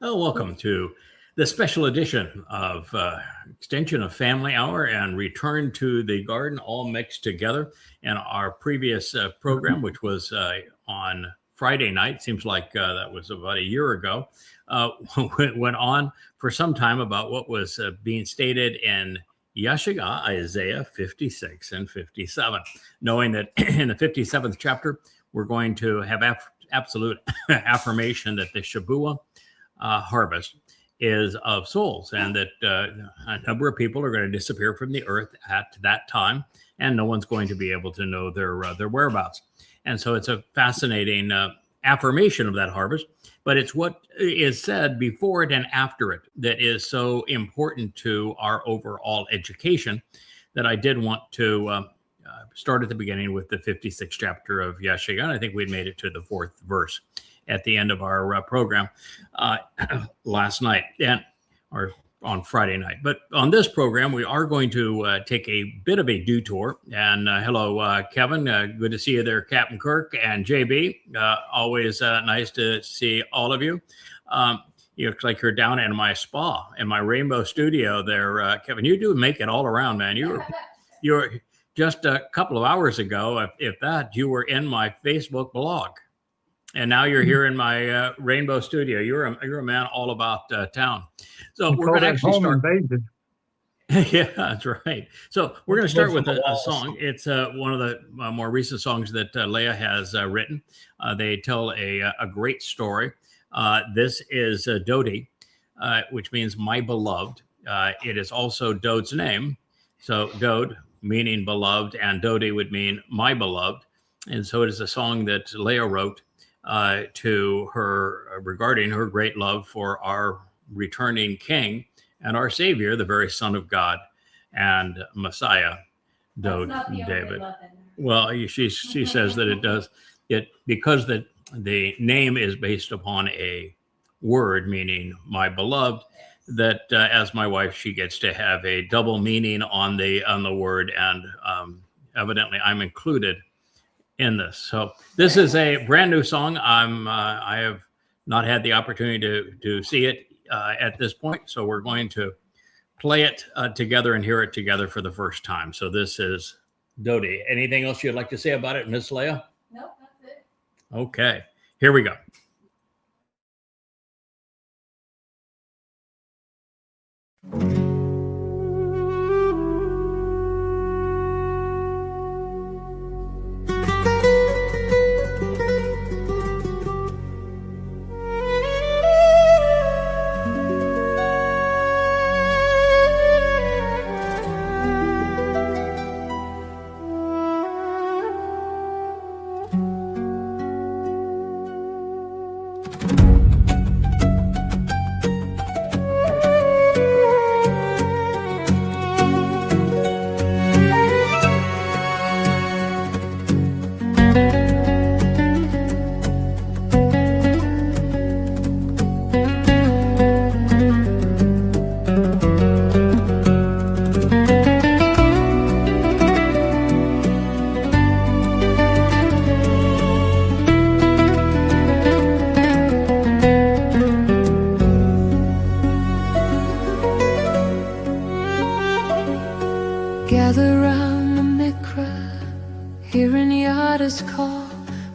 Oh, welcome to the special edition of extension of Family Hour and return to the garden, all mixed together. And our previous program, which was on Friday night, seems like that was about a year ago, went on for some time about what was being stated in YAHOWAH, Isaiah 56 and 57, knowing that in the 57th chapter, we're going to have absolute affirmation that the Shabuah harvest is of souls, and that a number of people are going to disappear from the earth at that time, and no one's going to be able to know their whereabouts. And so it's a fascinating affirmation of that harvest, but it's what is said before it and after it that is so important to our overall education that I did want to start at the beginning with the 56th chapter of YAHOWAH. And I think we'd made it to the 4th verse at the end of our program last night or on Friday night. But on this program, we are going to take a bit of a detour. And hello, Kevin. Good to see you there, Captain Kirk and JB. Always nice to see all of you. You look like you're down in my spa, in my rainbow studio there, Kevin. You do make it all around, man. You're just a couple of hours ago, if that, you were in my Facebook blog. And now you're here in my rainbow studio. You're a man all about town. So we're going to actually start. Yeah, that's right. So we're going to start with a song. It's one of the more recent songs that Leah has written. They tell a great story. This is Dodi, which means my beloved. It is also Dode's name. So Dode, meaning beloved, and Dodi would mean my beloved. And so it is a song that Leah wrote to her regarding her great love for our returning King and our Savior, the very Son of God and Messiah, Dode David. Well, she says that it does it because the name is based upon a word meaning my beloved. That as my wife, she gets to have a double meaning on the word, and evidently I'm included in this. So this is a brand new song. I have not had the opportunity to see it at this point, so we're going to play it together and hear it together for the first time. So this is Dodi. Anything else you'd like to say about it, Miss Leah? Nope, that's it. Okay, here we go. Gather round the mikra, hearing Yada's call,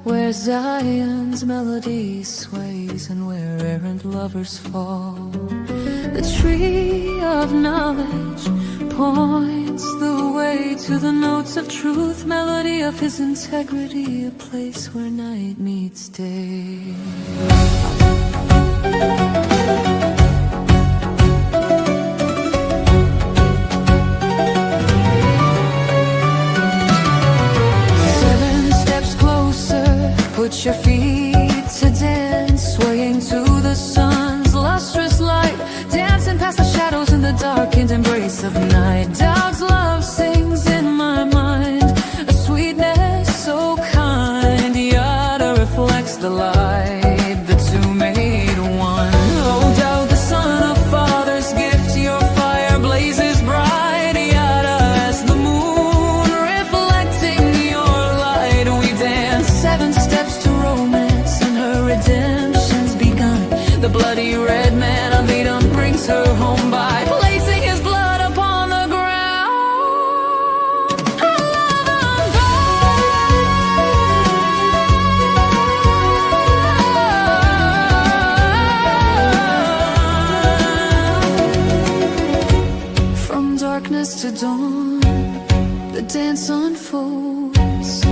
where Zion's melody sways and where errant lovers fall. The tree of knowledge points the way to the notes of truth, melody of his integrity, a place where night meets day. Put your feet to dance, swaying to the sun's lustrous light, dancing past the shadows in the darkened embrace of night. Doubt's love sings in my mind, a sweetness so kind. Yada reflects the light, the two made one. Oh, doubt, the son of Father's gift, your fire blazes bright. Yada as the moon reflecting your light. We dance 7 steps to romance, and her redemption's begun. The bloody red man calls her home by placing his blood upon the ground. I love 'em both. From darkness to dawn, the dance unfolds,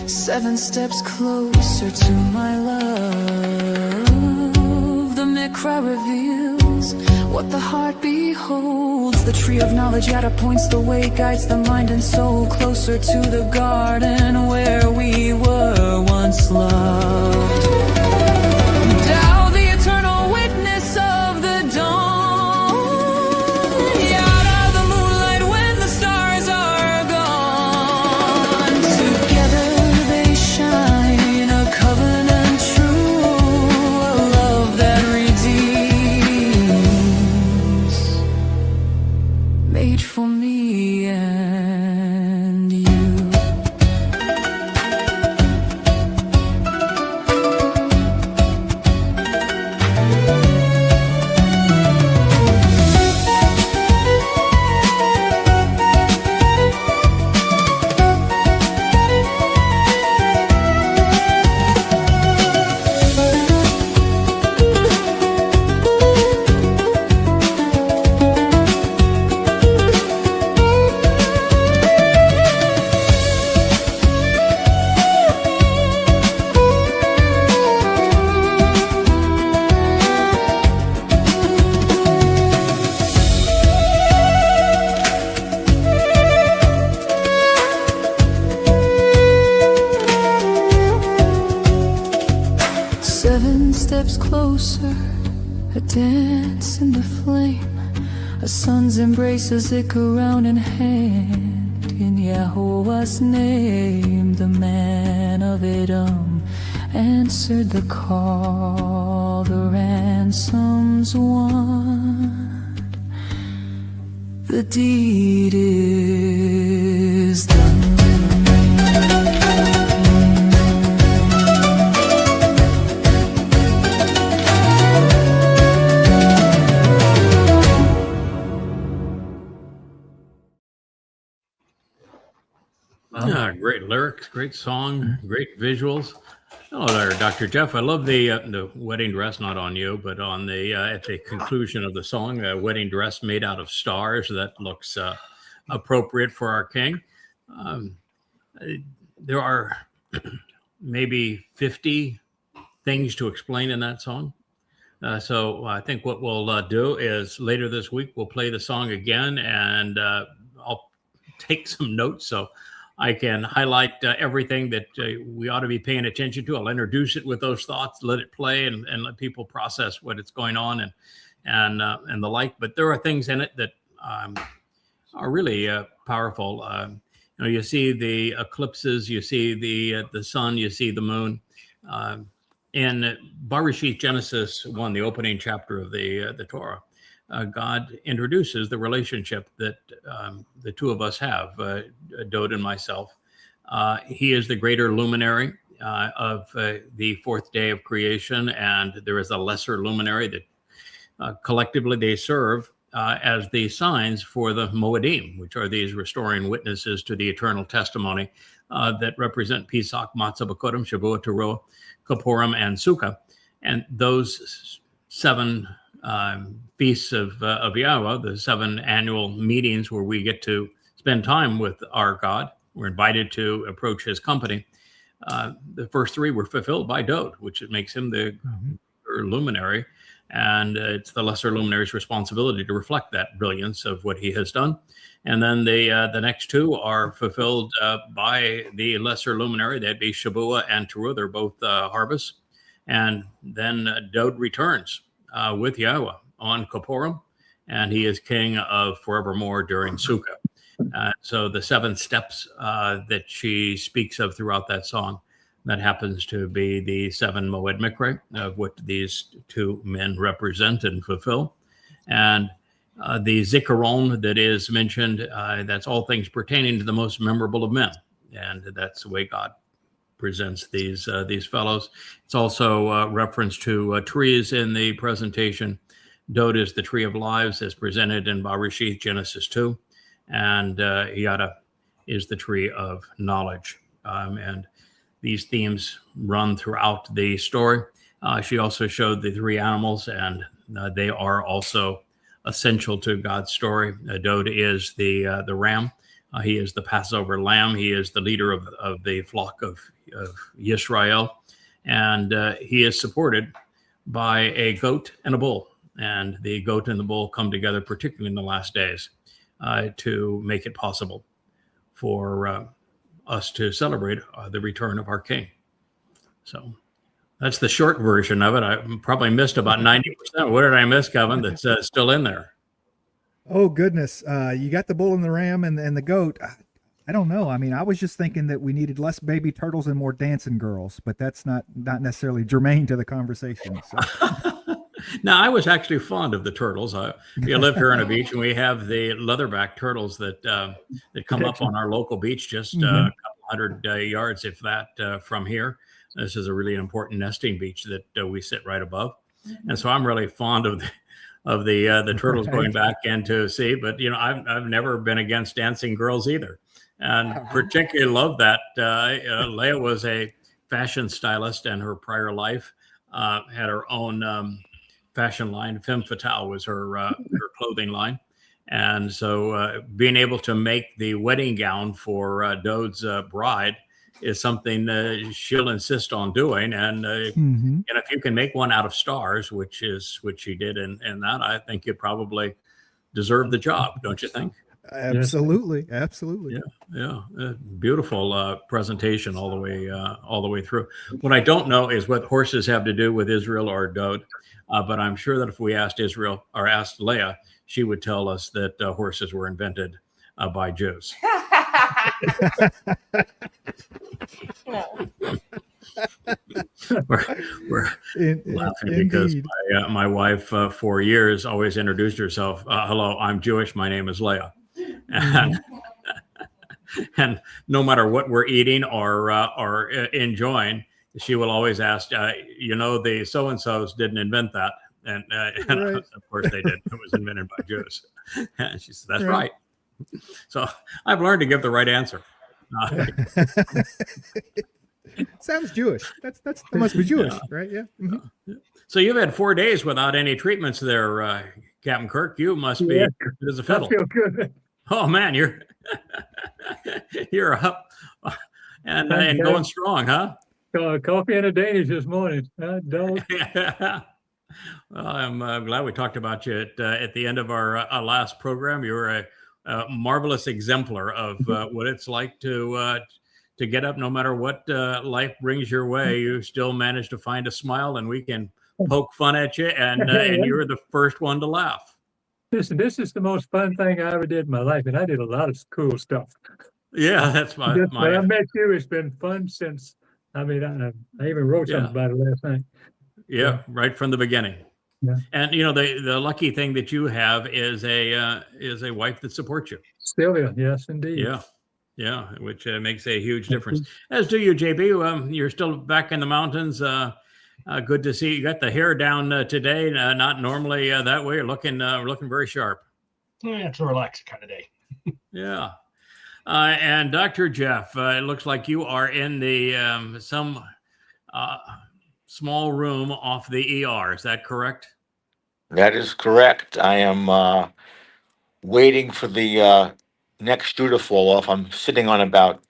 7 steps closer to my love. The mikra reveals what the heart beholds. The tree of knowledge Yada points the way, guides the mind and soul closer to the garden where we were once loved. Tao, the eternal witness of the dawn. Yada, the moonlight when the stars are gone. Together they shine, a covenant true, a love that redeems, made for me and you. Steps closer, a dance in the flame, a son's embrace, a zik around in hand. In Yahowah's name, the man of Edom answered the call, the ransom's won, the deed is done. Great lyrics, great song, great visuals. Hello there, Dr. Jeff. I love the wedding dress, not on you, but on the at the conclusion of the song, a wedding dress made out of stars. That looks appropriate for our king. There are maybe 50 things to explain in that song. So I think what we'll do is later this week, we'll play the song again, and I'll take some notes so I can highlight everything that we ought to be paying attention to. I'll introduce it with those thoughts, let it play, and let people process what it's going on and the like. But there are things in it that are really powerful. You see the eclipses, you see the sun, you see the moon. In Bereshith, Genesis 1, the opening chapter of the Torah, God introduces the relationship that the two of us have, Dode and myself. He is the greater luminary of the fourth day of creation, and there is a lesser luminary that collectively they serve as the signs for the Moedim, which are these restoring witnesses to the eternal testimony that represent Pesach, Matzah, B'Kodem, Shavuot, Teruah, Kippurim, and Sukkah. And those 7 feasts of Yahweh, the 7 annual meetings where we get to spend time with our God. We're invited to approach his company. The first 3 were fulfilled by Dode, which makes him the luminary. And it's the lesser luminary's responsibility to reflect that brilliance of what he has done. And then the next 2 are fulfilled by the lesser luminary. That'd be Shavuot and Teruah. They're both harvests. And then Dode returns with Yahweh on Kippurim, and he is king of forevermore during Sukkah. So the 7 steps that she speaks of throughout that song, that happens to be the 7 Moed Mikra of what these 2 men represent and fulfill. And the Zikaron that is mentioned, that's all things pertaining to the most memorable of men. And that's the way God presents these fellows. It's also a reference to trees in the presentation Dode is the tree of lives as presented in Bereshith, Genesis 2. And Yada is the tree of knowledge. And these themes run throughout the story. She also showed the three animals, and they are also essential to God's story. Dode is the ram. He is the Passover lamb. He is the leader of the flock of Yisrael. And he is supported by a goat and a bull. And the goat and the bull come together, particularly in the last days, to make it possible for us to celebrate the return of our King. So that's the short version of it. I probably missed about 90%. What did I miss, Kevin, that's still in there? Oh, goodness. You got the bull and the ram and the goat. I don't know. I mean, I was just thinking that we needed less baby turtles and more dancing girls, but that's not necessarily germane to the conversation. So. Now, I was actually fond of the turtles. We live here on a beach, and we have the leatherback turtles that come up on our local beach just a couple hundred yards, if that, from here. This is a really important nesting beach that we sit right above. And so I'm really fond of the turtles going back into sea. But, I've never been against dancing girls either. And particularly love that Leah was a fashion stylist, and her prior life had her own fashion line. Femme Fatale was her clothing line. And so being able to make the wedding gown for Dode's bride is something she'll insist on doing. And if you can make one out of stars, which she did in that, I think you probably deserve the job, don't you think? Absolutely. Absolutely. Yeah. Beautiful presentation all the way through. What I don't know is what horses have to do with Israel or Dode. But I'm sure that if we asked Israel or asked Leah, she would tell us that horses were invented by Jews. we're laughing because my wife for years always introduced herself. Hello, I'm Jewish. My name is Leah. And no matter what we're eating or enjoying, she will always ask, the so-and-sos didn't invent that. And right. Of course they did. It was invented by Jews. And she said, that's right. So I've learned to give the right answer. Sounds Jewish. That must be Jewish, right? Yeah. Mm-hmm. So you've had 4 days without any treatments there, Captain Kirk. You must be as a fiddle. I feel good. Oh man, you're up and going strong, huh? Coffee and a Danish this morning. Dog. Well, I'm glad we talked about you at the end of our last program. You were a marvelous exemplar of what it's like to get up no matter what life brings your way. You still manage to find a smile, and we can poke fun at you, and you're the first one to laugh. This is the most fun thing I ever did in my life, and I did a lot of cool stuff. Yeah, that's my. When I met you, it's been fun since. I mean, I even wrote something about it last night. Yeah, right from the beginning. Yeah. And the lucky thing that you have is a wife that supports you. Sylvia, yes, indeed. Yeah, which makes a huge difference. As do you, JB. You're still back in the mountains. Good to see you. Got the hair down today. Not normally that way. You're looking very sharp. Yeah, it's a relaxed kind of day. Yeah. And Dr. Jeff, it looks like you are in the some small room off the ER. Is that correct? That is correct. I am waiting for the next shoe to fall off. I'm sitting on about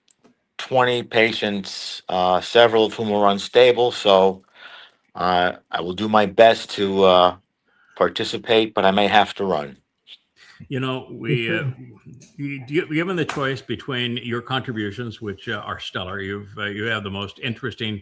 20 patients, several of whom are unstable. So I will do my best to participate, but I may have to run. Given the choice between your contributions, which are stellar, you have the most interesting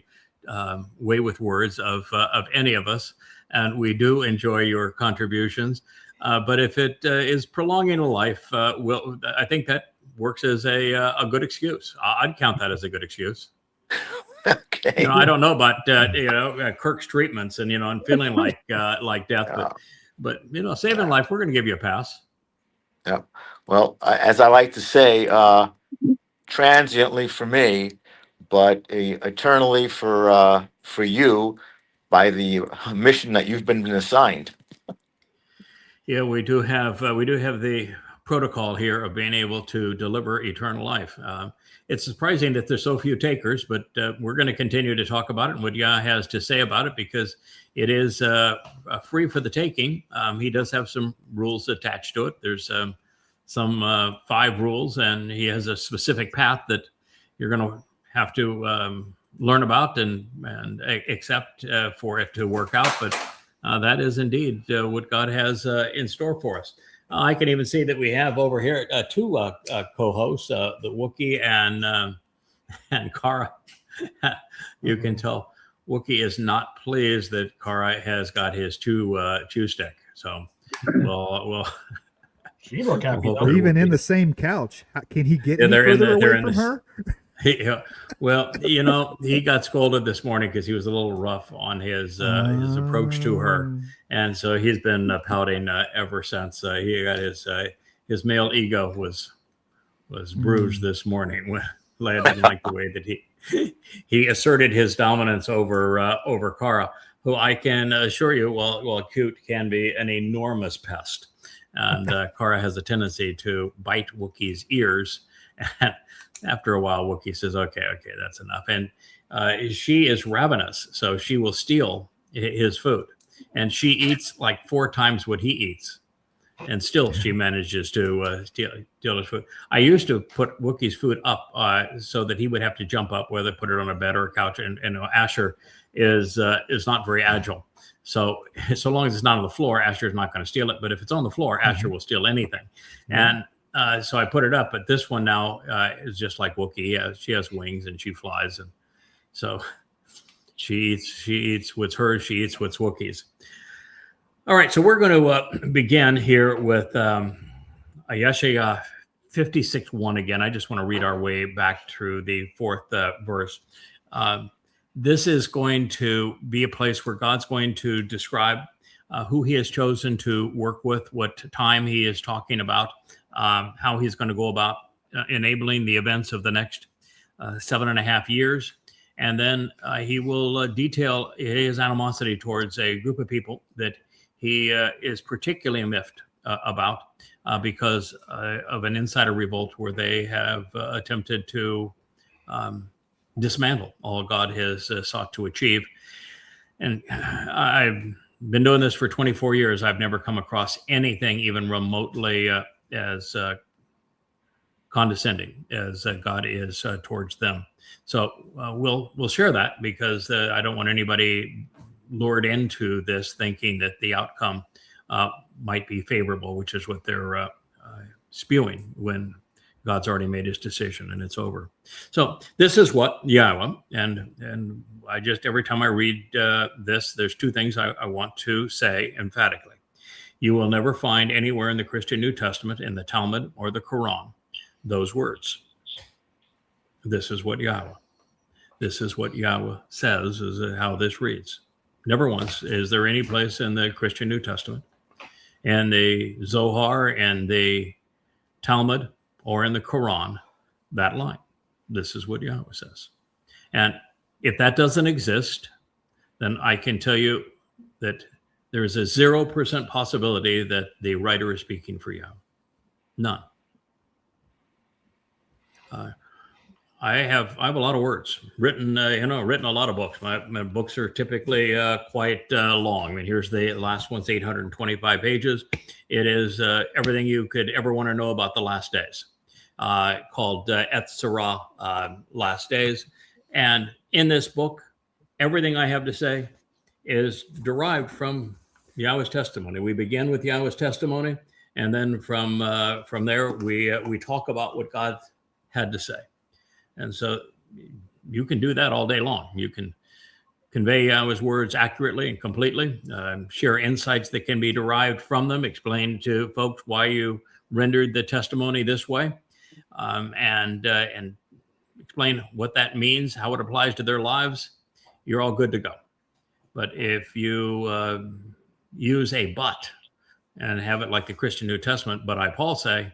way with words of any of us, and we do enjoy your contributions. But if it is prolonging a life, I think that works as a good excuse. I'd count that as a good excuse. Okay. I don't know about Kirk's treatments and feeling like death, but saving life, we're going to give you a pass. Yeah. Well, as I like to say, transiently for me, but eternally for you by the mission that you've been assigned. Yeah, we do have the protocol here of being able to deliver eternal life. It's surprising that there's so few takers, but we're going to continue to talk about it and what Yah has to say about it, because it is free for the taking. He does have some rules attached to it. There's some 5 rules, and he has a specific path that you're going to have to learn about and accept for it to work out. But that is indeed what God has in store for us. I can even see that we have over here 2 co-hosts, the Wookiee and Kara. You can tell Wookiee is not pleased that Kara has got his chew stick. So we'll She look happy. Well, though. They're even in the same couch. Can he get any further away from her? Yeah. Well, he got scolded this morning because he was a little rough on his approach to her, and so he's been pouting ever since. He got his male ego was bruised this morning. I didn't like the way that he asserted his dominance over Kara, who I can assure you, while cute, can be an enormous pest. And Kara has a tendency to bite Wookiee's ears, and after a while, Wookiee says, okay, that's enough. And she is ravenous, so she will steal his food. And she eats like 4 times what he eats. And still she manages to steal his food. I used to put Wookiee's food up so that he would have to jump up, whether put it on a bed or a couch. And Asher is not very agile. So long as it's not on the floor, Asher is not going to steal it. But if it's on the floor, Asher will steal anything. And so I put it up, but this one now is just like Wookiee. She has wings and she flies, and so she eats what's hers. She eats what's Wookiee's. All right, so we're going to begin here with Yeshaya 56:1 again. I just want to read our way back through the 4th verse. This is going to be a place where God's going to describe who he has chosen to work with, what time he is talking about, how he's going to go about enabling the events of the next 7.5 years. And then he will detail his animosity towards a group of people that he is particularly miffed about because of an insider revolt where they have attempted to dismantle all God has sought to achieve. And I've been doing this for 24 years. I've never come across anything even remotely as condescending as God is towards them. So we'll share that because I don't want anybody lured into this thinking that the outcome might be favorable, which is what they're spewing when God's already made his decision and it's over. So this is what YAHOWAH, and I just, every time I read this, there's 2 things I want to say emphatically. You will never find anywhere in the Christian New Testament, in the Talmud or the Quran, those words. This is what YAHOWAH. This is what YAHOWAH says, is how this reads. Never once is there any place in the Christian New Testament, in the Zohar and the Talmud or in the Quran, that line. This is what YAHOWAH says. And if that doesn't exist, then I can tell you that there is a 0% possibility that the writer is speaking for YAHOWAH. None. I have a lot of words written, written a lot of books. My books are typically quite long. I mean, here's the last one's 825 pages. It is everything you could ever want to know about the last days, called Et Sarah, Last Days. And in this book, everything I have to say is derived from Yahweh's testimony. We begin with Yahweh's testimony, and then from there we talk about what God had to say. And so you can do that all day long. You can convey Yahweh's words accurately and completely, share insights that can be derived from them, explain to folks why you rendered the testimony this way, and explain what that means, how it applies to their lives. You're all good to go. But if you use a but and have it like the Christian New Testament, but I, Paul, say,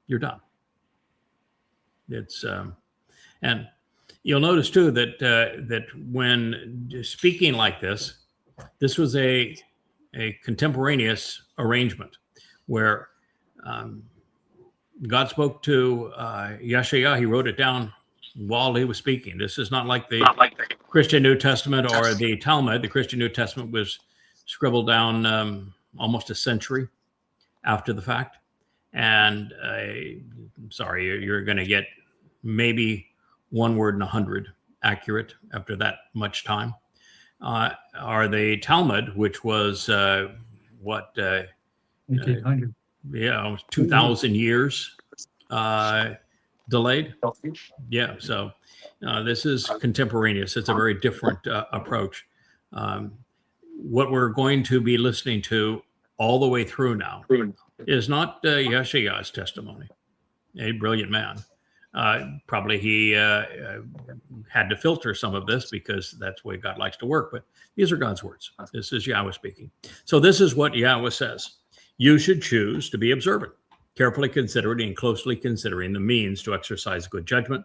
you're done. It's and you'll notice too that when speaking like this, this was a contemporaneous arrangement where God spoke to Yeshayah. He wrote it down while he was speaking. This is not like the Christian New Testament or the Talmud. The Christian New Testament was scribbled down almost a century after the fact. And sorry, you're going to get maybe one word in 100 accurate after that much time. Or the Talmud, which was 1800. almost 2,000 years delayed. Yeah, so this is contemporaneous. It's a very different approach. What we're going to be listening to all the way through now is not Yeshayah's testimony, a brilliant man. Probably he had to filter some of this because that's the way God likes to work, but these are God's words. This is Yahweh speaking. So this is what Yahweh says. You should choose to be observant, carefully considering and closely considering the means to exercise good judgment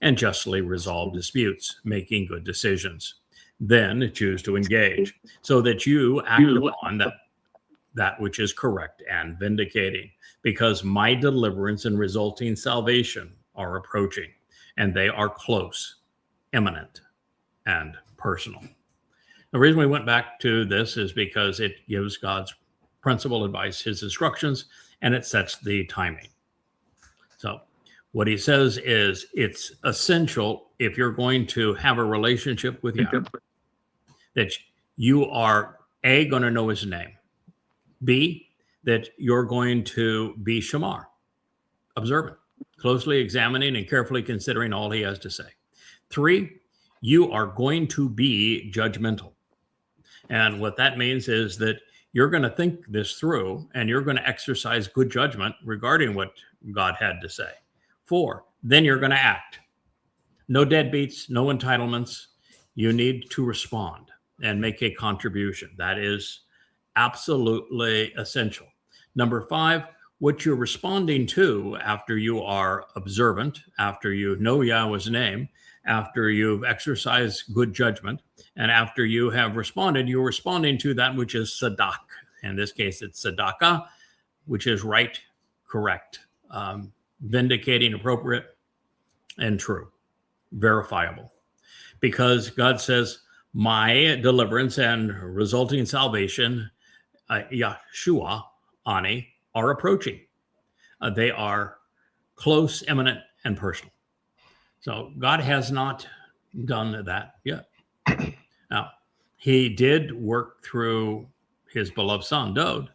and justly resolve disputes, making good decisions. Then choose to engage so that you act upon that which is correct and vindicating, because my deliverance and resulting salvation are approaching, and they are close, imminent, and personal. The reason we went back to this is because it gives God's principal advice, his instructions, and it sets the timing. So what he says is it's essential if you're going to have a relationship with Yahweh that you are A, going to know his name, B, that you're going to be shamar, observant, closely examining and carefully considering all he has to say. 3, you are going to be judgmental. And what that means is that you're going to think this through and you're going to exercise good judgment regarding what God had to say. 4, then you're going to act. No deadbeats, no entitlements. You need to respond and make a contribution. That is absolutely essential. Number 5, what you're responding to after you are observant, after you know Yahweh's name, after you've exercised good judgment, and after you have responded, you're responding to that which is sadak. In this case, it's sadaka, which is right, correct, vindicating, appropriate, and true, verifiable. Because God says, my deliverance and resulting salvation, Yahshua, Ani, are approaching. They are close, imminent, and personal. So God has not done that yet. Now, he did work through his beloved son, Dod,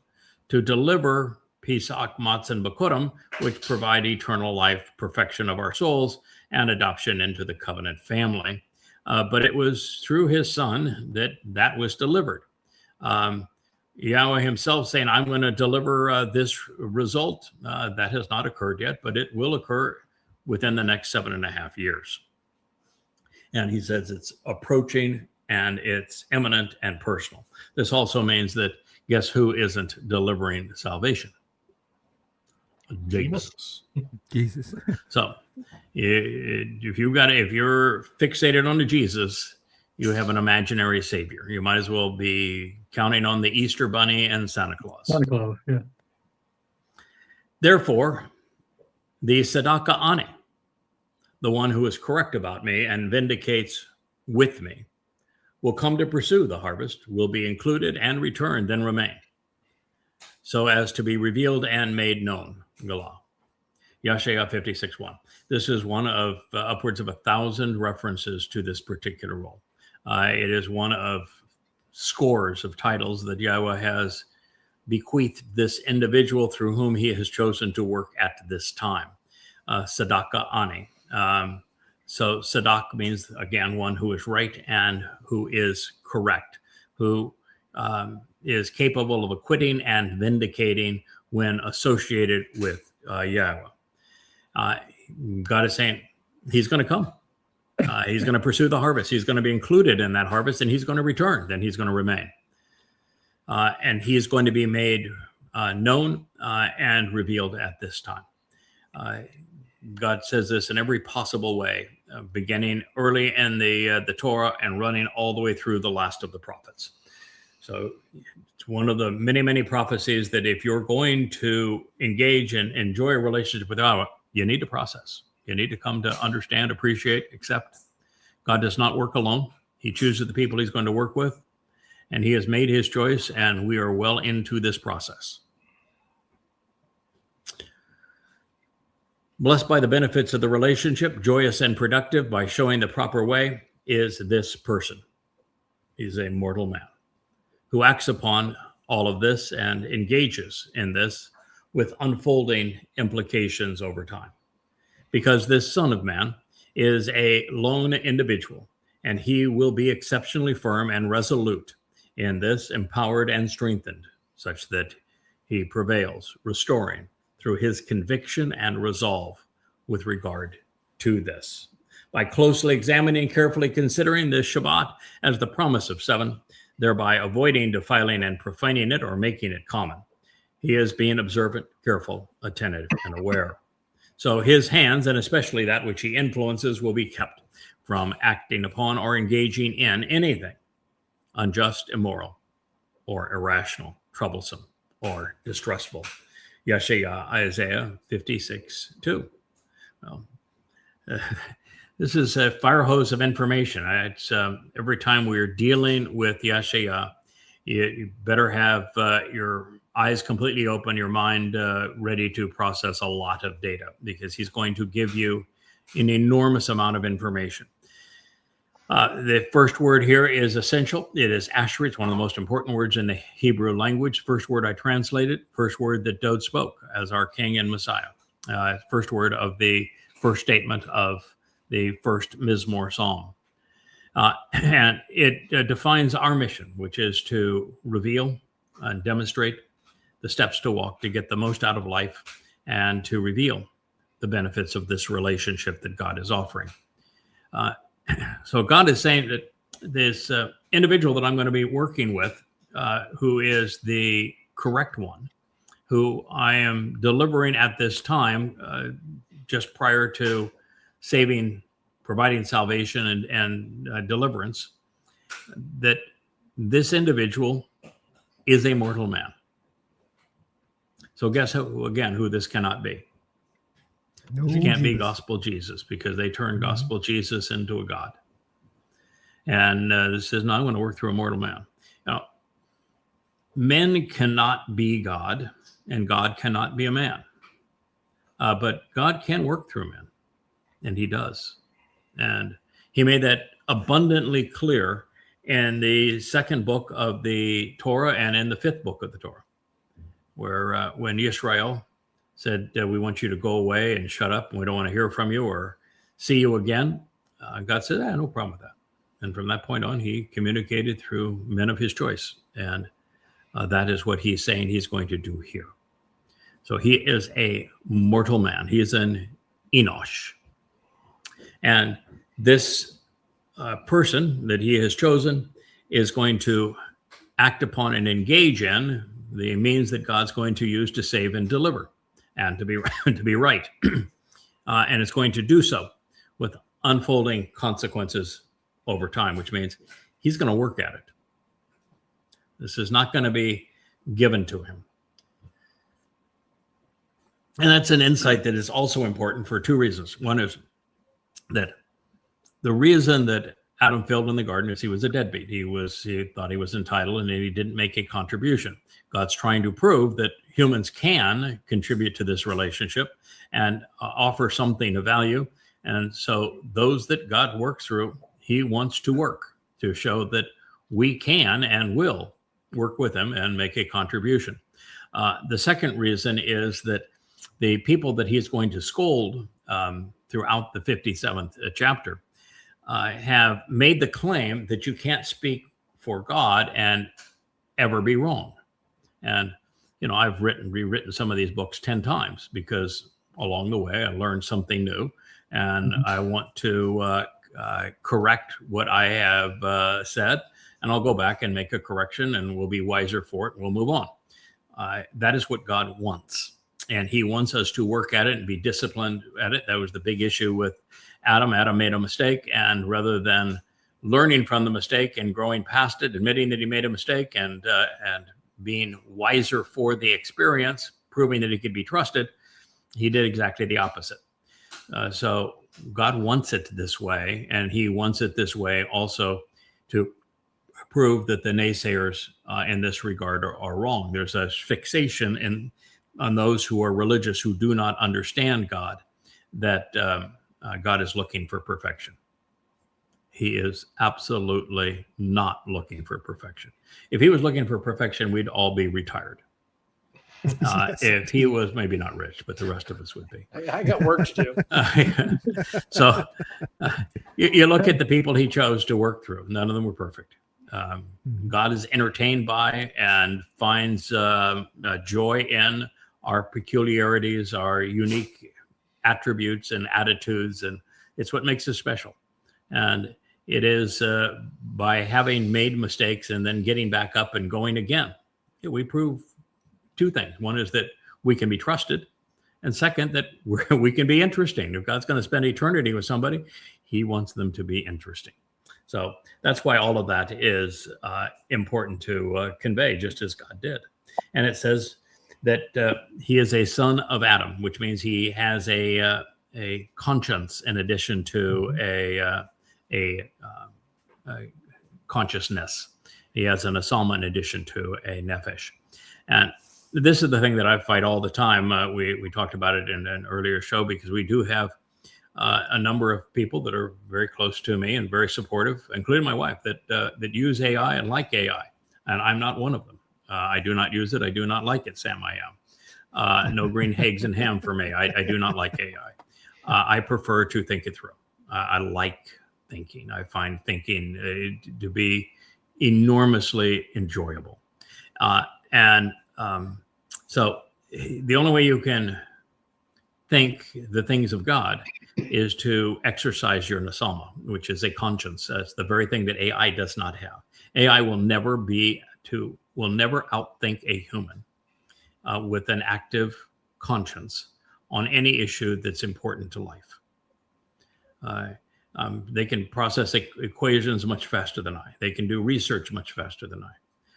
to deliver Pesach, Matzah, and Bekurim, which provide eternal life, perfection of our souls, and adoption into the covenant family. But it was through his son that was delivered. Yahweh himself saying, I'm going to deliver this result. That has not occurred yet, but it will occur within the next 7.5 years. And he says it's approaching and it's imminent and personal. This also means that guess who isn't delivering salvation? Jesus. Jesus. So if you're fixated on the Jesus, you have an imaginary savior. You might as well be counting on the Easter Bunny and Santa Claus. Santa Claus, yeah. Therefore, the Sadaka Ani, the one who is correct about me and vindicates with me, will come to pursue the harvest, will be included and returned, then remain, so as to be revealed and made known. Galah. Yeshayah 56:1. This is one of upwards of 1,000 references to this particular role. It is one of scores of titles that Yahweh has bequeathed this individual through whom he has chosen to work at this time. Sadaka Ani. So Sadak means, again, one who is right and who is correct, who is capable of acquitting and vindicating when associated with Yahweh. God is saying he's going to come. He's going to pursue the harvest. He's going to be included in that harvest, and he's going to return. Then he's going to remain. And he is going to be made known and revealed at this time. God says this in every possible way, beginning early in the Torah and running all the way through the last of the prophets. So it's one of the many, many prophecies that if you're going to engage and enjoy a relationship with Yahweh, you need to process. You need to come to understand, appreciate, accept. God does not work alone. He chooses the people he's going to work with, and he has made his choice, and we are well into this process. Blessed by the benefits of the relationship, joyous and productive by showing the proper way, is this person. He's a mortal man who acts upon all of this and engages in this with unfolding implications over time. Because this Son of Man is a lone individual, and he will be exceptionally firm and resolute in this, empowered and strengthened, such that he prevails, restoring through his conviction and resolve with regard to this. By closely examining, carefully considering this Shabbat as the promise of 7, thereby avoiding defiling and profaning it or making it common, he is being observant, careful, attentive, and aware. So his hands, and especially that which he influences, will be kept from acting upon or engaging in anything unjust, immoral, or irrational, troublesome, or distressful. YAHOWAH, Isaiah 56:2. Well, this is a fire hose of information. It's every time we're dealing with YAHOWAH, you better have your eyes completely open, your mind ready to process a lot of data, because he's going to give you an enormous amount of information. The first word here is essential. It is asher. It's one of the most important words in the Hebrew language. First word I translated, first word that Dode spoke as our King and Messiah. First word of the first statement of the first Mizmor Psalm. And it defines our mission, which is to reveal and demonstrate the steps to walk to get the most out of life and to reveal the benefits of this relationship that God is offering. So God is saying that this individual that I'm going to be working with, who is the correct one, who I am delivering at this time, just prior to providing salvation and deliverance, that this individual is a mortal man. So guess who this cannot be? No, It can't be Jesus. gospel Jesus, because they turned gospel Jesus into a god. And this says, no, I'm going to work through a mortal man. Now, men cannot be God, and God cannot be a man. But God can work through men, and he does. And he made that abundantly clear in the second book of the Torah and in the fifth book of the Torah, where when Israel said, we want you to go away and shut up, and we don't want to hear from you or see you again, God said, no problem with that. And from that point on, he communicated through men of his choice. And that is what he's saying he's going to do here. So he is a mortal man. He is an Enosh. And this person that he has chosen is going to act upon and engage in the means that God's going to use to save and deliver and to be right. And it's going to do so with unfolding consequences over time, which means he's going to work at it. This is not going to be given to him. And that's an insight that is also important for two reasons. One is that the reason that Adam failed in the garden is he was a deadbeat. He thought he was entitled, and he didn't make a contribution. God's trying to prove that humans can contribute to this relationship and offer something of value. And so those that God works through, he wants to work to show that we can and will work with him and make a contribution. The second reason is that the people that he's going to scold throughout the 57th chapter have made the claim that you can't speak for God and ever be wrong. And, I've rewritten some of these books 10 times because along the way I learned something new, and I want to correct what I have said, and I'll go back and make a correction, and we'll be wiser for it, and we'll move on. That is what God wants. And he wants us to work at it and be disciplined at it. That was the big issue with Adam. Adam made a mistake, and rather than learning from the mistake and growing past it, admitting that he made a mistake, and being wiser for the experience, proving that he could be trusted, he did exactly the opposite. So God wants it this way, and he wants it this way also to prove that the naysayers in this regard are wrong. There's a fixation on those who are religious who do not understand God, that God is looking for perfection. He is absolutely not looking for perfection. If he was looking for perfection, we'd all be retired. If he was maybe not rich, but the rest of us would be. I got work to do. So you look at the people he chose to work through. None of them were perfect. God is entertained by and finds joy in our peculiarities, our unique attributes and attitudes, and it's what makes us special. And it is by having made mistakes and then getting back up and going again, we prove two things. One is that we can be trusted, and second, that we can be interesting. If God's going to spend eternity with somebody, he wants them to be interesting. So that's why all of that is important to convey, just as God did. And it says that he is a son of Adam, which means he has a conscience in addition to a consciousness. He has an asama in addition to a nephesh. And this is the thing that I fight all the time. We talked about it in an earlier show, because we do have a number of people that are very close to me and very supportive, including my wife, that use AI and like AI. And I'm not one of them. I do not use it. I do not like it, Sam. I am. No green eggs and ham for me. I do not like AI. I prefer to think it through. I like thinking. I find thinking to be enormously enjoyable. So the only way you can think the things of God is to exercise your nasama, which is a conscience. That's the very thing that AI does not have. AI will never outthink a human with an active conscience on any issue that's important to life. They can process equations much faster than I. They can do research much faster than I,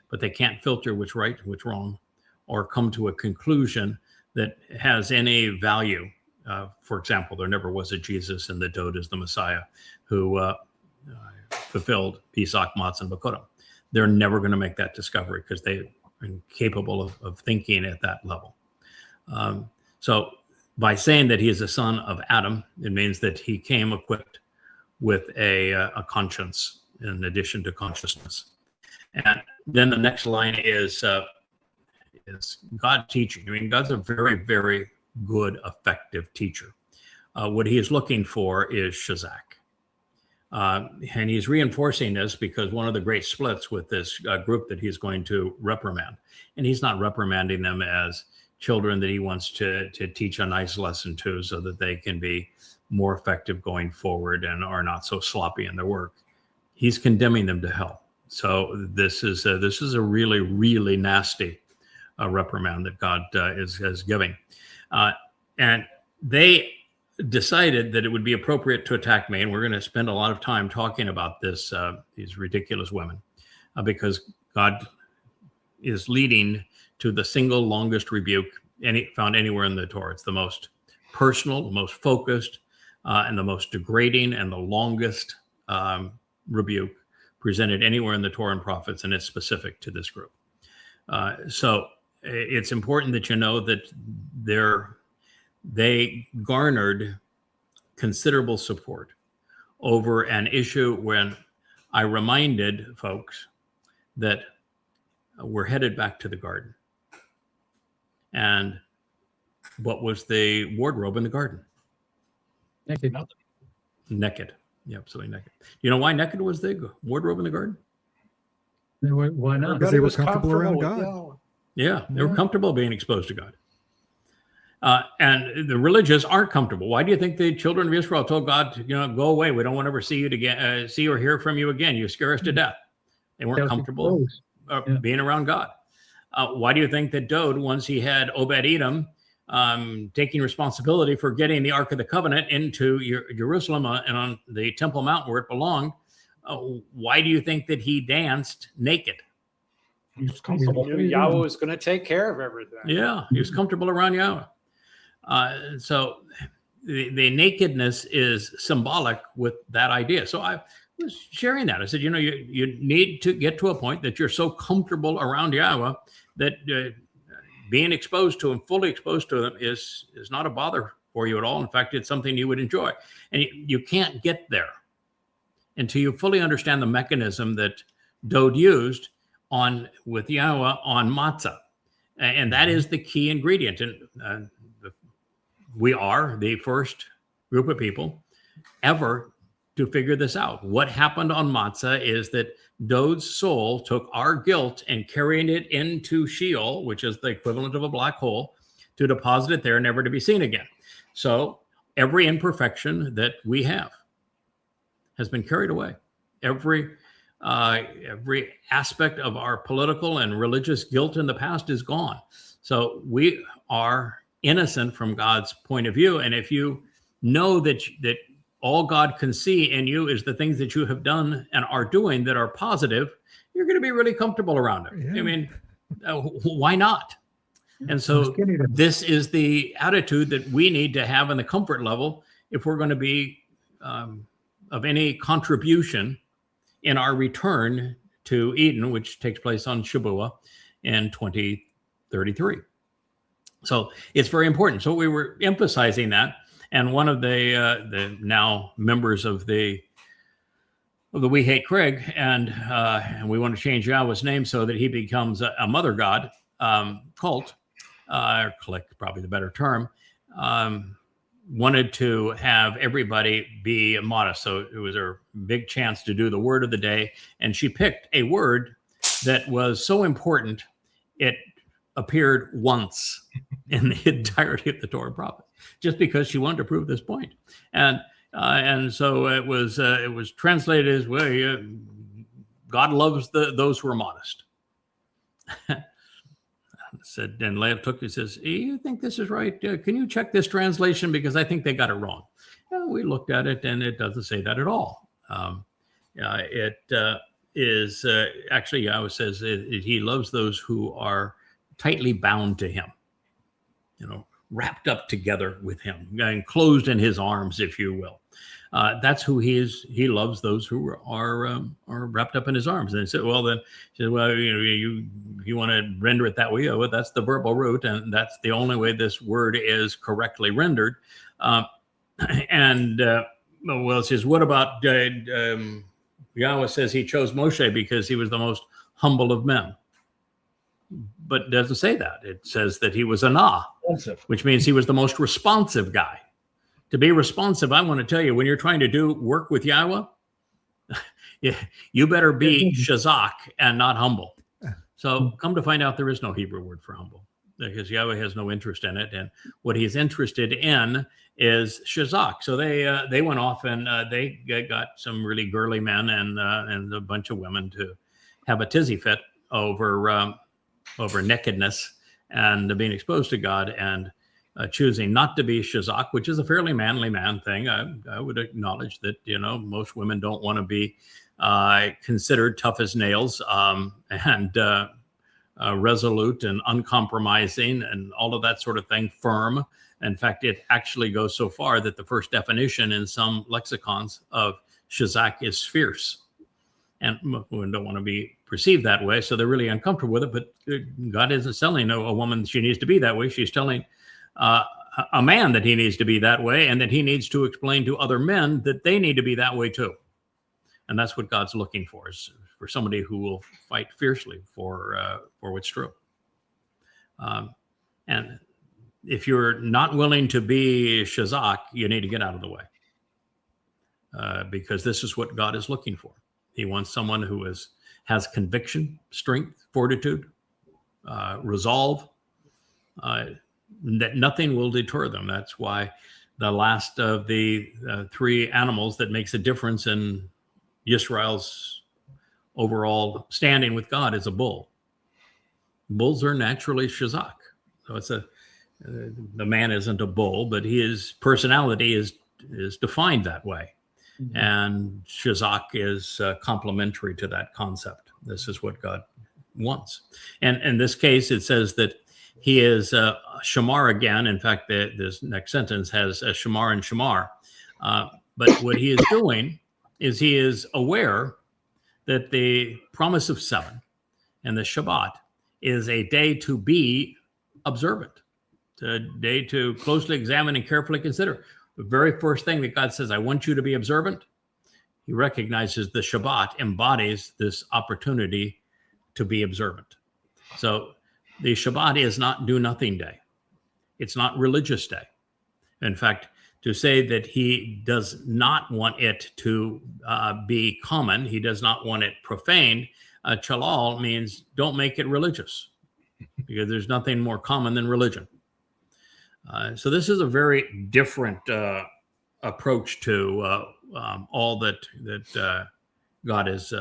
but they can't filter what's right, what's wrong, or come to a conclusion that has any value. For example, there never was a Jesus and the Dode is the Messiah who fulfilled Pesach, Matzah, and Bakodim. They're never going to make that discovery because they are incapable of thinking at that level. So by saying that he is a son of Adam, it means that he came equipped with a conscience in addition to consciousness. And then the next line is God teaching. I mean, God's a very, very good, effective teacher. What he is looking for is Shazak. And he's reinforcing this because one of the great splits with this group that he's going to reprimand, and he's not reprimanding them as children that he wants to teach a nice lesson to so that they can be more effective going forward and are not so sloppy in their work. He's condemning them to hell. So this is a really, really nasty reprimand that God is giving. And they decided that it would be appropriate to attack me. And we're going to spend a lot of time talking about this, these ridiculous women, because God is leading to the single longest rebuke found anywhere in the Torah. It's the most personal, the most focused, and the most degrading and the longest rebuke presented anywhere in the Torah and prophets, and it's specific to this group. So it's important that you know that they garnered considerable support over an issue when I reminded folks that we're headed back to the garden. And what was the wardrobe in the garden? Naked. Naked. Yeah, absolutely naked. You know why naked was the wardrobe in the garden? Why not? Because they were comfortable around God. Yahweh. Yeah, they were comfortable being exposed to God. And the religious aren't comfortable. Why do you think the children of Israel told God, go away? We don't want to ever see you again, see or hear from you again. You scare us to death. They weren't comfortable being around God. Why do you think that Dode, once he had Obed-Edom taking responsibility for getting the Ark of the Covenant into Jerusalem and on the Temple Mount where it belonged, why do you think that he danced naked? He's comfortable. He knew Yahweh was going to take care of everything. Yeah, he was comfortable around Yahweh. So the nakedness is symbolic with that idea. So I was sharing that. I said, you need to get to a point that you're so comfortable around Yahweh that being exposed to him, fully exposed to him, is not a bother for you at all. In fact, it's something you would enjoy. And you can't get there until you fully understand the mechanism that Dode used with Yahweh on matzah. And that is the key ingredient. And we are the first group of people ever to figure this out. What happened on matzah is that Dode's soul took our guilt and carried it into Sheol, which is the equivalent of a black hole, to deposit it there, never to be seen again. So every imperfection that we have has been carried away. Every aspect of our political and religious guilt in the past is gone. So we are innocent from God's point of view. And if you know that all God can see in you is the things that you have done and are doing that are positive, you're going to be really comfortable around it. Yeah. I mean, why not? And so this is the attitude that we need to have in the comfort level if we're going to be of any contribution in our return to Eden, which takes place on Shabuah in 2033. So it's very important. So we were emphasizing that. And one of the now members of the We Hate Craig, and we want to change Yahweh's name so that he becomes a mother god cult, or clique, probably the better term, wanted to have everybody be modest. So it was her big chance to do the word of the day. And she picked a word that was so important, it appeared once in the entirety of the Torah prophets, just because she wanted to prove this point. And so it was translated as, well, God loves those who are modest. Said, and Leah took it, says, you think this is right? Can you check this translation? Because I think they got it wrong. We looked at it and it doesn't say that at all. It is actually, Yahweh says he loves those who are tightly bound to him, wrapped up together with him, enclosed in his arms, if you will. That's who he is. He loves those who are wrapped up in his arms. And he said, well, then, he said, well, you want to render it that way? Well, that's the verbal root, and that's the only way this word is correctly rendered. Well, it says, what about Yahweh says he chose Moshe because he was the most humble of men. But it doesn't say that. It says that he was Anah, which means he was the most responsive guy. To be responsive, I want to tell you, when you're trying to do work with Yahweh, you better be shazak and not humble. So come to find out, there is no Hebrew word for humble, because Yahweh has no interest in it. And what he's interested in is shazak. So they went off and they got some really girly men and a bunch of women to have a tizzy fit over nakedness and being exposed to God, and choosing not to be shazak, which is a fairly manly man thing. I would acknowledge that, most women don't want to be considered tough as nails and resolute and uncompromising and all of that sort of thing, firm. In fact, it actually goes so far that the first definition in some lexicons of shazak is fierce. And women don't want to be perceived that way, so they're really uncomfortable with it. But God isn't telling a woman she needs to be that way. She's telling a man that he needs to be that way, and that he needs to explain to other men that they need to be that way too. And that's what God's looking for, is for somebody who will fight fiercely for what's true. And if you're not willing to be shazak, you need to get out of the way, because this is what God is looking for. He wants someone who has conviction, strength, fortitude, resolve, that nothing will deter them. That's why the last of the three animals that makes a difference in Yisrael's overall standing with God is a bull. Bulls are naturally shazak. So it's the man isn't a bull, but his personality is defined that way. And Shazak is complementary to that concept. This is what God wants. And in this case, it says that he is Shamar again. In fact, this next sentence has Shamar and Shamar. But what he is doing is he is aware that the promise of 7 and the Shabbat is a day to be observant, a day to closely examine and carefully consider. The very first thing that God says, I want you to be observant, he recognizes the Shabbat embodies this opportunity to be observant. So the Shabbat is not do nothing day. It's not religious day. In fact, to say that he does not want it to be common, he does not want it profaned, chalal means don't make it religious, because there's nothing more common than religion. So this is a very different approach to all that God is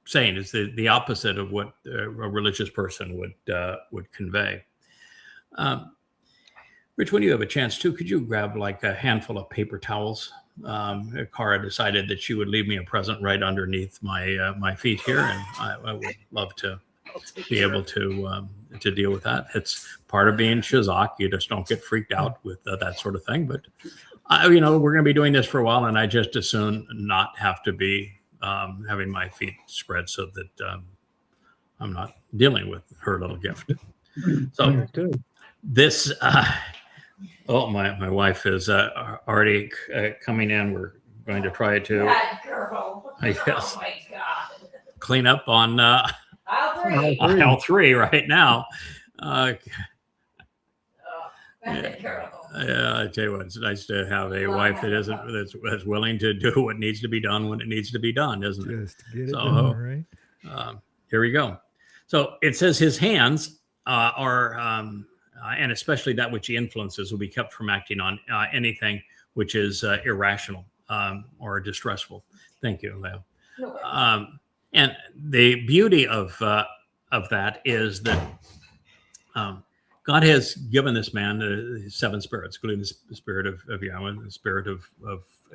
saying. It's the opposite of what a religious person would convey. Rich, when you have a chance too, could you grab like a handful of paper towels? Cara decided that she would leave me a present right underneath my feet here, and I would love to be able to deal with that. It's part of being Shazak. You just don't get freaked out with that sort of thing. But we're going to be doing this for a while, and I just as soon not have to be having my feet spread so that I'm not dealing with her little gift. So this, my wife is already coming in. We're going to try to, That girl. I guess, Oh my God. clean up on Aisle 3. aisle 3 right now. Oh, that girl. Yeah, I tell you what, it's nice to have a wife that's willing to do what needs to be done when it needs to be done, isn't it? Just to get it So, done, right? Here we go. So it says his hands are, and especially that which he influences, will be kept from acting on anything which is irrational or distressful. Thank you, Leo. No, And the beauty of that is that God has given this man 7 spirits, including the spirit of Yahweh, the spirit of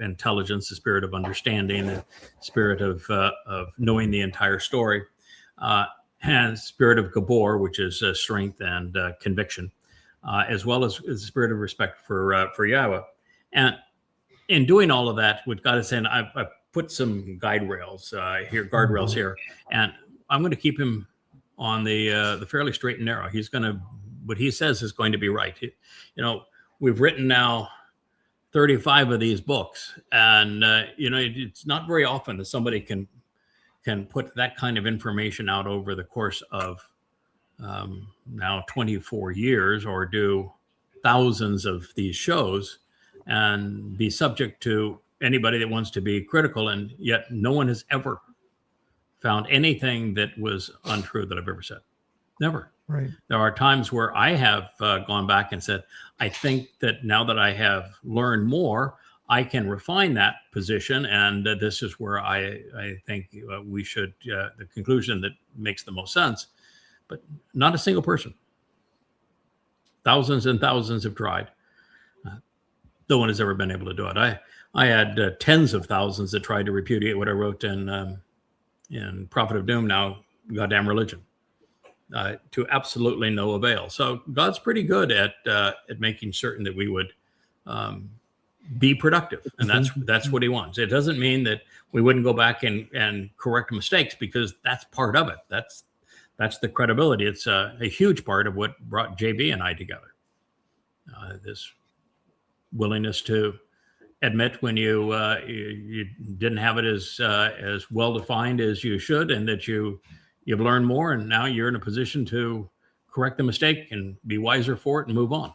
intelligence, the spirit of understanding, the spirit of knowing the entire story, and spirit of Gabor, which is strength and conviction, as well as the spirit of respect for Yahweh. And in doing all of that, what God is saying, I've put some guardrails here, and I'm going to keep him on the fairly straight and narrow. He's going to, what he says is going to be right. We've written now 35 of these books, and it's not very often that somebody can put that kind of information out over the course of now 24 years, or do thousands of these shows and be subject to anybody that wants to be critical, and yet no one has ever found anything that was untrue that I've ever said. Never. Right. There are times where I have gone back and said, I think that now that I have learned more, I can refine that position, and this is where I think we should, the conclusion that makes the most sense. But not a single person. Thousands and thousands have tried. No one has ever been able to do it. I had tens of thousands that tried to repudiate what I wrote in Prophet of Doom, now Goddamn Religion, to absolutely no avail. So God's pretty good at making certain that we would be productive, and that's what he wants. It doesn't mean that we wouldn't go back and correct mistakes, because that's part of it. That's the credibility. It's a huge part of what brought JB and I together. This willingness to admit when you didn't have it as well defined as you should, and that you've learned more, and now you're in a position to correct the mistake and be wiser for it and move on.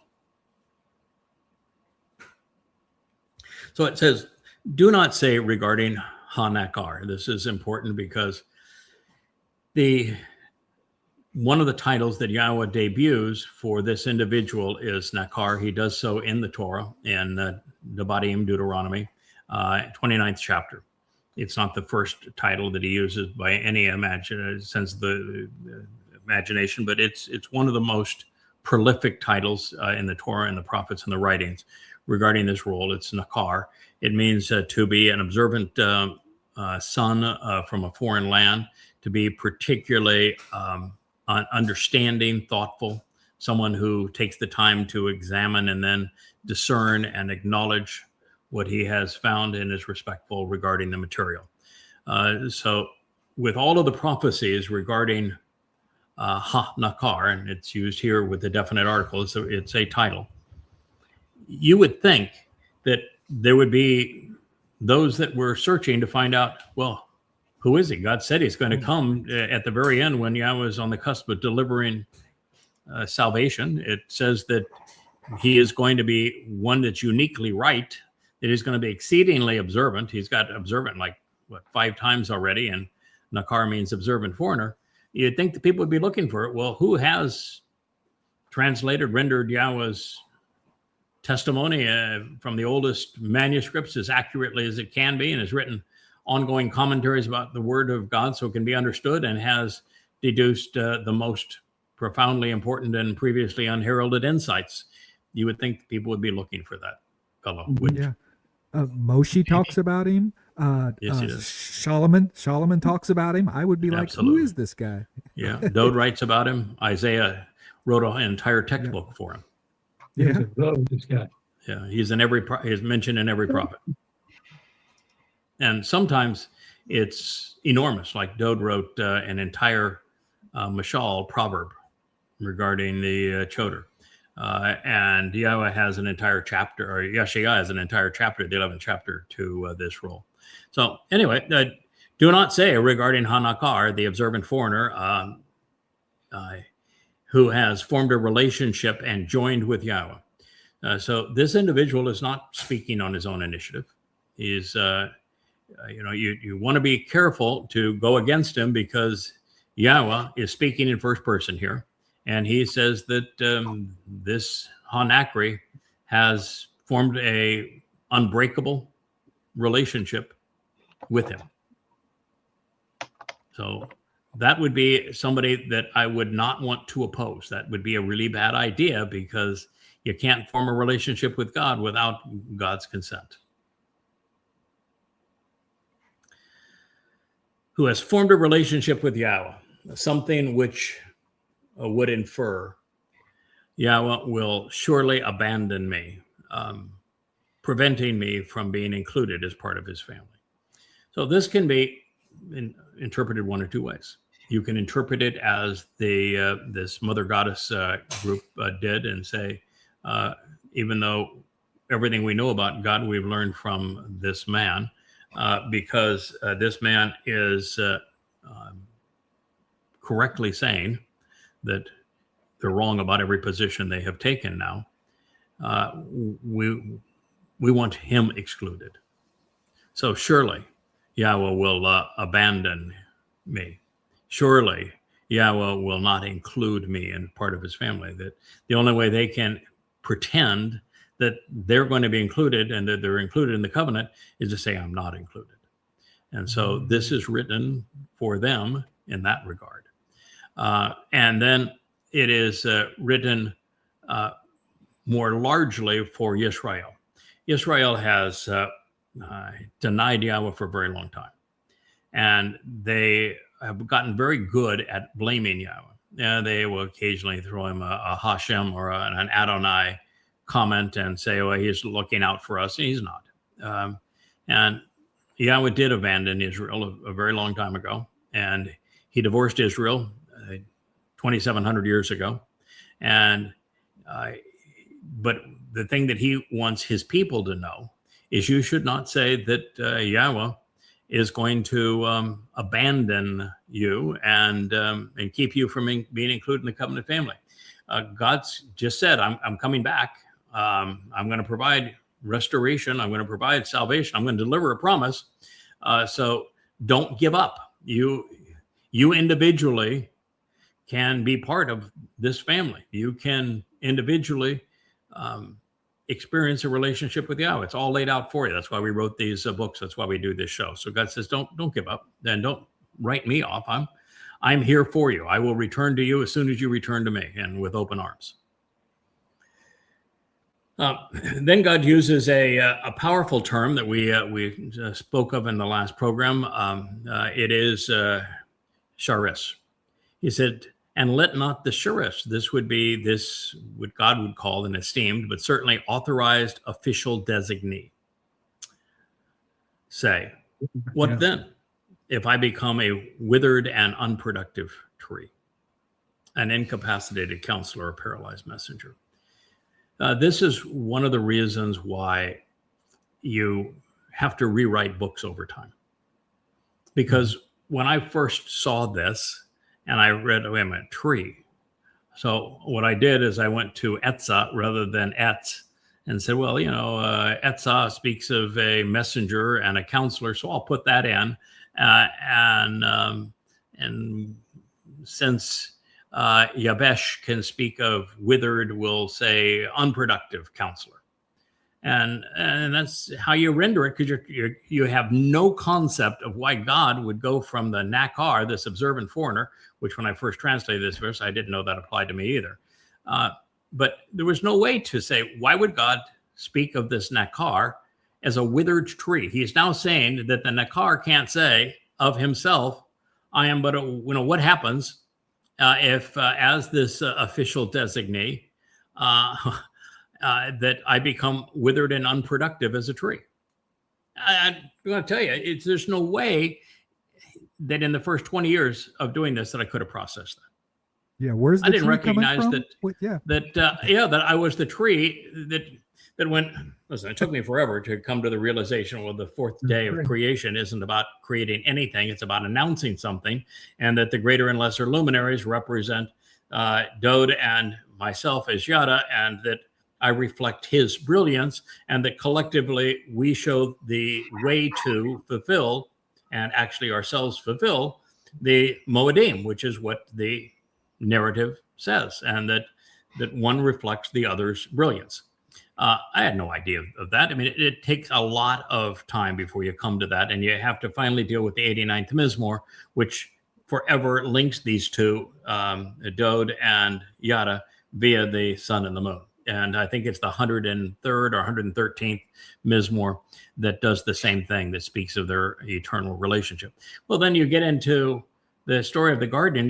So it says, do not say regarding Ha-Nakar. This is important because one of the titles that Yahweh debuts for this individual is Nakar. He does so in the Torah, in Devarim, Deuteronomy, 29th chapter. It's not the first title that he uses by any sense of the imagination, but it's one of the most prolific titles in the Torah and the prophets and the writings regarding this role. It's nakar. It means to be an observant son from a foreign land, to be particularly understanding, thoughtful, someone who takes the time to examine and then discern and acknowledge what he has found and is respectful regarding the material. So with all of the prophecies regarding nakar, and it's used here with the definite article, it's a title, you would think that there would be those that were searching to find out, well, who is he? God said he's going to come at the very end when Yahweh is on the cusp of delivering salvation. It says that he is going to be one that's uniquely right, that he's going to be exceedingly observant. He's got observant like, 5 times already, and nakar means observant foreigner. You'd think the people would be looking for it. Well, who has rendered Yahweh's testimony from the oldest manuscripts as accurately as it can be, and has written ongoing commentaries about the word of God so it can be understood, and has deduced the most profoundly important and previously unheralded insights? You would think people would be looking for that fellow. Yeah. Moshe talks about him. Yes, he does. Solomon talks about him. I would be like, Absolutely. who is this guy? Yeah. Dode writes about him. Isaiah wrote an entire textbook for him. Yes, Yeah. I love this guy. Yeah. He's mentioned in every prophet. And sometimes it's enormous. Like Dode wrote an entire mashal proverb regarding the choder. And Yahweh has an entire chapter, or Yeshayah has an entire chapter, the 11th chapter, to this role. So anyway, do not say regarding hanakar, the observant foreigner, who has formed a relationship and joined with Yahweh. So this individual is not speaking on his own initiative. He's, you want to be careful to go against him, because Yahweh is speaking in first person here. And he says that this Hanakri has formed a unbreakable relationship with him. So that would be somebody that I would not want to oppose. That would be a really bad idea, because you can't form a relationship with God without God's consent. Who has formed a relationship with Yahweh, something which would infer Yahweh will surely abandon me, preventing me from being included as part of his family. So this can be interpreted one or two ways. You can interpret it as this mother goddess group did, and say, even though everything we know about God we've learned from this man, because this man is correctly saying that they're wrong about every position they have taken now. We want him excluded. So surely Yahweh will abandon me. Surely Yahweh will not include me in part of his family. That the only way they can pretend that they're going to be included and that they're included in the covenant is to say, I'm not included. And so this is written for them in that regard. And then it is written more largely for Yisrael. Yisrael has denied Yahweh for a very long time. And they have gotten very good at blaming Yahweh. They will occasionally throw him a Hashem or an Adonai comment and say, well, he's looking out for us. And he's not. And Yahweh did abandon Israel a very long time ago. And he divorced Israel 2,700 years ago. And but the thing that he wants his people to know is you should not say that Yahweh is going to abandon you and keep you from being included in the covenant family. God's just said, I'm coming back. I'm going to provide restoration. I'm going to provide salvation. I'm going to deliver a promise. So don't give up. You individually can be part of this family. You can individually experience a relationship with Yahweh. It's all laid out for you. That's why we wrote these books. That's why we do this show. So God says, don't give up. Then don't write me off. I'm here for you. I will return to you as soon as you return to me, and with open arms. Then God uses a powerful term that we spoke of in the last program. It is charis. He said, and let not the charis, this would be this, what God would call an esteemed, but certainly authorized official designee, say, what Yeah. then if I become a withered and unproductive tree, an incapacitated counselor, or paralyzed messenger? This is one of the reasons why you have to rewrite books over time. Because when I first saw this and I read, wait a minute, tree. So what I did is I went to Etza rather than Etz and said, well, you know, Etza speaks of a messenger and a counselor, so I'll put that in. And since Yabesh can speak of withered, we'll say unproductive counselor. And that's how you render it, because you have no concept of why God would go from the nakar, this observant foreigner, which when I first translated this verse, I didn't know that applied to me either. But there was no way to say, why would God speak of this nakar as a withered tree? He's now saying that the nakar can't say of himself, I am but a, you know, what happens if as this official designee, that I become withered and unproductive as a tree. I'm going to tell you, there's no way that in the first 20 years of doing this that I could have processed that. Yeah, where's the I didn't tree coming recognize from? that. What, yeah, That I was the tree that went. Listen, it took me forever to come to the realization. Well, the fourth day of creation isn't about creating anything; it's about announcing something, and that the greater and lesser luminaries represent Dode and myself as Yada, and that I reflect his brilliance, and that collectively we show the way to fulfill, and actually ourselves fulfill, the Moedim, which is what the narrative says, and that one reflects the other's brilliance. I had no idea of that. I mean, it takes a lot of time before you come to that, and you have to finally deal with the 89th Mizmor, which forever links these two, Dode and Yada, via the sun and the moon. And I think it's the 103rd or 113th Mizmor that does the same thing, that speaks of their eternal relationship. Well, then you get into the story of the garden.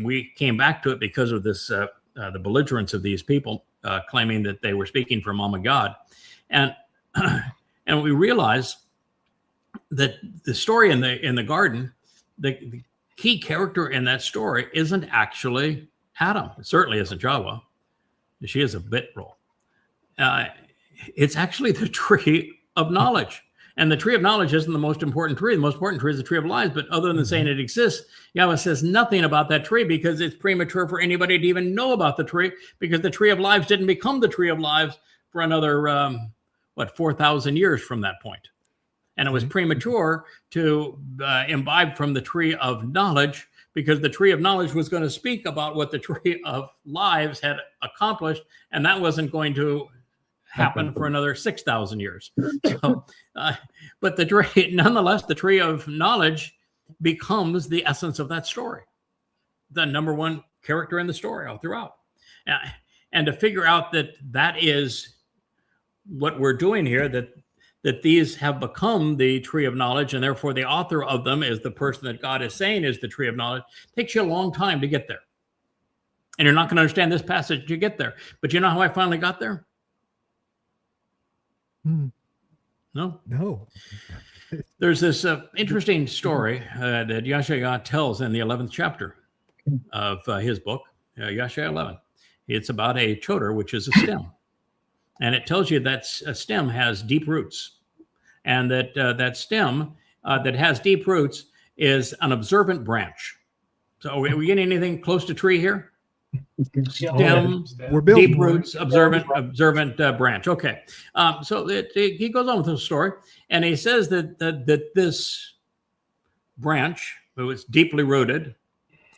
We came back to it because of this, the belligerence of these people claiming that they were speaking for Mama God. And we realize that the story in the garden, the key character in that story isn't actually Adam. It certainly isn't YAHOWAH. She is a bit role. It's actually the tree of knowledge. And the tree of knowledge isn't the most important tree. The most important tree is the tree of lives. But other than saying it exists, YAHOWAH says nothing about that tree, because it's premature for anybody to even know about the tree, because the tree of lives didn't become the tree of lives for another, 4,000 years from that point. And it was premature to imbibe from the tree of knowledge, because the tree of knowledge was going to speak about what the tree of lives had accomplished, and that wasn't going to happen for another 6,000 years. So, but the tree, nonetheless, the tree of knowledge becomes the essence of that story, the number one character in the story all throughout. And to figure out that is what we're doing here, that these have become the tree of knowledge, and therefore the author of them is the person that God is saying is the tree of knowledge, takes you a long time to get there. And you're not going to understand this passage to get there. But you know how I finally got there? No? no. There's this interesting story that YAHOWAH tells in the 11th chapter of his book, YAHOWAH 11. It's about a chodar, which is a stem. And it tells you that a stem has deep roots, and that that stem that has deep roots is an observant branch. So are we getting anything close to tree here? Stem, We're building deep roots, observant branch. Okay. So he goes on with the story, and he says that this branch, who is deeply rooted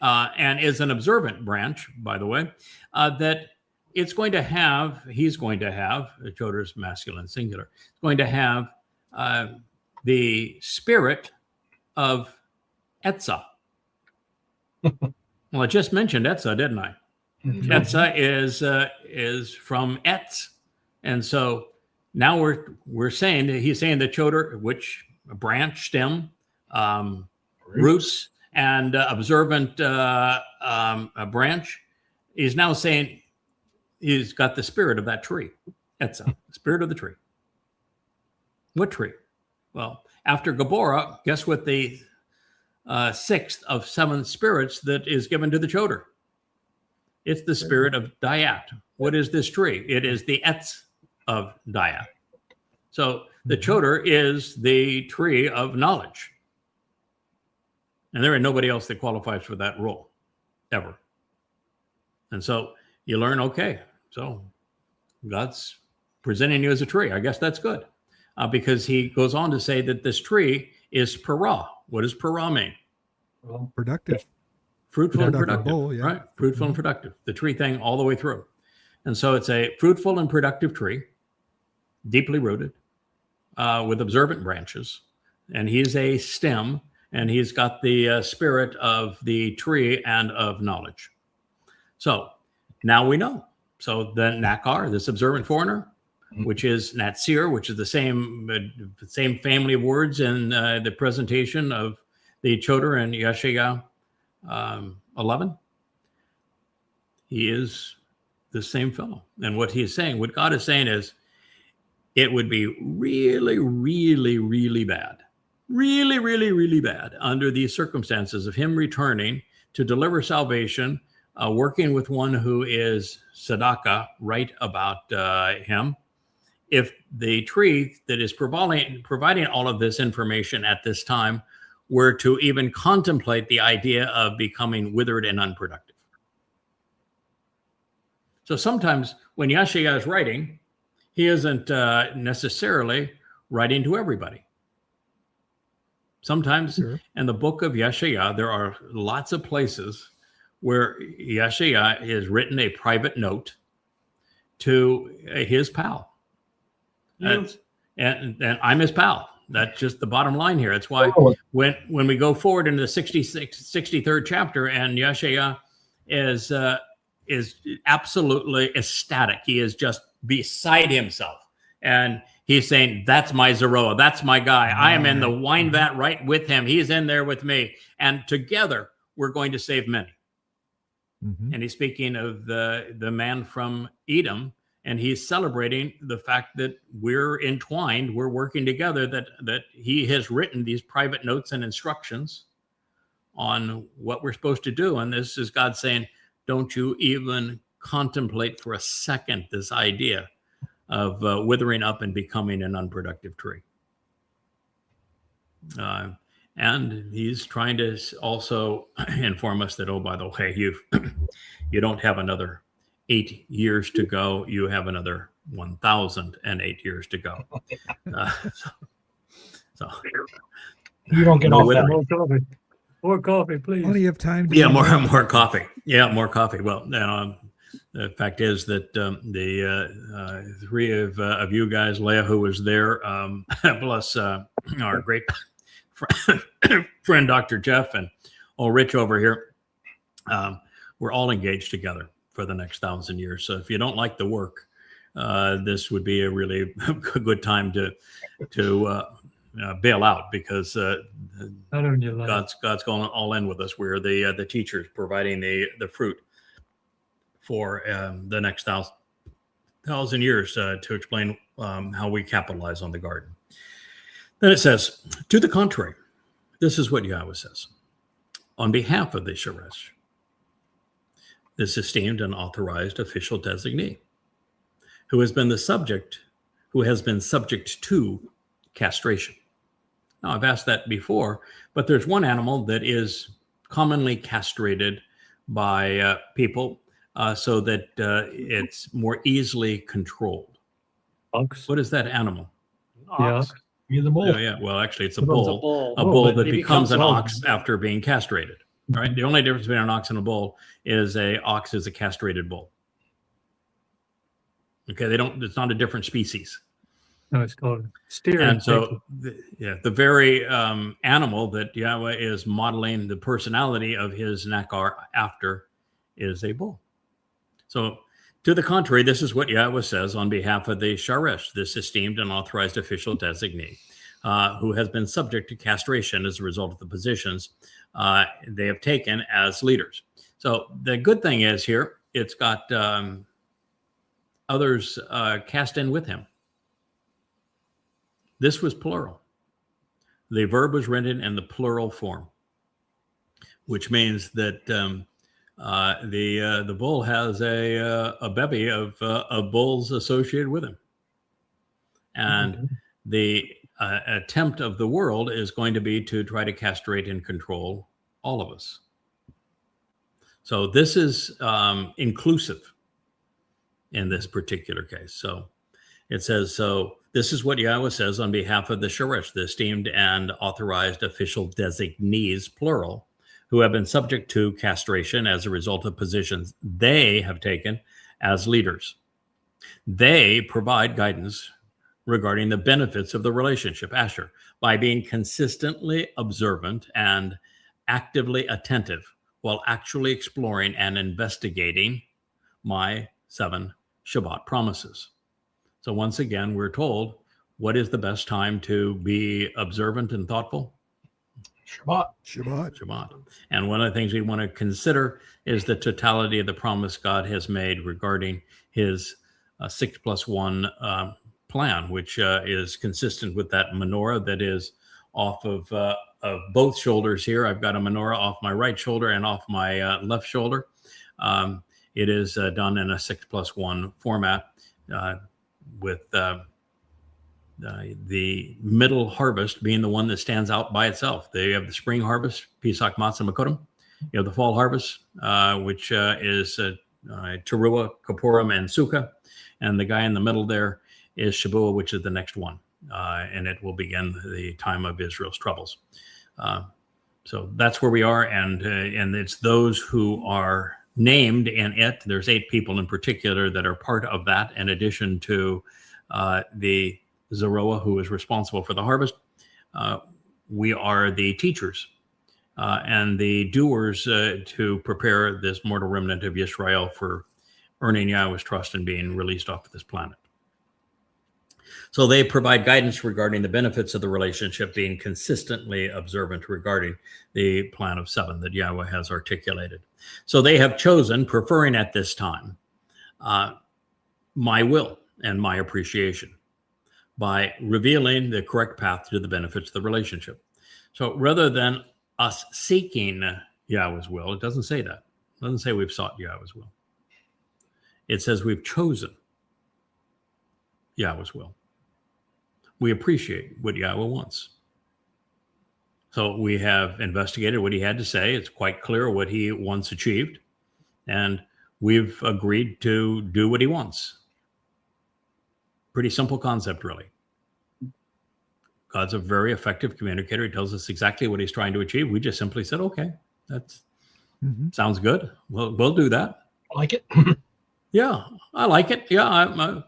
and is an observant branch, by the way, that he's going to have, the chodar's masculine singular, going to have the spirit of Etza. Well, I just mentioned Etza, didn't I? Etza is from Etz, And so now we're saying that he's saying the choder, which branch, stem, roots, and observant a branch, is now saying he's got the spirit of that tree. That's the spirit of the tree. What tree? Well, after Gabora, guess what the sixth of 7 spirits that is given to the choder? It's the spirit of Dayat. What is this tree? It is the Etz of Dayat. So the choder is the tree of knowledge. And there ain't nobody else that qualifies for that role, ever. And so you learn, okay, so God's presenting you as a tree. I guess that's good. Because he goes on to say that this tree is para. What does para mean? Well, Productive. Fruitful and Productive productive, bowl, yeah. right? Fruitful and productive. The tree thing all the way through. And so it's a fruitful and productive tree, deeply rooted, with observant branches. And he's a stem, and he's got the spirit of the tree and of knowledge. So now we know. So the Nakar, this observant foreigner, which is Natsir, which is the same family of words in the presentation of the choder and Yeshaya 11. He is the same fellow. And what he is saying, what God is saying is, it would be really, really, really bad, really, really, really bad under these circumstances of him returning to deliver salvation, working with one who is Sadaka, right about him. If the tree that is providing all of this information at this time were to even contemplate the idea of becoming withered and unproductive. So sometimes when Yeshaya is writing, he isn't necessarily writing to everybody. Sometimes in the book of Yeshaya, there are lots of places where Yeshaya has written a private note to his pal. And I'm his pal. That's just the bottom line here. It's why when we go forward into the 63rd chapter, and Yeshaya is absolutely ecstatic. He is just beside himself. And he's saying, that's my Zeroah. That's my guy. I am in the wine vat right with him. He's in there with me. And together, we're going to save many. And he's speaking of the man from Edom. And he's celebrating the fact that we're entwined, we're working together, that he has written these private notes and instructions on what we're supposed to do. And this is God saying, don't you even contemplate for a second this idea of withering up and becoming an unproductive tree. And he's trying to also inform us that, oh, by the way, you don't have another 8 years to go. You have another 1,008 years to go. So You don't get No off withering. that. More coffee, please. Plenty of time to yeah, more coffee. Yeah, more coffee. Well, the fact is that the 3 of you guys, Leah, who was there, plus our great friend Dr. Jeff, and Rich over here, we're all engaged together for the next 1,000 years. So if you don't like the work, this would be a really good time to bail out, because God's going all in with us. We're the teachers providing the fruit for the next 1,000 years to explain how we capitalize on the garden. Then it says, to the contrary, this is what YAHOWAH says. On behalf of the Sheresh, this esteemed and authorized official designee, who has been subject to castration. Now, I've asked that before, but there's one animal that is commonly castrated by people so that it's more easily controlled. Ox. What is that animal? Ox. You're the bull. Oh, yeah. Well, actually, it's a bull. A bull but that he becomes an old. ox after being castrated. Right. The only difference between an ox and a bull is a ox is a castrated bull. Okay, it's not a different species. No, it's called steer. And so, the very animal that YAHOWAH is modeling the personality of his Nakar after is a bull. So To the contrary, this is what Yahweh says on behalf of the Sharesh, this esteemed and authorized official designee, who has been subject to castration as a result of the positions they have taken as leaders. So the good thing is here, it's got others cast in with him. This was plural. The verb was written in the plural form, which means that the bull has a bevy of bulls associated with him, and the attempt of the world is going to be to try to castrate and control all of us. So this is inclusive in this particular case. So it says, so this is what Yahweh says on behalf of the Sharesh, the esteemed and authorized official designees, plural, who have been subject to castration as a result of positions they have taken as leaders. They provide guidance regarding the benefits of the relationship, Asher, by being consistently observant and actively attentive while actually exploring and investigating my 7 Shabbat promises. So once again, we're told, what is the best time to be observant and thoughtful? Shabbat. And one of the things we want to consider is the totality of the promise God has made regarding his 6+1 plan, which is consistent with that menorah that is off of both shoulders here. I've got a menorah off my right shoulder and off my left shoulder. It is done in a 6+1 format with the middle harvest being the one that stands out by itself. They have the spring harvest, Pesach, Matzah, Makotim. You have the fall harvest, which is Teruah, Kippurim, and Sukkah. And the guy in the middle there is Shabuah, which is the next one. And it will begin the time of Israel's troubles. So that's where we are. And it's those who are named in it. There's 8 people in particular that are part of that, in addition to the Zeroah, who is responsible for the harvest. We are the teachers and the doers to prepare this mortal remnant of Yisrael for earning Yahweh's trust and being released off of this planet. So they provide guidance regarding the benefits of the relationship, being consistently observant regarding the plan of 7 that Yahweh has articulated. So they have chosen, preferring at this time, my will and my appreciation by revealing the correct path to the benefits of the relationship. So rather than us seeking Yahweh's will, it doesn't say that. It doesn't say we've sought Yahweh's will. It says we've chosen Yahweh's will. We appreciate what Yahweh wants. So we have investigated what he had to say. It's quite clear what he wants achieved. And we've agreed to do what he wants. Pretty simple concept, really. God's a very effective communicator. He tells us exactly what he's trying to achieve. We just simply said, okay, that sounds good. We'll do that. I like it. Yeah, I like it. Yeah, I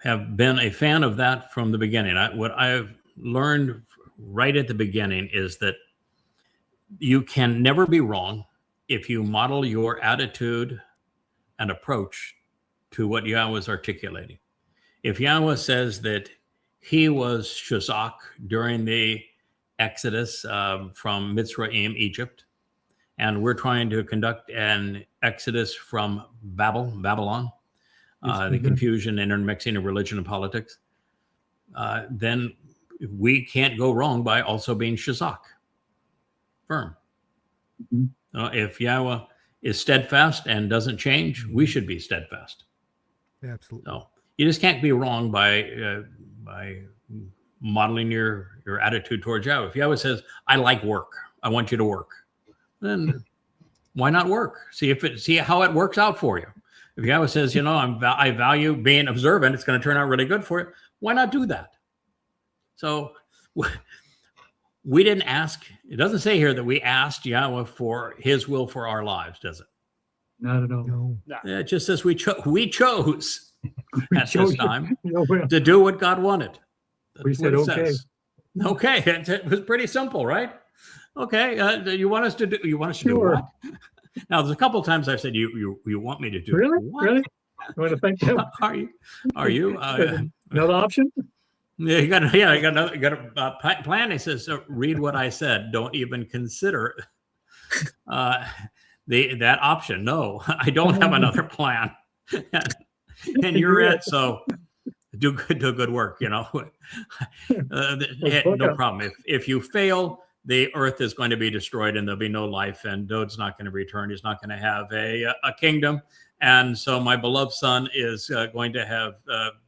have been a fan of that from the beginning. What I've learned right at the beginning is that you can never be wrong if you model your attitude and approach to what Yahweh is articulating. If Yahweh says that he was Shazak during the Exodus from Mitzrayim, Egypt, and we're trying to conduct an Exodus from Babylon, the confusion and intermixing of religion and politics, then we can't go wrong by also being Shazak, firm. If Yahweh is steadfast and doesn't change, we should be steadfast. Absolutely. So you just can't be wrong by modeling your attitude towards Yahweh. If Yahweh says, "I like work, I want you to work," then why not work? See how it works out for you. If Yahweh says, I value being observant, it's going to turn out really good for you, why not do that? So we didn't ask. It doesn't say here that we asked Yahweh for his will for our lives, does it? Not at all. No. Yeah, it just says we chose at chose this time well, to do what God wanted. That's We said, what it okay. says. Okay, it was pretty simple, right? Okay, you want us to do Sure. what? Now, there's a couple of times I've said, you want me to do Really? what? Really? You want to thank them? Are you? Another option? Yeah, you got a plan. He says, so read what I said. Don't even consider that option. No, I don't have another plan. And you're it. So do good work. No problem. If you fail, the earth is going to be destroyed and there'll be no life, and Dod's not going to return. He's not going to have a kingdom. And so my beloved son is going to have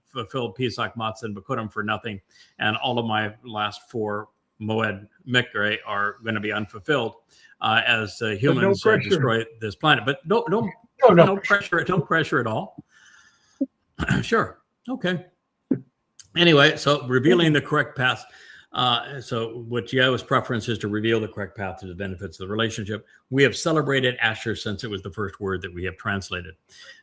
fulfilled Pesach Matzah and Bekurim for nothing. And all of my last 4 Moed Mikre are going to be unfulfilled as humans destroy this planet. But no pressure. No pressure at all. Sure. Okay. Anyway, so revealing the correct path. So what Yahowah's preference is to reveal the correct path to the benefits of the relationship. We have celebrated Asher since it was the first word that we have translated.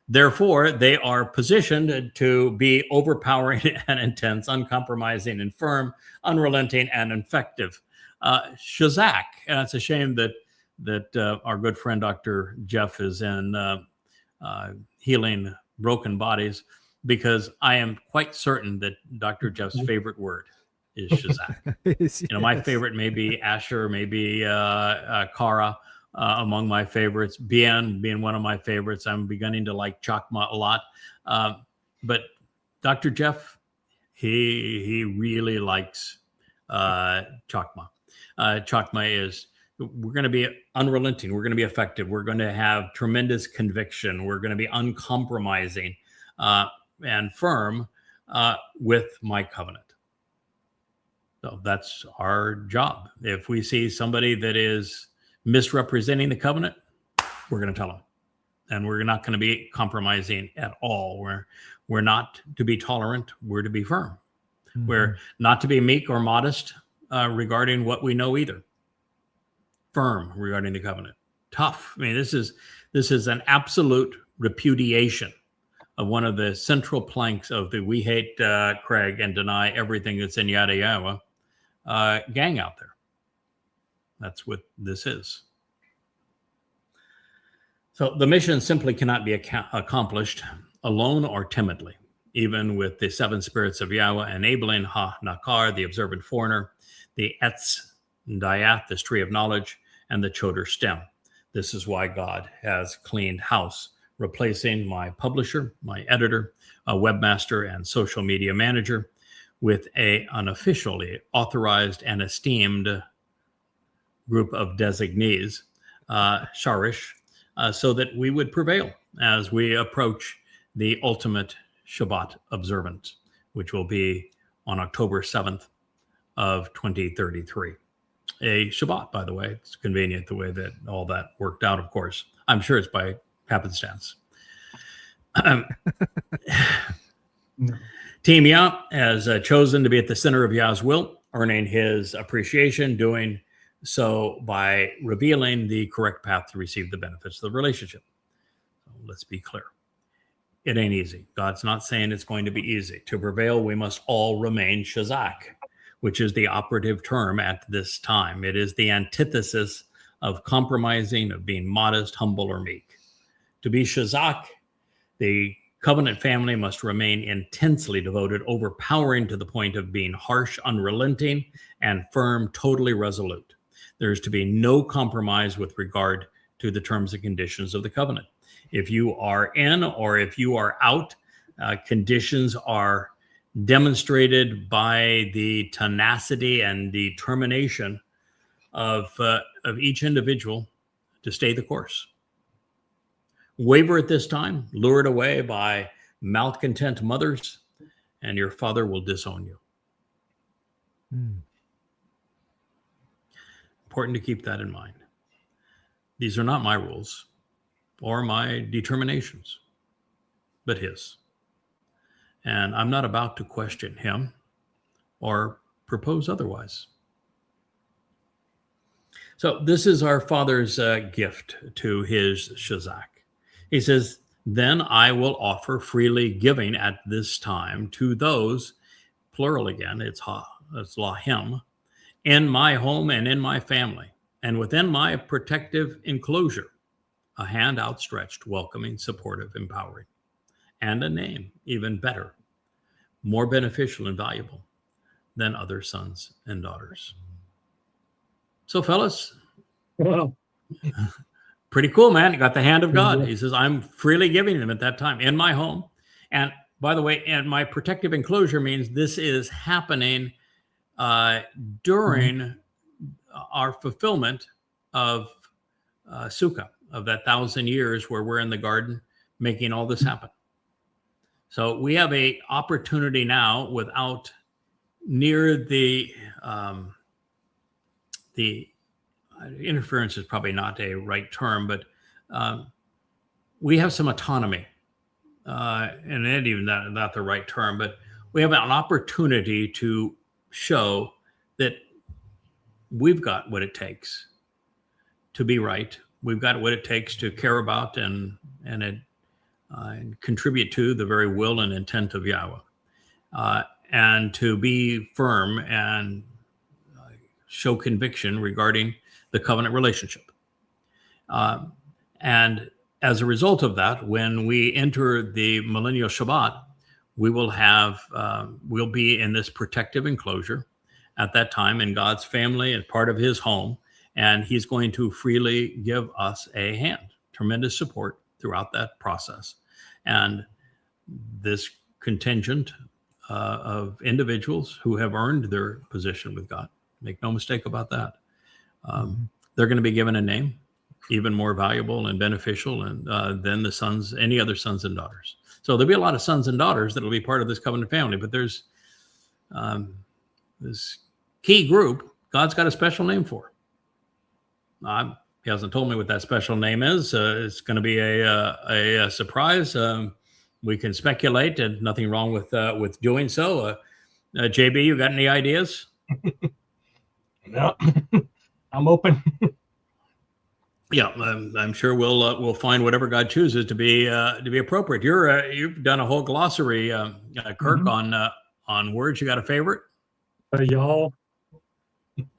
Therefore, they are positioned to be overpowering and intense, uncompromising and firm, unrelenting and effective. Shazak, and it's a shame that our good friend Dr. Jeff is in healing broken bodies, because I am quite certain that Dr. Jeff's favorite word is Shazak. My favorite may be Asher, maybe Kara, among my favorites. Bien being one of my favorites. I'm beginning to like Chakma a lot. But Dr. Jeff, he really likes Chakma. Chakma is, we're going to be unrelenting. We're going to be effective. We're going to have tremendous conviction. We're going to be uncompromising and firm with my covenant. So that's our job. If we see somebody that is misrepresenting the covenant, we're going to tell them. And we're not going to be compromising at all. We're not to be tolerant. We're to be firm. Mm-hmm. We're not to be meek or modest regarding what we know either. Firm regarding the covenant. Tough. I mean, this is an absolute repudiation of one of the central planks of the we hate Craig and deny everything that's in YadaYahowah gang out there. That's what this is. So the mission simply cannot be accomplished alone or timidly, even with the 7 spirits of Yahowah enabling Ha-Nakar, the observant foreigner, the Etz Dayath, this tree of knowledge, and the Choder stem. This is why God has cleaned house, replacing my publisher, my editor, a webmaster, and social media manager with an unofficially authorized and esteemed group of designees, Sharish, so that we would prevail as we approach the ultimate Shabbat observance, which will be on October 7th of 2033. A Shabbat, by the way. It's convenient the way that all that worked out, of course. I'm sure it's by happenstance. Team Yah has chosen to be at the center of Yah's will, earning his appreciation, doing so by revealing the correct path to receive the benefits of the relationship. So let's be clear. It ain't easy. God's not saying it's going to be easy. To prevail, we must all remain Shazak, which is the operative term at this time. It is the antithesis of compromising, of being modest, humble, or meek. To be Shazak, the covenant family must remain intensely devoted, overpowering to the point of being harsh, unrelenting, and firm, totally resolute. There is to be no compromise with regard to the terms and conditions of the covenant. If you are in or if you are out, conditions are demonstrated by the tenacity and determination of each individual to stay the course. Waver at this time, lured away by malcontent mothers, and your father will disown you. Important to keep that in mind. These are not my rules or my determinations, but his. And I'm not about to question him or propose otherwise. So this is our Father's gift to his Shazak. He says, then I will offer freely giving at this time to those, plural again, it's lahim, in my home and in my family, and within my protective enclosure. a hand outstretched, welcoming, supportive, empowering, and a name even better, more beneficial and valuable than other sons and daughters. So, fellas, Wow. pretty cool, man. You got the hand of God. Yeah. He says, I'm freely giving them at that time in my home. And by the way, and my protective enclosure means this is happening during our fulfillment of Sukkah, of that 1,000 years where we're in the garden making all this happen. So we have a opportunity now without near the interference is probably not a right term, but we have some autonomy, and it even not the right term, but we have an opportunity to show that we've got what it takes to be right. We've got what it takes to care about and contribute to the very will and intent of Yahweh, and to be firm and show conviction regarding the covenant relationship. And as a result of that, when we enter the millennial Shabbat, we will have, we'll be in this protective enclosure at that time in God's family and part of his home. And he's going to freely give us a hand, tremendous support throughout that process. And this contingent of individuals who have earned their position with God, make no mistake about that. They're going to be given a name, even more valuable and beneficial than the sons, any other sons and daughters. So there'll be a lot of sons and daughters that will be part of this covenant family, but there's this key group God's got a special name for. He hasn't told me what that special name is. It's going to be a surprise. We can speculate, and nothing wrong with doing so. JB, you got any ideas? No, I'm open. Yeah, I'm sure we'll find whatever God chooses to be appropriate. You've done a whole glossary, Kirk, on words. You got a favorite? Y'all.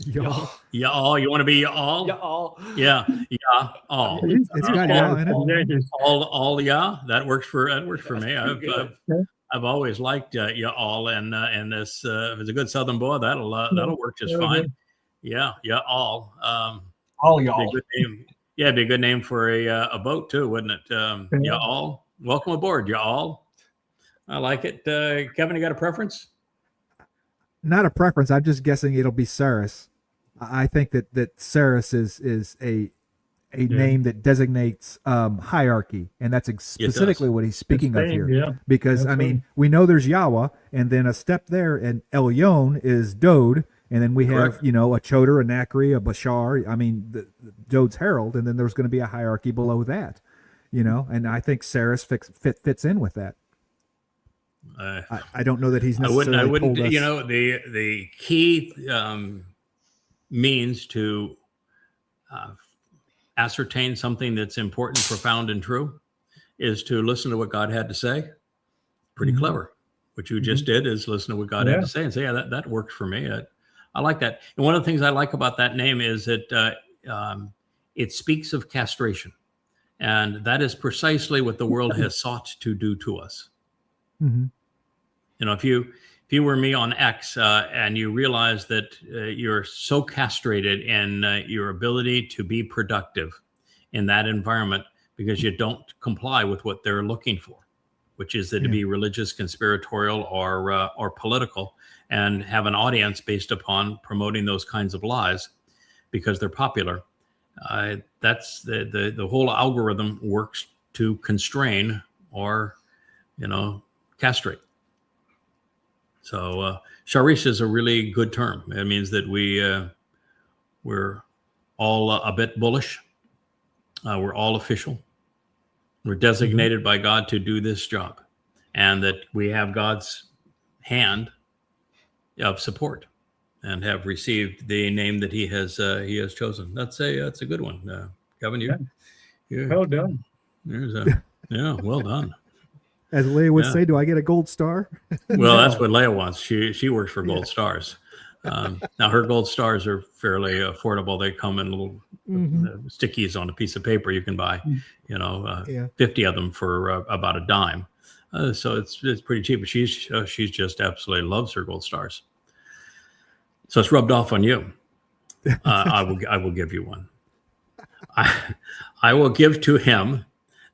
Y'all. Y'all. You want to be y'all? Y'all. Yeah. Yeah. All. It's got y'all in it. Yankees. All. Yeah. That works for me. I've always liked y'all, and this if it's a good Southern boy, that'll work just fine. Yeah. Yeah. All. All y'all. Be a good name. Yeah, it'd be a good name for a boat too, wouldn't it? Y'all. Welcome aboard, y'all. I like it. Kevin, you got a preference? Not a preference. I'm just guessing it'll be Saris. I think that Saris is a name that designates hierarchy, and that's specifically what he's speaking of here. Yeah. Because I mean, we know there's Yahweh, and then a step there, and Elyon is Dode, and then we have Correct. a Choder, a Nakri, a Bashar. I mean, the Dode's herald, and then there's going to be a hierarchy below that. And I think Saris fits in with that. I don't know that he's necessarily I wouldn't. told us. The key means to ascertain something that's important, profound, and true is to listen to what God had to say. Pretty clever. What you just did is listen to what God had to say and say, yeah, that worked for me. I like that. And one of the things I like about that name is that it speaks of castration. And that is precisely what the world has sought to do to us. If you were me on X and you realize that you're so castrated in your ability to be productive in that environment because you don't comply with what they're looking for, which is that to be religious, conspiratorial, or political, and have an audience based upon promoting those kinds of lies because they're popular. That's the whole algorithm works to constrain or castrate. So Sharish is a really good term. It means that we're all a bit bullish. We're all official. We're designated by God to do this job, and that we have God's hand of support and have received the name that He has chosen. That's a good one, Kevin. You Well done. well done. As Leah would say, do I get a gold star? Well, that's what Leah wants. She works for gold stars. Now her gold stars are fairly affordable. They come in little stickies on a piece of paper you can buy, 50 of them for about a dime. So it's pretty cheap. But she's just absolutely loves her gold stars. So it's rubbed off on you. I will give you one. I will give to him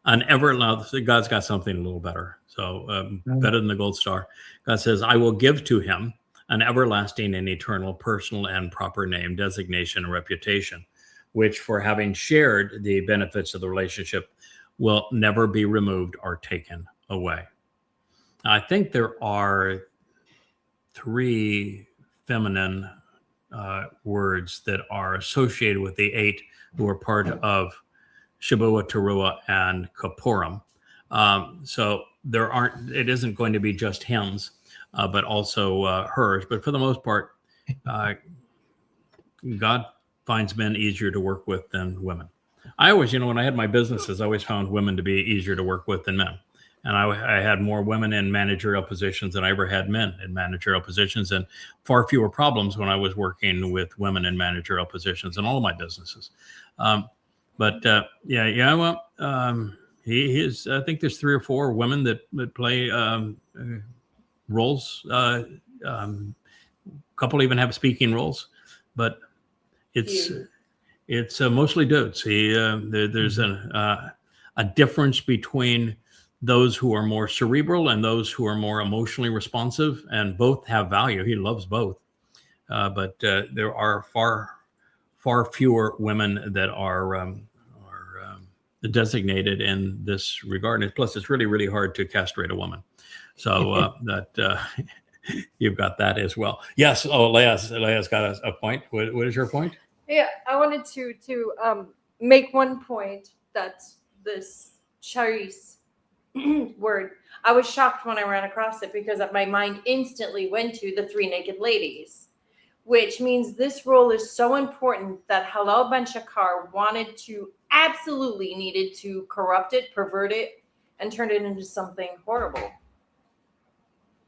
an everlasting. God's got something a little better. So better than the gold star. God says, I will give to him an everlasting and eternal personal and proper name, designation, and reputation, which for having shared the benefits of the relationship will never be removed or taken away. I think there are 3 feminine words that are associated with the 8 who are part of Shabuah, Teruah, and Kippurim. So it isn't going to be just hymns, but also hers. But for the most part, God finds men easier to work with than women. I always, when I had my businesses, I always found women to be easier to work with than men. And I had more women in managerial positions than I ever had men in managerial positions, and far fewer problems when I was working with women in managerial positions in all of my businesses. He is. I think there's 3 or 4 women that play roles. A couple even have speaking roles, but it's mostly dudes. There's a difference between those who are more cerebral and those who are more emotionally responsive, and both have value. He loves both, but there are far fewer women that are designated in this regard. And plus, it's really, really hard to castrate a woman. So you've got that as well. Yes. Oh, Leia's got a point. What is your point? Yeah, I wanted to make one point that this charis word, I was shocked when I ran across it because my mind instantly went to the 3 naked ladies, which means this role is so important that Halal Ben Shakar needed to corrupt it, pervert it, and turn it into something horrible.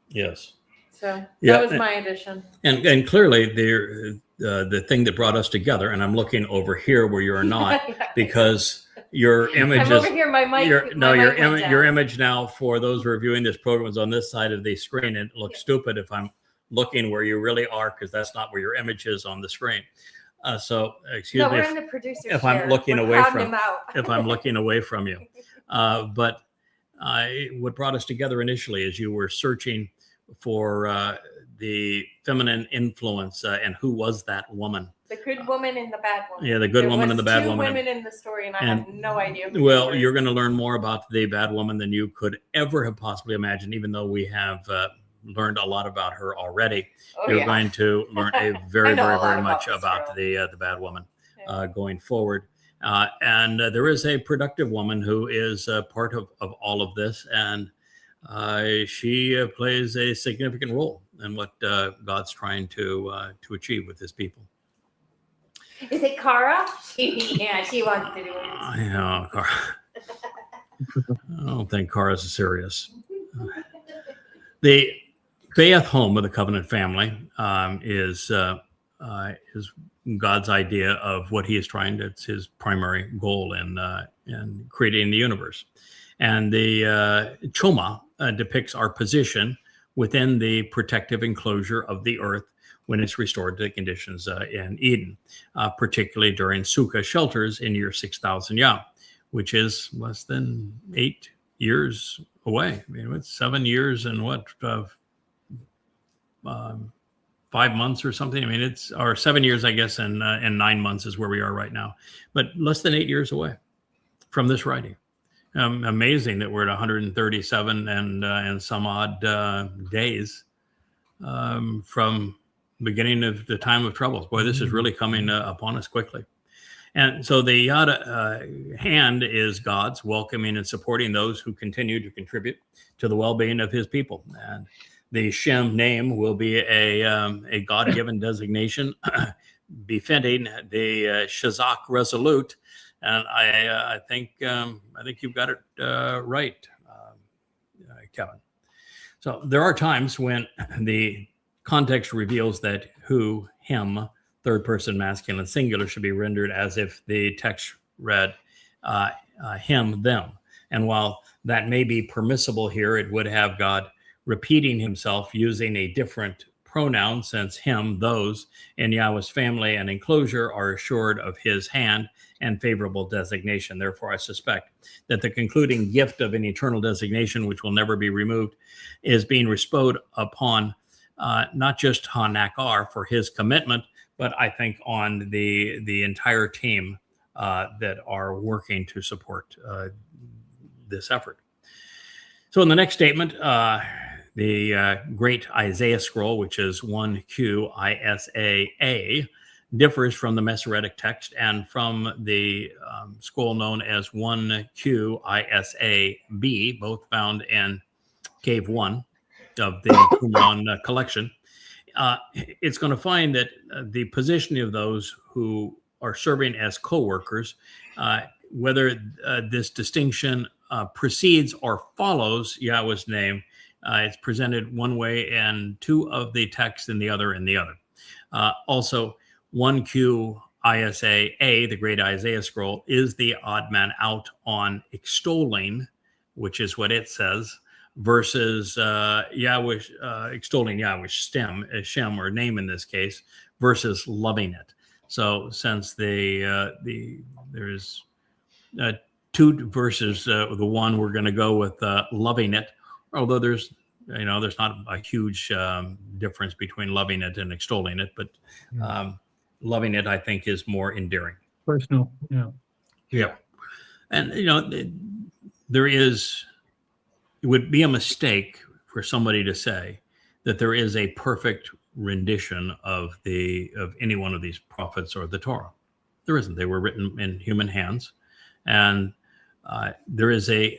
Yes. So that was my addition. And clearly the thing that brought us together, and I'm looking over here where you're not, because your image I'm over here, my mic. Your image now for those reviewing this program is on this side of the screen. And it looks stupid if I'm looking where you really are, because that's not where your image is on the screen. So excuse me if I'm looking away from you. But what brought us together initially is you were searching for the feminine influence and who was that woman. The good woman and the bad woman. Yeah, the good woman and the bad woman. There was 2 women in the story, and I had no idea. Well, you're going to learn more about the bad woman than you could ever have possibly imagined, even though we have learned a lot about her already. You're going to learn very much about the bad woman going forward. And there is a productive woman who is part of all of this, and she plays a significant role in what God's trying to achieve with his people. Is it Kara? Yeah, she wants to do it. I know, Kara. I don't think Kara's serious. The Bayeth home of the covenant family is God's idea of what he is trying to. It's his primary goal in creating the universe, and the Choma depicts our position within the protective enclosure of the earth when it's restored to the conditions in Eden, particularly during Sukkah shelters in year 6,000 Yah, which is less than 8 years away. I mean, it's 7 years and 5 months or something. I mean, or 7 years, I guess, and 9 months is where we are right now, but less than 8 years away from this writing. Amazing that we're at 137 and some odd days from beginning of the time of troubles. Boy, this is really coming upon us quickly. And so the Yada hand is God's, welcoming and supporting those who continue to contribute to the well-being of his people. And the Shem name will be a God-given designation befitting the Shazak Resolute. And I think you've got it right, Kevin. So there are times when the context reveals that who, him, third person masculine singular should be rendered as if the text read him, them. And while that may be permissible here, it would have God repeating himself using a different pronoun, since him, those in Yahweh's family and enclosure are assured of his hand and favorable designation. Therefore, I suspect that the concluding gift of an eternal designation, which will never be removed, is being bestowed upon not just Hanakar for his commitment, but I think on the entire team that are working to support this effort. So in the next statement, the great Isaiah scroll, which is 1QISAA, differs from the Masoretic text and from the scroll known as 1QISAB, both found in Cave 1 of the Qumran collection. It's going to find that the positioning of those who are serving as co-workers, whether this distinction precedes or follows Yahweh's name, it's presented one way in two of the texts and the other in the other. Also, 1QISAA, the great Isaiah scroll, is the odd man out on extolling, which is what it says, versus Yahweh, extolling Yahweh's Shem, or name in this case, versus loving it. So since there's two verses, the one we're going to go with loving it, although there's not a huge difference between loving it and extolling it, but loving it, I think, is more endearing. Personal, yeah. Yeah. And, it would be a mistake for somebody to say that there is a perfect rendition of any one of these prophets or the Torah. There isn't. They were written in human hands. And there is a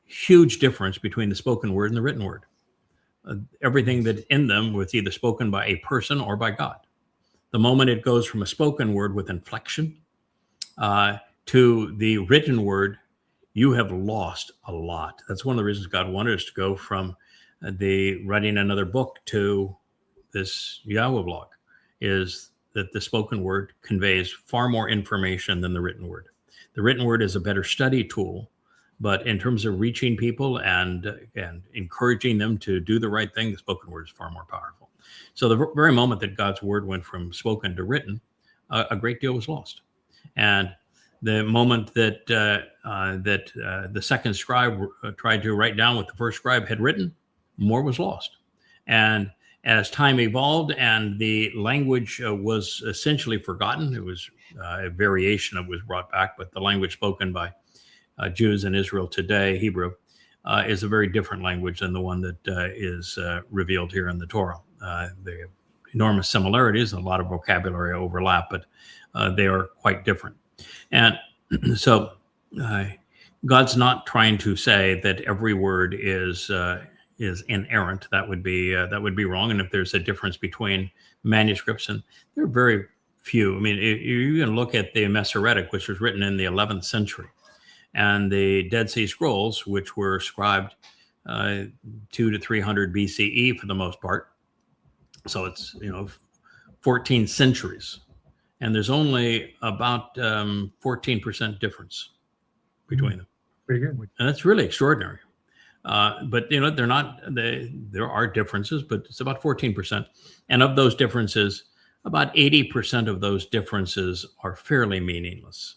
huge difference between the spoken word and the written word. Everything that's in them was either spoken by a person or by God. The moment it goes from a spoken word with inflection to the written word, you have lost a lot. That's one of the reasons God wanted us to go from the writing another book to this Yahweh blog, is that the spoken word conveys far more information than the written word. The written word is a better study tool, but in terms of reaching people and encouraging them to do the right thing, the spoken word is far more powerful. So the very moment that God's word went from spoken to written, a great deal was lost. And the moment that the second scribe tried to write down what the first scribe had written, more was lost. And as time evolved and the language was essentially forgotten, it was a variation that was brought back, but the language spoken by Jews in Israel today, Hebrew, is a very different language than the one that is revealed here in the Torah. They have enormous similarities, and a lot of vocabulary overlap, but they are quite different. And so God's not trying to say that every word is inerrant. That would be wrong. And if there's a difference between manuscripts, and there are very few. I mean, you can look at the Masoretic, which was written in the 11th century, and the Dead Sea Scrolls, which were scribed 200 to 300 BCE for the most part. So it's 14 centuries. And there's only about 14% difference between them. Pretty good. And that's really extraordinary. But they're not. There are differences, but it's about 14%. And of those differences, about 80% of those differences are fairly meaningless.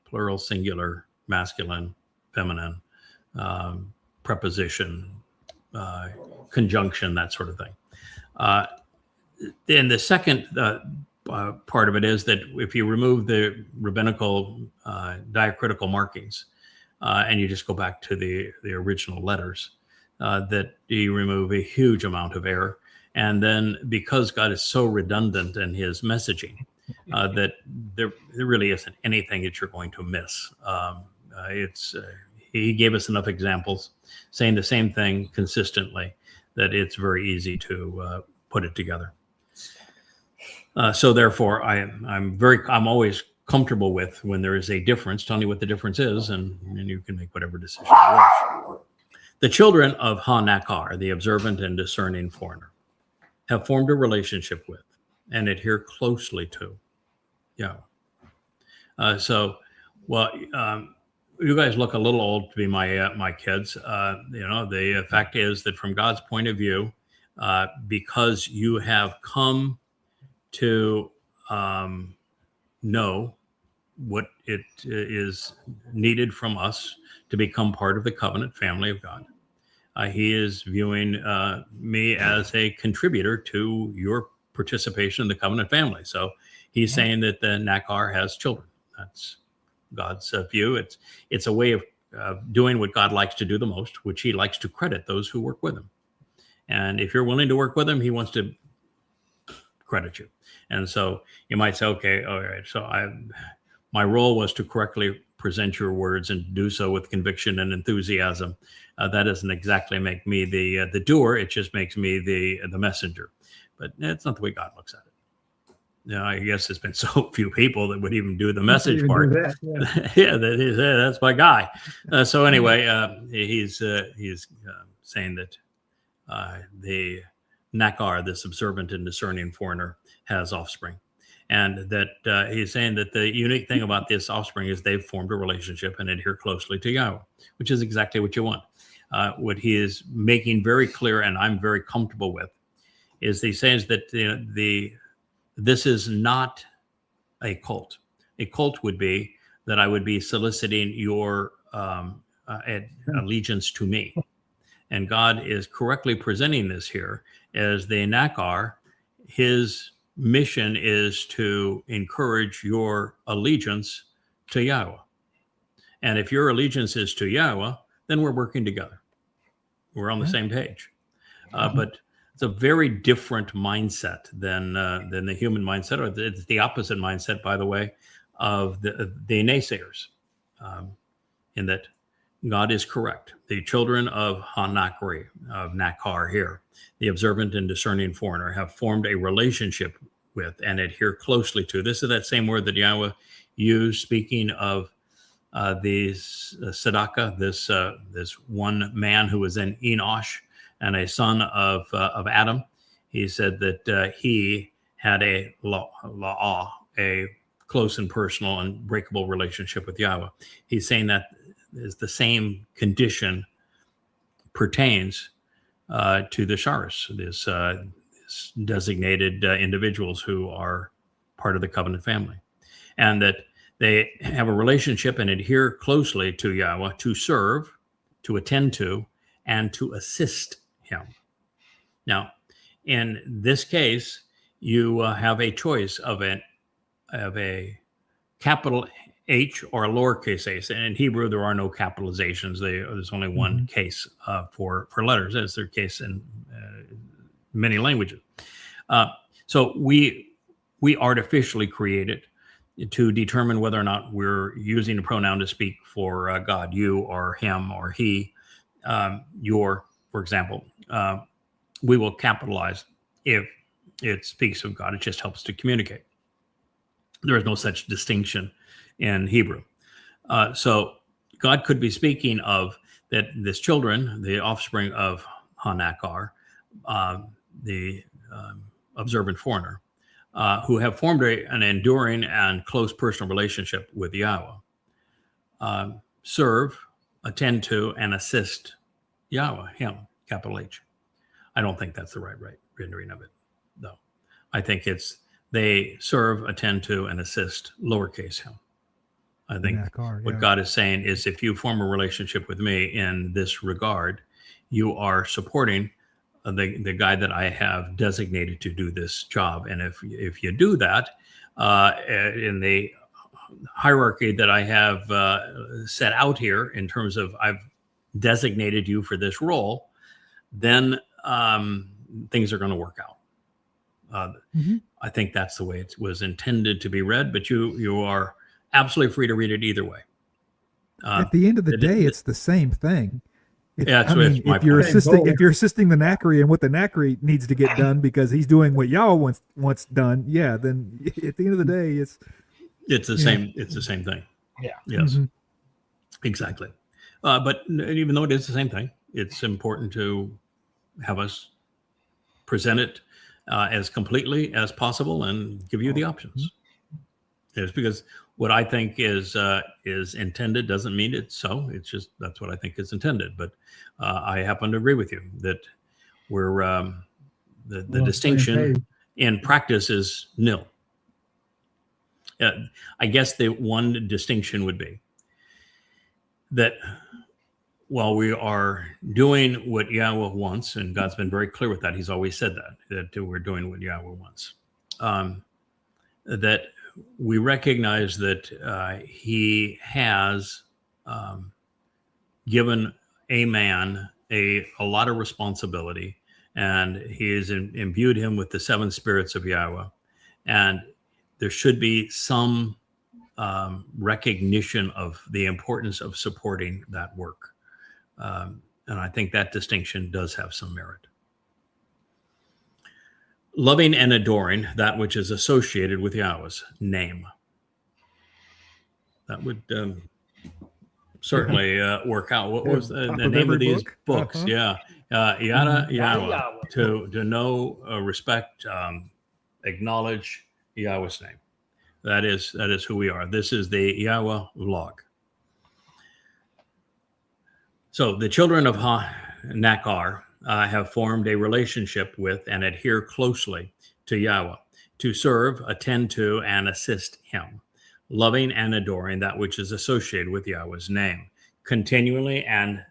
Plural, singular, masculine, feminine, preposition, conjunction, that sort of thing. Then the second part of it is that if you remove the rabbinical diacritical markings and you just go back to the original letters, that you remove a huge amount of error. And then because God is so redundant in his messaging, that there really isn't anything that you're going to miss. He gave us enough examples saying the same thing consistently that it's very easy to put it together. So therefore, I'm always comfortable with when there is a difference. Tell me what the difference is, and you can make whatever decision you wish. The children of Hanakar, the observant and discerning foreigner, have formed a relationship with, and adhere closely to Yahweh. You guys look a little old to be my kids. The fact is that from God's point of view, because you have come to know what it is needed from us to become part of the covenant family of God, he is viewing me as a contributor to your participation in the covenant family. So he's saying that the Nakar has children. That's God's view. It's a way of doing what God likes to do the most, which he likes to credit those who work with him. And if you're willing to work with him, he wants to credit you. And so you might say, okay, all right, so my role was to correctly present your words and do so with conviction and enthusiasm. That doesn't exactly make me the doer. It just makes me the messenger. But that's not the way God looks at it. I guess there's been so few people that would even do the message part. That, Yeah, that's my guy. So anyway, he's saying that the Nakar, this observant and discerning foreigner, has offspring. And that he's saying that the unique thing about this offspring is they've formed a relationship and adhere closely to Yahweh, which is exactly what you want. What he is making very clear, and I'm very comfortable with, is he says that this is not a cult. A cult would be that I would be soliciting your allegiance to me. And God is correctly presenting this here as the Nakar. His mission is to encourage your allegiance to Yahweh. And if your allegiance is to Yahweh, then we're working together. We're on the same page. But it's a very different mindset than the human mindset, or it's the opposite mindset, by the way, of the naysayers, in that God is correct. The children of Hanakri, of Nakar here, the observant and discerning foreigner, have formed a relationship with and adhere closely to. This is that same word that Yahweh used speaking of these Tzedakah, this one man who was in Enosh and a son of Adam. He said that he had a close and personal and breakable relationship with Yahweh. He's saying that is the same condition pertains to the Sharis, this designated individuals who are part of the covenant family, and that they have a relationship and adhere closely to Yahweh to serve, to attend to, and to assist him. Now, in this case, you have a choice of a capital H or a lowercase h. And in Hebrew, there are no capitalizations. There's only one case for letters, as their case in many languages. So we artificially created to determine whether or not we're using a pronoun to speak for God, you or him or he, your, for example. We will capitalize if it speaks of God. It just helps to communicate. There is no such distinction in Hebrew. So God could be speaking of that this children, the offspring of Hanakar, the observant foreigner, who have formed an enduring and close personal relationship with Yahweh, serve, attend to, and assist Yahweh, him, capital H. I don't think that's the right rendering of it, though. I think it's they serve, attend to, and assist, lowercase him. I think what God is saying is if you form a relationship with me in this regard, you are supporting the guy that I have designated to do this job. And if you do that in the hierarchy that I have set out here in terms of I've designated you for this role, then things are going to work out. I think that's the way it was intended to be read, but you are absolutely free to read it either way. At the end of the day, it's the same thing. If you're assisting the Nakri and what the Nakri needs to get done because he's doing what Yahweh wants done, then at the end of the day, it's the same. It's the same thing. Yeah. Yes. Exactly. But even though it is the same thing, it's important to have us present it as completely as possible and give you the options. It's because what I think is intended doesn't mean it's so. It's just that's what I think is intended. But I happen to agree with you that we're the distinction in practice is nil. I guess the one distinction would be that while we are doing what Yahweh wants, and God's been very clear with that, He's always said that we're doing what Yahweh wants, that we recognize that He has given a man a lot of responsibility, and He has imbued him with the 7 spirits of Yahweh, and there should be some recognition of the importance of supporting that work. And I think that distinction does have some merit. Loving and adoring that which is associated with Yahweh's name. That would certainly work out. What was the name of these books? Yeah. YadaYahowah. To know, respect, acknowledge Yahweh's name. That is who we are. This is the Yahweh log. So the children of Nakar have formed a relationship with and adhere closely to Yahweh, to serve, attend to, and assist Him, loving and adoring that which is associated with Yahweh's name, continually and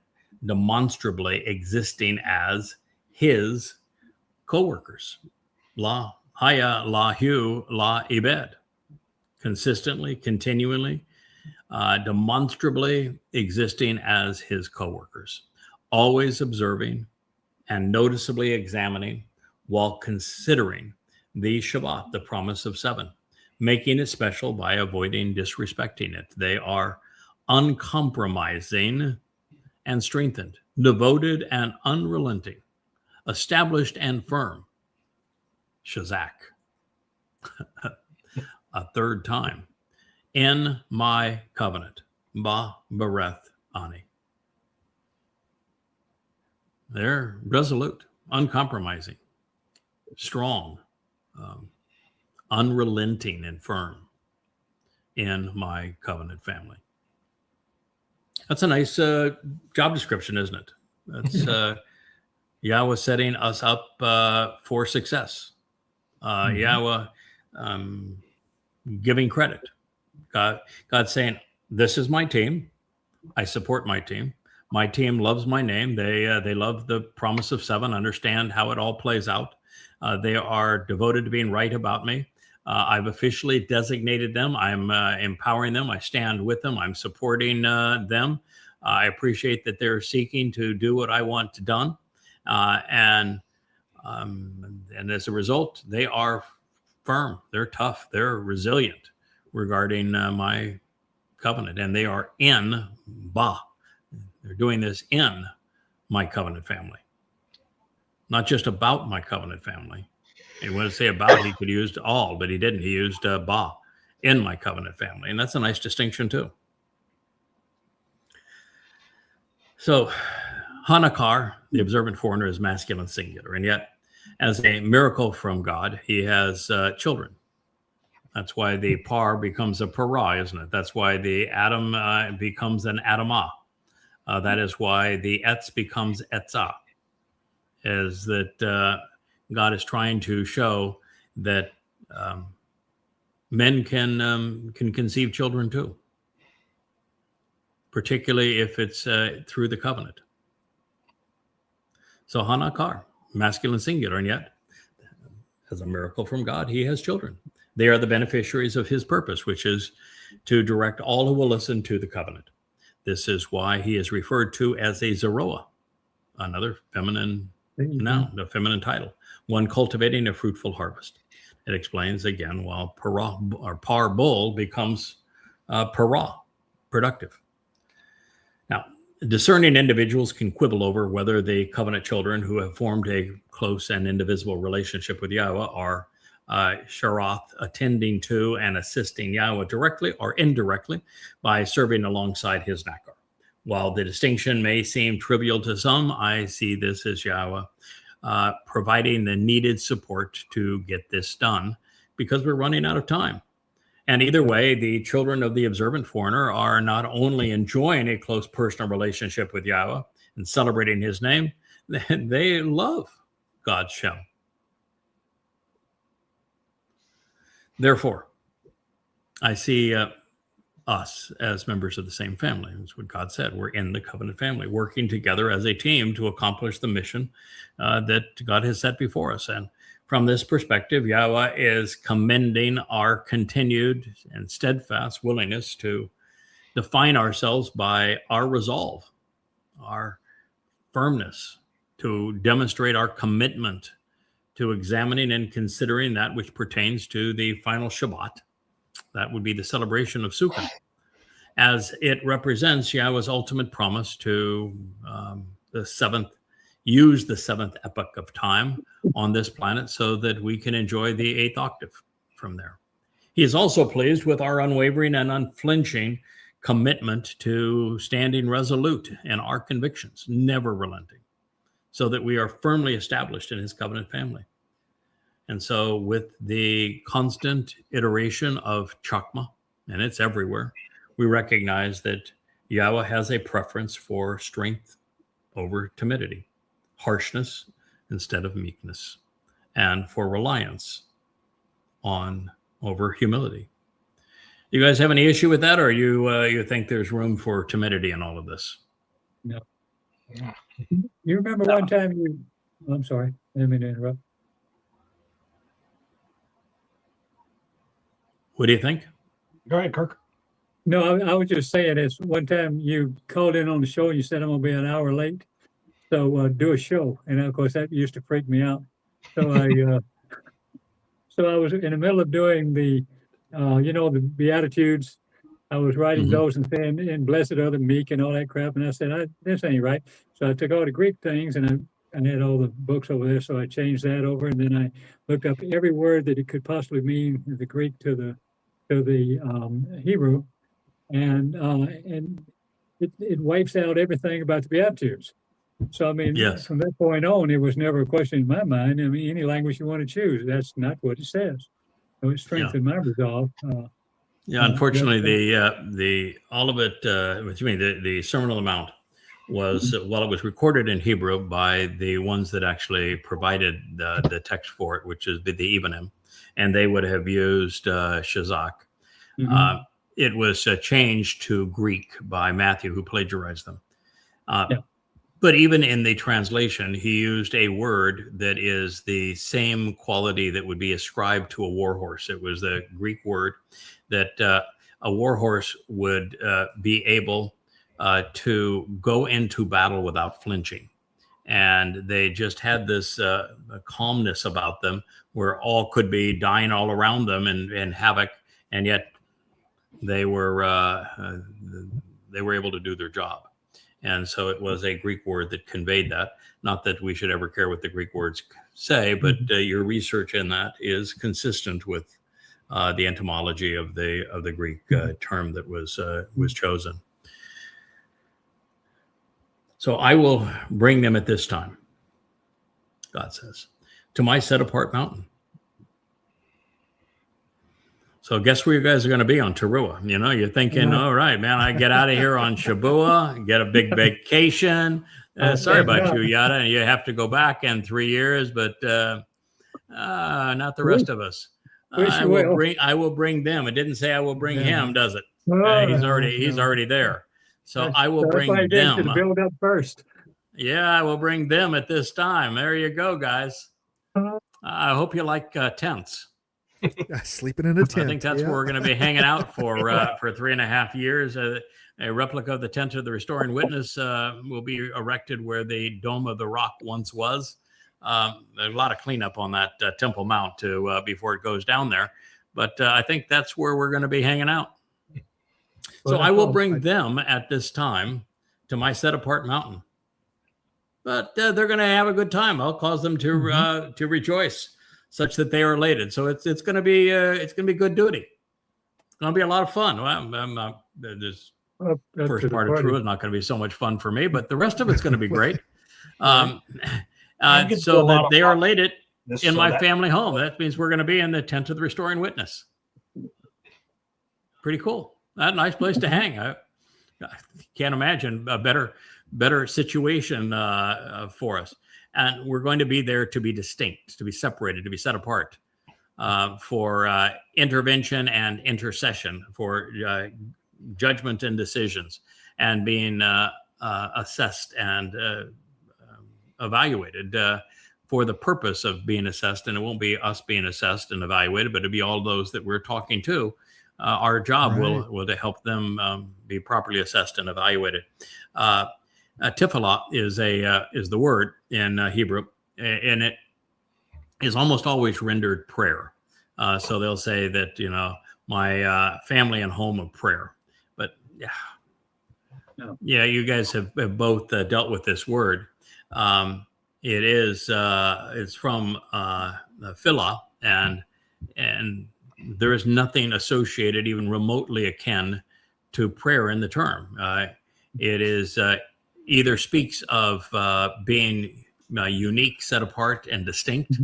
demonstrably existing as His co-workers. La Haya, La Hu, La Ibed. Consistently, continually, demonstrably existing as His co-workers, always observing and noticeably examining while considering the Shabbat, the promise of 7, making it special by avoiding disrespecting it. They are uncompromising and strengthened, devoted and unrelenting, established and firm. Shazak. A third time. In my covenant. Ba Bereth Ani. They're resolute, uncompromising, strong, unrelenting, and firm in my covenant family. That's a nice job description, isn't it? That's Yahweh setting us up for success. Yahweh giving credit. God saying, this is my team. I support my team. My team loves my name. They love the promise of 7, understand how it all plays out. They are devoted to being right about me. I've officially designated them. I'm empowering them. I stand with them. I'm supporting them. I appreciate that they're seeking to do what I want done. And as a result, they are firm. They're tough. They're resilient regarding my covenant. And they are in Ba. They're doing this in my covenant family. Not just about my covenant family. He wanted to say about, he could have used all, but he didn't. He used Ba, in my covenant family. And that's a nice distinction too. So Hanakar, the observant foreigner, is masculine singular. And yet, as a miracle from God, he has children. That's why the par becomes a para, isn't it? That's why the Adam becomes an Adamah. That is why the Etz becomes Etzah. Is that God is trying to show that men can conceive children too, particularly if it's through the covenant. So Hanakar, masculine singular, and yet, as a miracle from God, he has children. They are the beneficiaries of his purpose, which is to direct all who will listen to the covenant. This is why he is referred to as a Zeroah, another feminine noun, a feminine title, one cultivating a fruitful harvest. It explains again while para or par bull becomes para, productive. Now, discerning individuals can quibble over whether the covenant children who have formed a close and indivisible relationship with Yahweh are Sharath, attending to and assisting Yahweh directly or indirectly by serving alongside his Nakar. While the distinction may seem trivial to some, I see this as Yahweh providing the needed support to get this done because we're running out of time. And either way, the children of the observant foreigner are not only enjoying a close personal relationship with Yahweh and celebrating his name, they love God's Shem. Therefore, I see us as members of the same family. That's what God said. We're in the covenant family, working together as a team to accomplish the mission that God has set before us. And from this perspective, Yahweh is commending our continued and steadfast willingness to define ourselves by our resolve, our firmness, to demonstrate our commitment to examining and considering that which pertains to the final Shabbat. That would be the celebration of Sukkot, as it represents Yahweh's ultimate promise to use the seventh epoch of time on this planet so that we can enjoy the eighth octave from there. He is also pleased with our unwavering and unflinching commitment to standing resolute in our convictions, never relenting, so that we are firmly established in his covenant family. And so with the constant iteration of chakma, and it's everywhere, we recognize that Yahweh has a preference for strength over timidity, harshness instead of meekness, and for reliance over humility. You guys have any issue with that, or you think there's room for timidity in all of this? No. You remember one time I'm sorry, I didn't mean to interrupt. What do you think? Go ahead, Kirk. No, I was just saying, it's one time you called in on the show and you said I'm going to be an hour late. So do a show. And of course, that used to freak me out. So I was in the middle of doing the Beatitudes. I was writing those and saying, and blessed are the meek and all that crap. And I said, this ain't right. So I took all the Greek things and I had all the books over there. So I changed that over. And then I looked up every word that it could possibly mean in the Greek to the Hebrew. And it wipes out everything about the Beatitudes. So, I mean, yes. From that point on, it was never a question in my mind. I mean, any language you want to choose, that's not what it says. So it strengthened my resolve. Unfortunately, the all of it, the Sermon on the Mount was, well, it was recorded in Hebrew by the ones that actually provided the text for it, which is the Evanim, and they would have used Shazak. It was changed to Greek by Matthew, who plagiarized them. But even in the translation, he used a word that is the same quality that would be ascribed to a war horse. It was the Greek word that a war horse would be able to go into battle without flinching. And they just had this calmness about them where all could be dying all around them and havoc, and yet they were able to do their job. And so it was a Greek word that conveyed that. Not that we should ever care what the Greek words say, but your research in that is consistent with the etymology of the Greek term that was chosen. So I will bring them at this time, God says, to my set apart mountain. So guess where you guys are going to be on Teruah? You know, you're thinking, all right, man, I get out of here on Shabuah, get a big vacation. Sorry about you, Yada. And you have to go back in 3 years, but not the rest of us. I will bring them. It didn't say I will bring him, does it? He's already there. So I will bring them. To build up first. Yeah, I will bring them at this time. There you go, guys. I hope you like tents. Sleeping in a tent. I think that's where we're going to be hanging out for 3.5 years. A replica of the tent of the Restoring Witness will be erected where the Dome of the Rock once was. There's a lot of cleanup on that Temple Mount before it goes down there. But I think that's where we're going to be hanging out. So I will bring them at this time to my set apart mountain. But they're going to have a good time. I'll cause them to rejoice, such that they are elated. So it's going to be good duty. It's going to be a lot of fun. Well, this first part of True is not going to be so much fun for me, but the rest of it's going to be great. I'm getting so a lot that of they are laid it this, in so my that- family home. That means we're going to be in the tent of the restoring witness. Pretty cool. That nice place to hang. I can't imagine a better situation for us. And we're going to be there to be distinct, to be separated, to be set apart for intervention and intercession, for judgment and decisions, and being assessed and evaluated for the purpose of being assessed. And it won't be us being assessed and evaluated, but it'll be all those that we're talking to. Our job will to help them be properly assessed and evaluated. Tiflah is the word in Hebrew, and it is almost always rendered prayer. So they'll say that, you know, my family and home of prayer. But yeah, you guys have both dealt with this word. It is it's from Philah, and there is nothing associated even remotely akin to prayer in the term. It is either speaks of being unique, set apart, and distinct,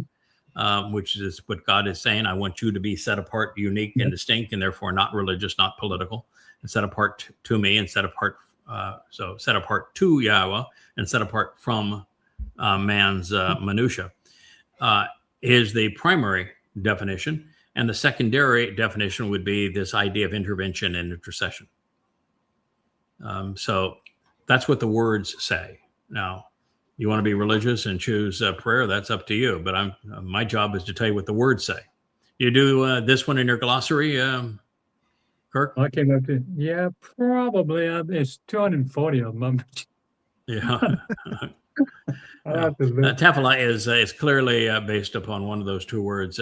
which is what God is saying. I want you to be set apart, unique, and distinct, and therefore not religious, not political, and set apart to me, and set apart. So set apart to Yahweh, and set apart from man's minutia is the primary definition. And the secondary definition would be this idea of intervention and intercession. So that's what the words say. Now, you want to be religious and choose prayer, that's up to you. But my job is to tell you what the words say. You do this one in your glossary, Kirk? I came up to, yeah, probably. It's 240 of them. Yeah. I'll have to look. Tiflah is clearly based upon one of those two words.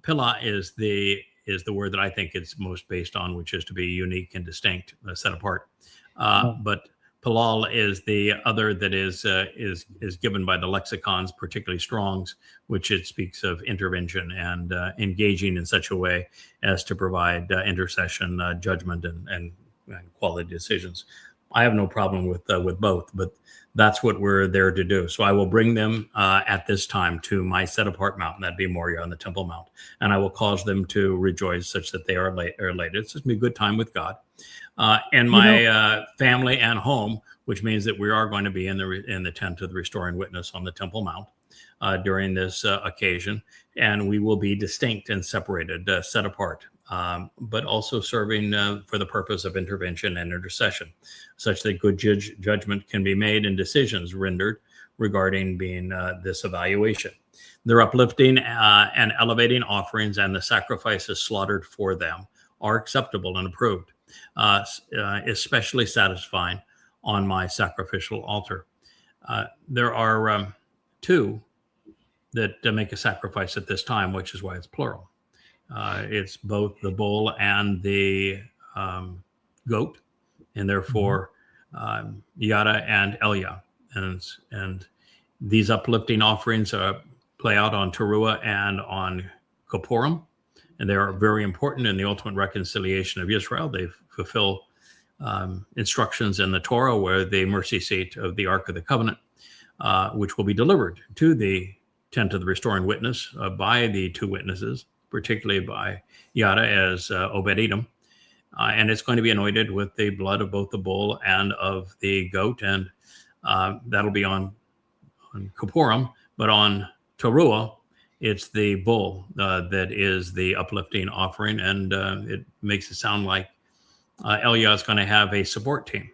Pilah is the word that I think it's most based on, which is to be unique and distinct, set apart. But Pilal is the other that is given by the lexicons, particularly Strong's, which it speaks of intervention and engaging in such a way as to provide intercession, judgment, and quality decisions. I have no problem with both, but that's what we're there to do. So I will bring them at this time to my set apart mountain, that'd be Moriah on the Temple Mount, and I will cause them to rejoice such that they are elated. It's just be a good time with God. And my family and home, which means that we are going to be in the tent of the restoring witness on the Temple Mount during this occasion, and we will be distinct and separated, set apart. But also serving for the purpose of intervention and intercession, such that good judgment can be made and decisions rendered regarding being this evaluation. Their uplifting and elevating offerings and the sacrifices slaughtered for them are acceptable and approved, especially satisfying on my sacrificial altar. There are two that make a sacrifice at this time, which is why it's plural. It's both the bull and the goat, and therefore Yada and Elia. And these uplifting offerings play out on Teruah and on Kippurim, and they are very important in the ultimate reconciliation of Israel. They fulfill instructions in the Torah, where the mercy seat of the Ark of the Covenant, which will be delivered to the tent of the restoring witness by the two witnesses, particularly by Yada as Obed-Edom. And it's going to be anointed with the blood of both the bull and of the goat. And that'll be on Kippurim. But on Teruah, it's the bull that is the uplifting offering. And it makes it sound like Elia is going to have a support team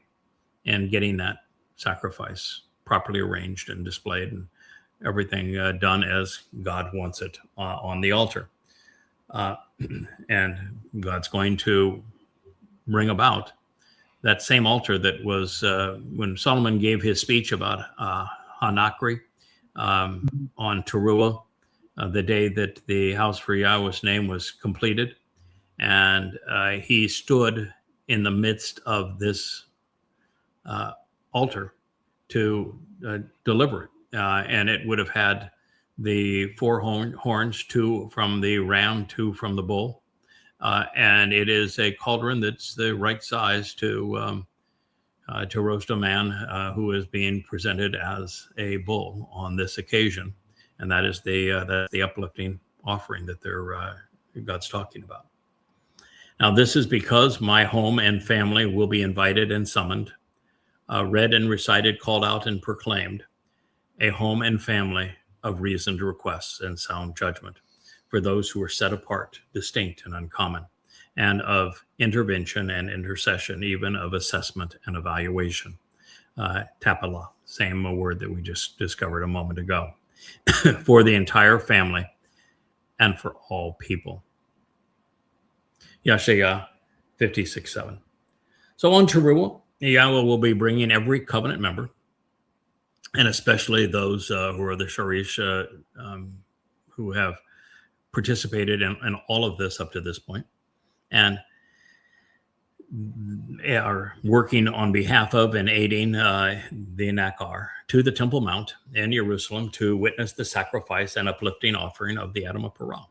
in getting that sacrifice properly arranged and displayed, and everything done as God wants it on the altar. And God's going to bring about that same altar that was when Solomon gave his speech about Hanakri on Teruah, the day that the house for Yahweh's name was completed. And he stood in the midst of this altar to deliver it. And it would have had the four horns, two from the ram, two from the bull. And it is a cauldron that's the right size to to roast a man who is being presented as a bull on this occasion, and that is the uplifting offering that God's talking about. Now, this is because my home and family will be invited and summoned, read and recited, called out and proclaimed, a home and family of reasoned requests and sound judgment for those who are set apart, distinct, and uncommon, and of intervention and intercession, even of assessment and evaluation. Tapala, same word that we just discovered a moment ago, for the entire family and for all people. YAHOWAH 56:7. So on Teruah, Yahweh will be bringing every covenant member, and especially those who are the Sharish who have participated in all of this up to this point, and are working on behalf of and aiding the Nakar to the Temple Mount in Jerusalem to witness the sacrifice and uplifting offering of the Adam of Parah.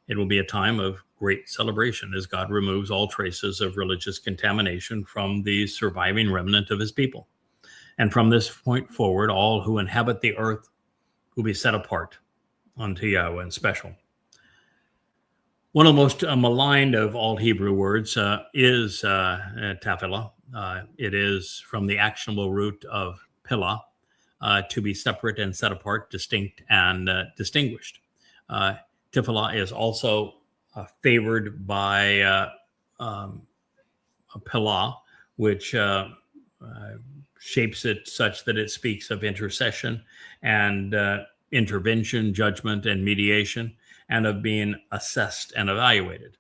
It will be a time of great celebration as God removes all traces of religious contamination from the surviving remnant of his people. And from this point forward, all who inhabit the earth will be set apart unto Yahweh and special. One of the most maligned of all Hebrew words is tefillah. It is from the actionable root of pilah, to be separate and set apart, distinct and distinguished. Tefillah is also favored by a pilah, which shapes it such that it speaks of intercession and intervention, judgment, and mediation, and of being assessed and evaluated.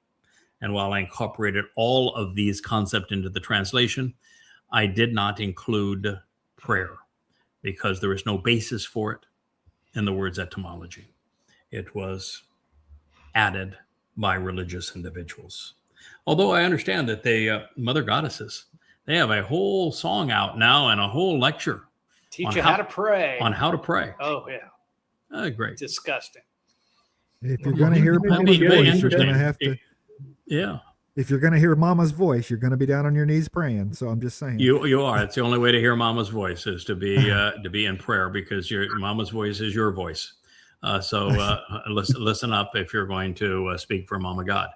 And while I incorporated all of these concepts into the translation, I did not include prayer because there is no basis for it in the word's etymology. It was added by religious individuals. Although I understand that the mother goddesses, they have a whole song out now and a whole lecture. Teach you how to pray. On how to pray. Oh, yeah. Great. Disgusting. If you're going to hear That'd Mama's be very voice, you're going to interesting. have to. Yeah. If you're going to hear Mama's voice, you're going to be down on your knees praying. So I'm just saying. You are. It's the only way to hear Mama's voice is to be in prayer, because your Mama's voice is your voice. So listen up if you're going to speak for Mama God.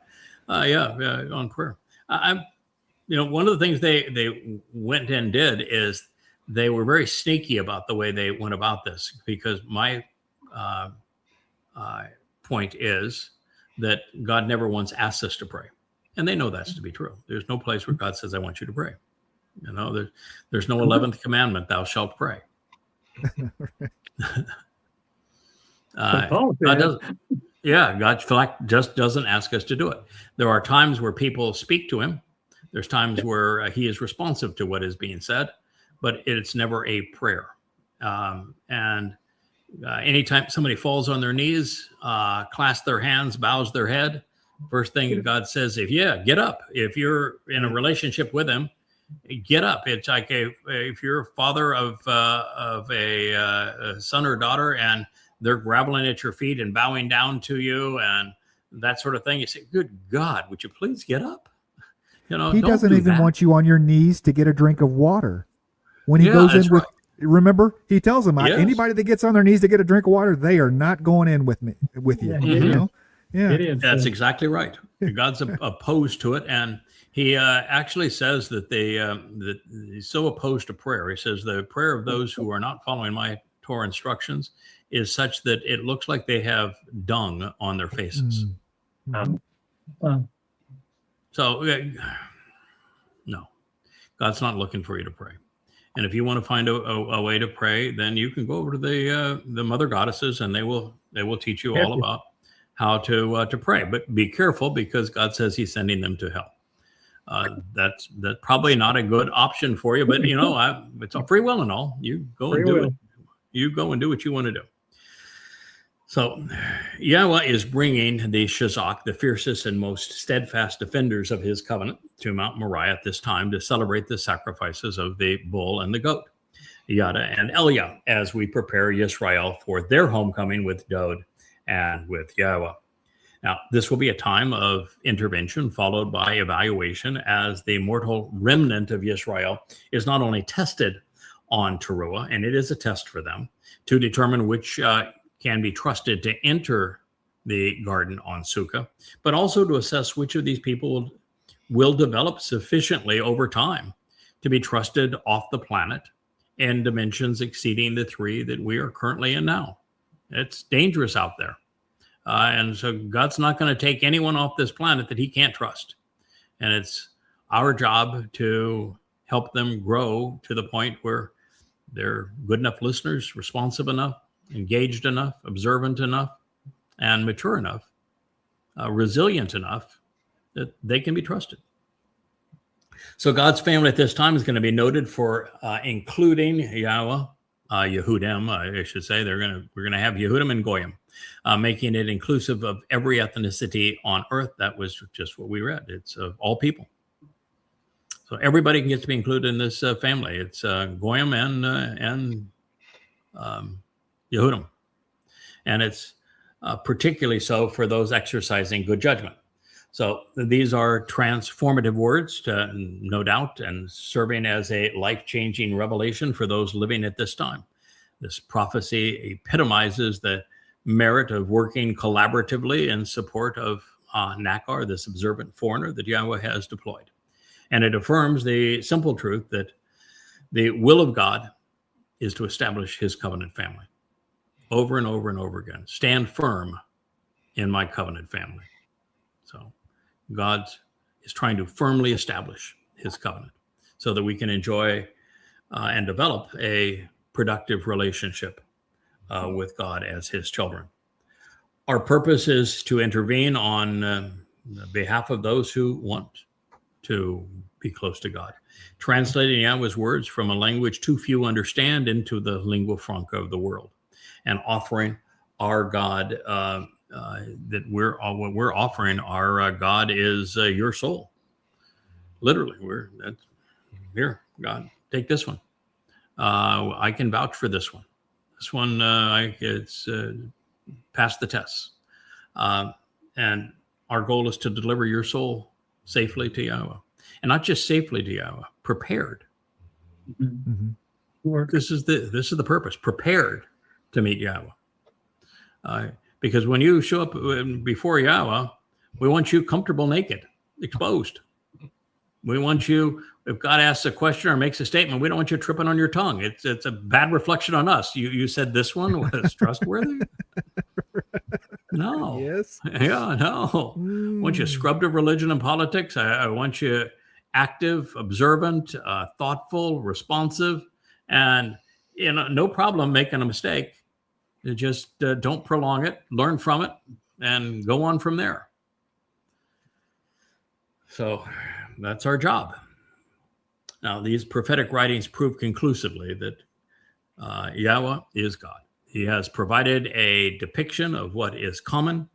On prayer. One of the things they went and did is they were very sneaky about the way they went about this, because my point is that God never once asked us to pray. And they know that's to be true. There's no place where God says, I want you to pray. There's no 11th commandment, thou shalt pray. God just doesn't ask us to do it. There are times where people speak to him. There's times where he is responsive to what is being said, but it's never a prayer. Anytime somebody falls on their knees, clasps their hands, bows their head, first thing God says, get up. If you're in a relationship with him, get up. It's like if you're a father of a son or daughter and they're groveling at your feet and bowing down to you and that sort of thing, you say, good God, would you please get up? He doesn't even want you on your knees to get a drink of water. When he goes in with, remember, he tells them, anybody that gets on their knees to get a drink of water, they are not going in with you. Yeah, that's exactly right. God's opposed to it, and he actually says that that he's so opposed to prayer. He says the prayer of those who are not following my Torah instructions is such that it looks like they have dung on their faces. So, no, God's not looking for you to pray. And if you want to find a way to pray, then you can go over to the mother goddesses, and they will teach you all about how to pray. But be careful, because God says he's sending them to hell. That's probably not a good option for you, but it's a free will and all. You go and do it. You go and do what you want to do. So Yahweh is bringing the Shazak, the fiercest and most steadfast defenders of his covenant, to Mount Moriah at this time to celebrate the sacrifices of the bull and the goat, Yada and Elia, as we prepare Yisrael for their homecoming with Dod and with Yahweh. Now, this will be a time of intervention followed by evaluation as the mortal remnant of Yisrael is not only tested on Teruah, and it is a test for them, to determine which can be trusted to enter the garden on Sukkah, but also to assess which of these people will develop sufficiently over time to be trusted off the planet in dimensions exceeding the 3 that we are currently in now. It's dangerous out there. And so God's not going to take anyone off this planet that he can't trust. And it's our job to help them grow to the point where they're good enough listeners, responsive enough, engaged enough, observant enough, and mature enough, resilient enough that they can be trusted. So God's family at this time is going to be noted for including Yahuwah, Yehudim, I should say. We're going to have Yehudim and Goyim, making it inclusive of every ethnicity on earth. That was just what we read. It's all people. So everybody can get to be included in this family. It's Goyim and Yehudim. And it's particularly so for those exercising good judgment. So these are transformative words, no doubt, and serving as a life-changing revelation for those living at this time. This prophecy epitomizes the merit of working collaboratively in support of Nakar, this observant foreigner that Yahweh has deployed. And it affirms the simple truth that the will of God is to establish his covenant family over and over and over again. Stand firm in my covenant family. So God is trying to firmly establish his covenant so that we can enjoy and develop a productive relationship with God as his children. Our purpose is to intervene on behalf of those who want to be close to God, translating Yahweh's words from a language too few understand into the lingua franca of the world, and offering our God that what we're offering our God is your soul. Literally, here, God, take this one. I can vouch for this one. This one, it's passed the tests. And our goal is to deliver your soul safely to Yahweh. And not just safely to Yahweh, prepared. Mm-hmm. This is the purpose, prepared to meet Yahweh. Because when you show up before Yahweh, we want you comfortable, naked, exposed. We want you, if God asks a question or makes a statement, we don't want you tripping on your tongue. It's a bad reflection on us. You said this one was trustworthy? No. Yes. Yeah, no. I want you scrubbed of religion and politics. I want you active, observant, thoughtful, responsive, and no problem making a mistake. You just don't prolong it, learn from it, and go on from there. So that's our job. Now, these prophetic writings prove conclusively that Yahweh is God. He has provided a depiction of what is common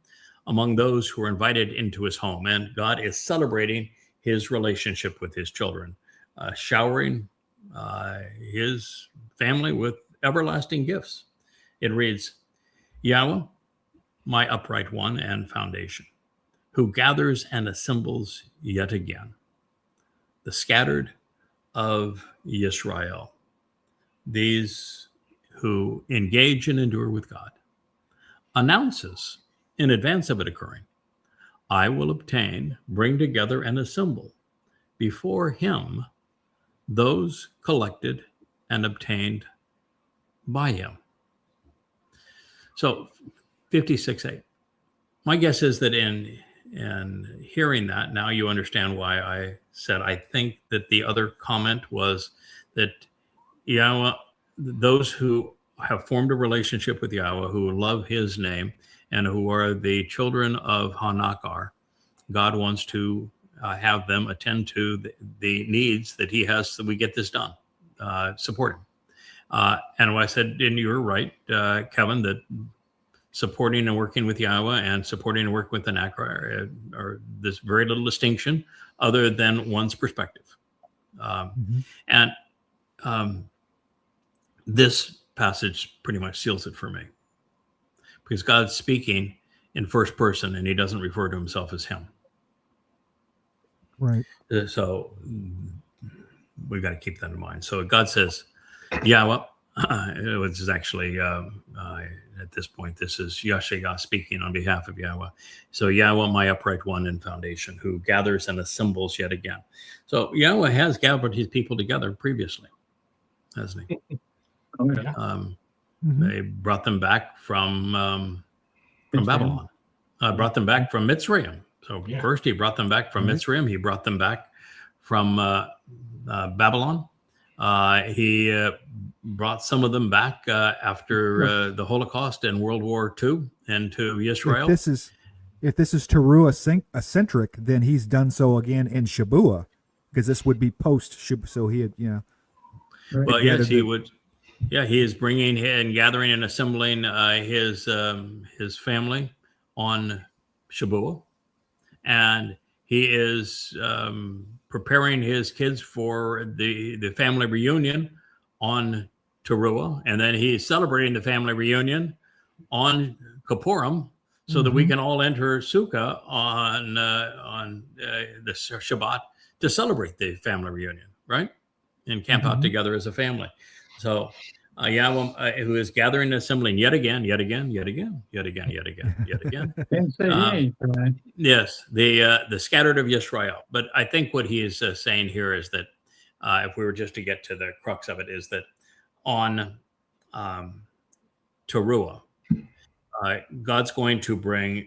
among those who are invited into his home, and God is celebrating his relationship with his children, showering his family with everlasting gifts. It reads, Yahweh, my upright one and foundation, who gathers and assembles yet again the scattered of Yisrael, these who engage and endure with God, announces in advance of it occurring, I will bring together and assemble before him those collected and obtained by him. So 56:8. My guess is that in hearing that, now you understand why I said I think that the other comment was that Yahweh, those who have formed a relationship with Yahweh, who love his name, and who are the children of Hanakar, God wants to have them attend to the needs that he has so we get this done, support him. And I said, and you're right, Kevin, that supporting and working with Yahweh and supporting and working with the Nakar are this very little distinction other than one's perspective. And this passage pretty much seals it for me, because God's speaking in first person, and he doesn't refer to himself as him. Right. So we've got to keep that in mind. So God says, Yahweh, which is actually, at this point, this is Yahshua speaking on behalf of Yahweh. So Yahweh, my upright one and foundation, who gathers and assembles yet again. So Yahweh has gathered his people together previously, hasn't he? Oh, yeah. They brought them back from Babylon. Brought them back from Mitzrayim. So first he brought them back from Mitzrayim. He brought them back from Babylon. He brought some of them back after the Holocaust and World War II into Israel. If this is Teruah centric, then he's done so again in Shabuah, because this would be post Shabuah. So he had, Well, yes, he would. Yeah, he is bringing and gathering and assembling his family on Shabuah, and he is preparing his kids for the family reunion on Teruah, and then he's celebrating the family reunion on Kippurim, so that we can all enter Sukkah on the Shabbat to celebrate the family reunion, right? And camp out together as a family. So Yahweh, who is gathering and assembling yet again. Didn't say he ain't, right? Yes, the scattered of Yisrael. But I think what he is saying here is that if we were just to get to the crux of it, is that on Teruah, God's going to bring,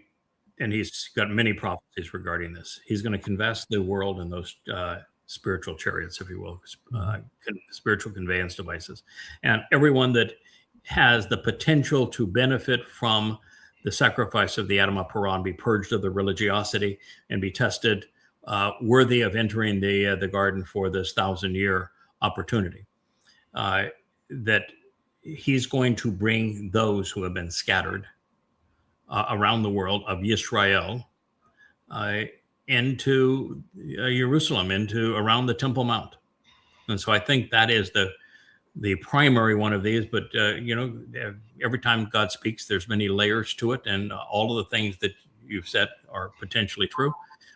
and he's got many prophecies regarding this. He's going to convest the world in those spiritual chariots, if you will, spiritual conveyance devices. And everyone that has the potential to benefit from the sacrifice of the Adam Parah and be purged of the religiosity and be tested worthy of entering the garden for this 1,000-year opportunity. That he's going to bring those who have been scattered around the world of Yisrael into Jerusalem, into around the Temple Mount. And so I think that is the primary one of these. But, every time God speaks, there's many layers to it. And all of the things that you've said are potentially true.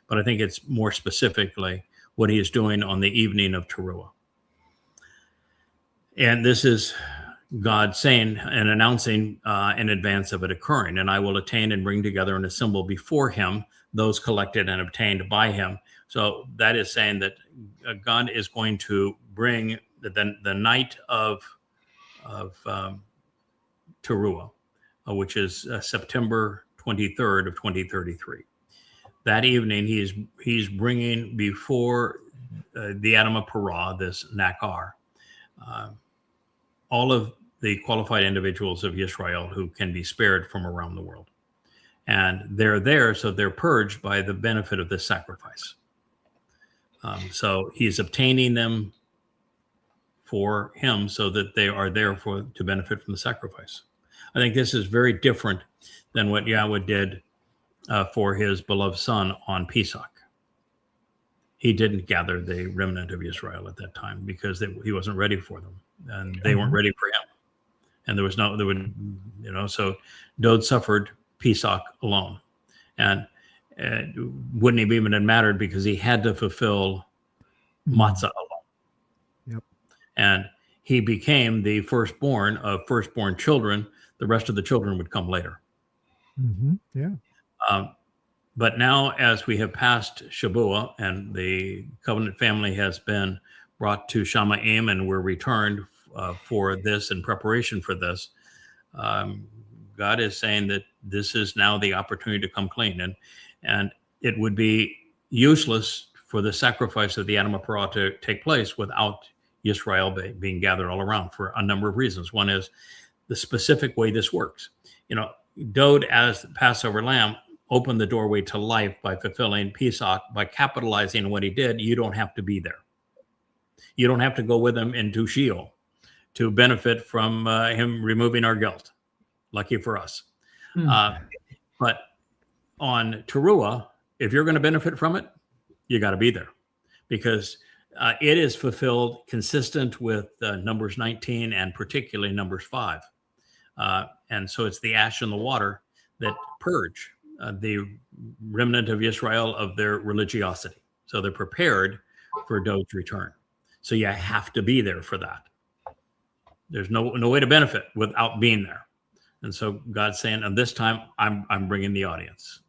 But I think it's more specifically what he is doing on the evening of Teruah. And this is God saying and announcing in advance of it occurring. And I will attain and bring together and assemble before him those collected and obtained by him. So that is saying that God is going to bring the night of Teruah, which is September 23rd of 2033. That evening, he's bringing before the Adam Parah, this Nakar, all of the qualified individuals of Israel who can be spared from around the world. And they're there, so they're purged by the benefit of this sacrifice. So he's obtaining them for him so that they are there to benefit from the sacrifice. I think this is very different than what Yahweh did for his beloved son on Pesach. He didn't gather the remnant of Israel at that time because he wasn't ready for them, and they weren't ready for him. And so Dod suffered Pesach alone, and it wouldn't have even mattered because he had to fulfill matzah alone. Yep. And he became the firstborn of firstborn children. The rest of the children would come later. Yeah. But now, as we have passed Shabuah and the covenant family has been brought to Shamayim and we're returned for this in preparation for this, God is saying that this is now the opportunity to come clean. And it would be useless for the sacrifice of the Adam Parah to take place without Israel being gathered all around for a number of reasons. One is the specific way this works. Dod, as the Passover lamb, opened the doorway to life by fulfilling Pesach, by capitalizing what he did. You don't have to be there. You don't have to go with him into Sheol to benefit from him removing our guilt. Lucky for us. But on Teruah, if you're going to benefit from it, you got to be there, because it is fulfilled consistent with Numbers 19 and particularly Numbers 5. And so it's the ash and the water that purge. the remnant of Israel of their religiosity. So they're prepared for Dode's return. So you have to be there for that. There's no way to benefit without being there. And so God's saying, and this time I'm bringing the audience.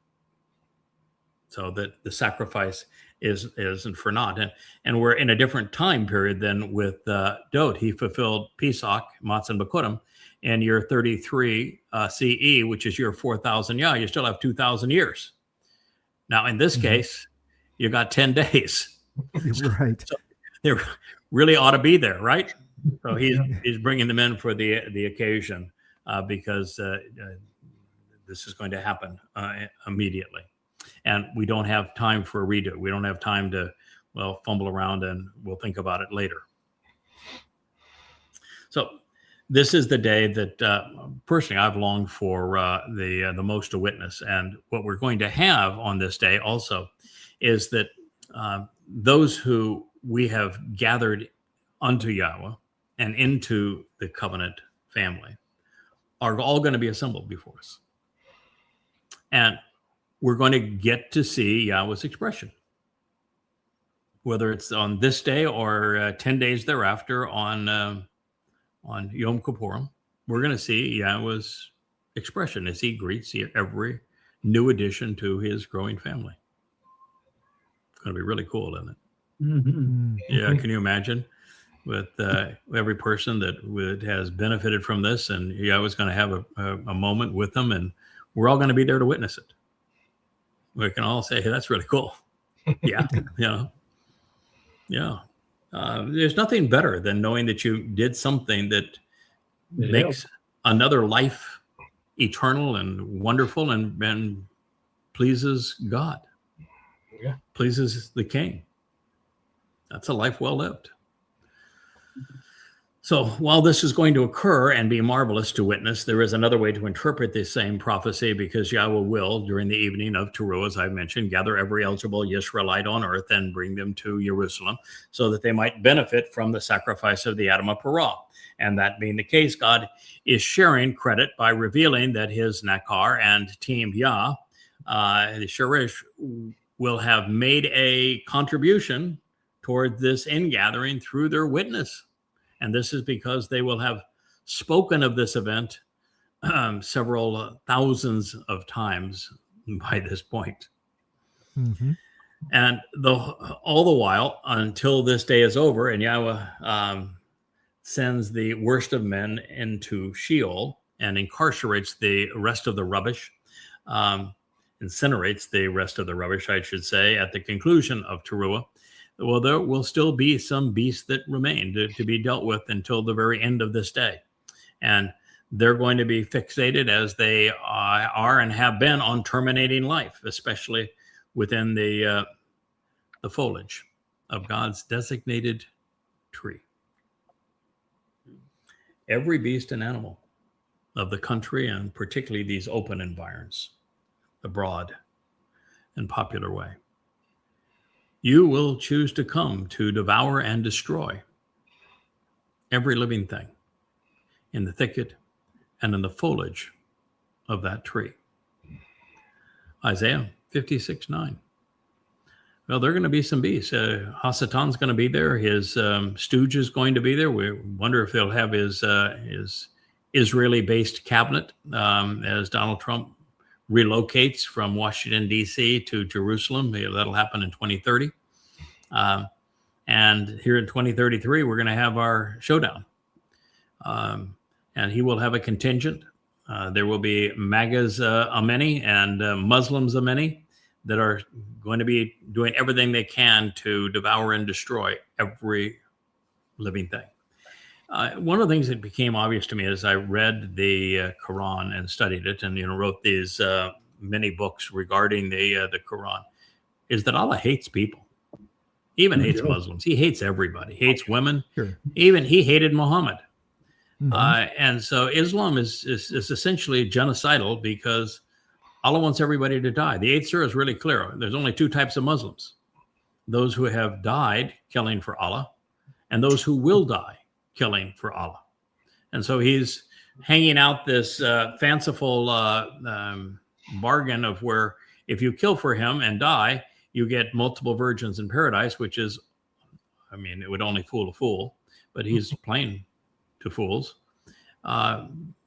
So that the sacrifice isn't for naught. And we're in a different time period than with Dode. He fulfilled Pesach, Matzah, and Bikurim in year 33 CE, which is year 4,000. Yeah, you still have 2,000 years. Now, in this case, you got 10 days. Right. So they really ought to be there, right? So he's bringing them in for the occasion because this is going to happen immediately. And we don't have time for a redo. We don't have time to, fumble around, and we'll think about it later. So this is the day that personally I've longed for the most to witness. And what we're going to have on this day also is that those who we have gathered unto Yahweh and into the covenant family are all going to be assembled before us. And we're going to get to see Yahweh's expression, whether it's on this day or 10 days thereafter on Yom Kippurim. We're going to see Yahweh's expression as he greets every new addition to his growing family. It's going to be really cool, isn't it? Mm-hmm. Yeah, can you imagine with every person that has benefited from this, and Yahweh's going to have a moment with them, and we're all going to be there to witness it. We can all say, hey, that's really cool. Yeah, yeah. There's nothing better than knowing that you did something that makes another life eternal and wonderful and pleases God, pleases the King. That's a life well lived. So while this is going to occur and be marvelous to witness, there is another way to interpret this same prophecy, because Yahweh will, during the evening of Teruah, as I mentioned, gather every eligible Israelite on earth and bring them to Jerusalem so that they might benefit from the sacrifice of the Adam of Parah. And that being the case, God is sharing credit by revealing that his Nakar and Team Yah, the Sherish, will have made a contribution toward this ingathering through their witness. And this is because they will have spoken of this event several thousands of times by this point. Mm-hmm. And all the while, until this day is over, and Yahweh sends the worst of men into Sheol and incarcerates the rest of the rubbish, incinerates the rest of the rubbish, I should say, at the conclusion of Teruah. Well, there will still be some beasts that remain to be dealt with until the very end of this day. And they're going to be fixated, as they are and have been, on terminating life, especially within the foliage of God's designated tree. Every beast and animal of the country, and particularly these open environs, the broad and popular way, you will choose to come to devour and destroy every living thing in the thicket and in the foliage of that tree. Isaiah 56:9. Well, there are going to be some beasts. Hasatan's going to be there. His stooge is going to be there. We wonder if they'll have his Israeli-based cabinet as Donald Trump relocates from Washington, D.C. to Jerusalem. That'll happen in 2030. And here in 2033, we're going to have our showdown. And he will have a contingent. There will be MAGAs a many and Muslims a many that are going to be doing everything they can to devour and destroy every living thing. One of the things that became obvious to me as I read the Quran and studied it, and wrote these many books regarding the Quran, is that Allah hates people. He even hates Muslims. He hates everybody. He hates women. Sure. Even he hated Muhammad. Mm-hmm. And so Islam is essentially genocidal, because Allah wants everybody to die. The 8th surah is really clear. There's only two types of Muslims: those who have died killing for Allah, and those who will die killing for Allah. And so he's hanging out this fanciful bargain of where if you kill for him and die, you get multiple virgins in paradise, which is, I mean, it would only fool a fool, but he's playing to fools.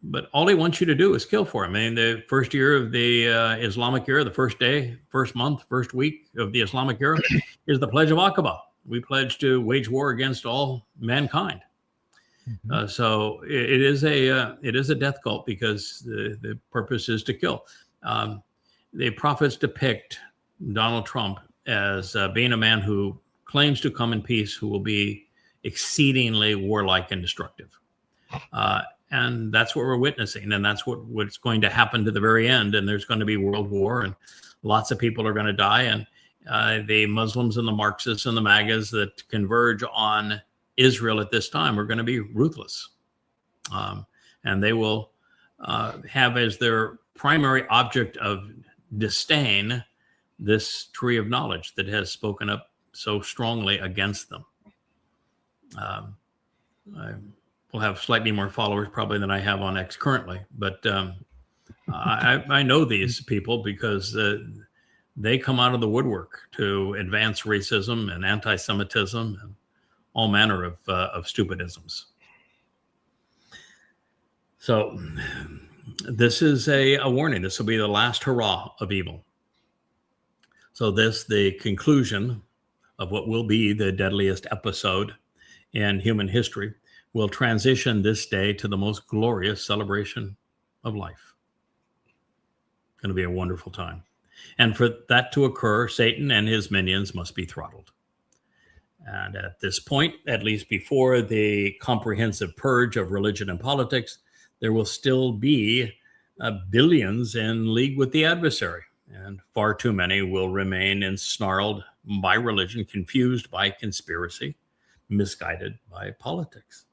But all he wants you to do is kill for him. I mean, the first year of the Islamic era, the first day, first month, first week of the Islamic era is the Pledge of Aqaba. We pledge to wage war against all mankind. So it is a death cult because the purpose is to kill. The prophets depict Donald Trump as being a man who claims to come in peace, who will be exceedingly warlike and destructive. And that's what we're witnessing. And that's what's going to happen to the very end. And there's going to be world war and lots of people are going to die. And the Muslims and the Marxists and the MAGAs that converge on Israel at this time are going to be ruthless. And they will have as their primary object of disdain this tree of knowledge that has spoken up so strongly against them. I will have slightly more followers probably than I have on X currently, but I know these people because they come out of the woodwork to advance racism and anti-Semitism and all manner of stupidisms. So this is a warning. This will be the last hurrah of evil. So this, the conclusion of what will be the deadliest episode in human history, will transition this day to the most glorious celebration of life. It's going to be a wonderful time. And for that to occur, Satan and his minions must be throttled. And at this point, at least before the comprehensive purge of religion and politics, there will still be billions in league with the adversary. And far too many will remain ensnarled by religion, confused by conspiracy, misguided by politics.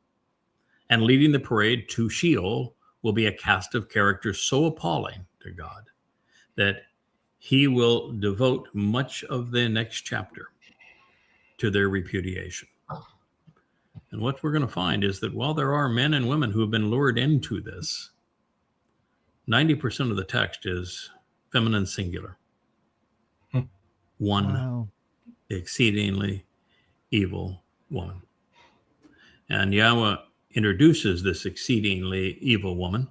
And leading the parade to Sheol will be a cast of characters so appalling to God that he will devote much of the next chapter to their repudiation. And what we're going to find is that while there are men and women who have been lured into this, 90% of the text is feminine singular. One exceedingly evil woman. And Yahweh introduces this exceedingly evil woman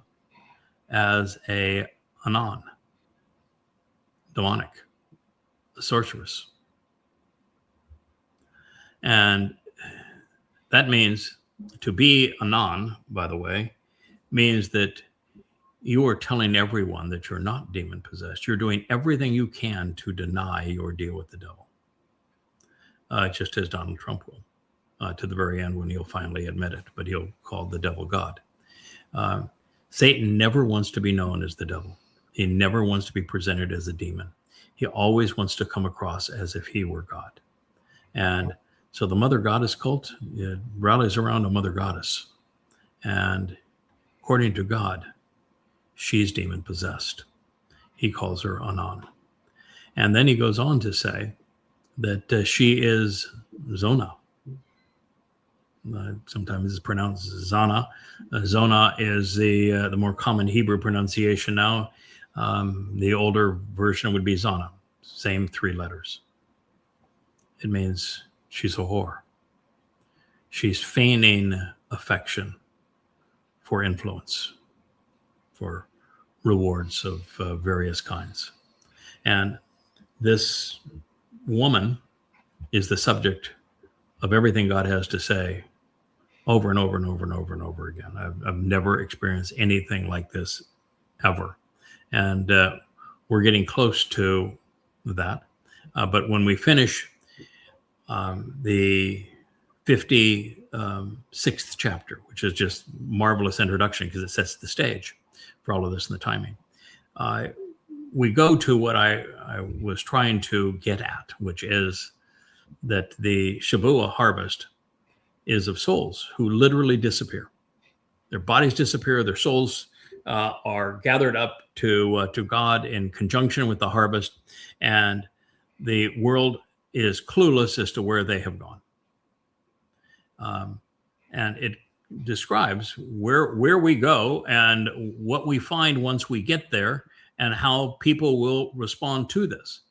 as a Anon, demonic, a sorceress. And that means to be Anon, by the way, means that you are telling everyone that you're not demon possessed. You're doing everything you can to deny your deal with the devil, just as Donald Trump will, to the very end when he'll finally admit it, but he'll call the devil God. Satan never wants to be known as the devil. He never wants to be presented as a demon. He always wants to come across as if he were God. And so the mother goddess cult rallies around a mother goddess. And according to God, she's demon possessed. He calls her Anon. And then he goes on to say that she is Zona. Sometimes it's pronounced Zana. Zona is the more common Hebrew pronunciation now. The older version would be Zana, same 3 letters. It means she's a whore. She's feigning affection for influence, for rewards of various kinds. And this woman is the subject of everything God has to say over and over and over and over and over again. I've never experienced anything like this ever. And we're getting close to that. But when we finish the 56th chapter, which is just marvelous introduction because it sets the stage for all of this and the timing, we go to what I was trying to get at, which is that the Shavuot harvest is of souls who literally disappear. Their bodies disappear, their souls are gathered up to God in conjunction with the harvest, and the world is clueless as to where they have gone. And it describes where we go and what we find once we get there and how people will respond to this.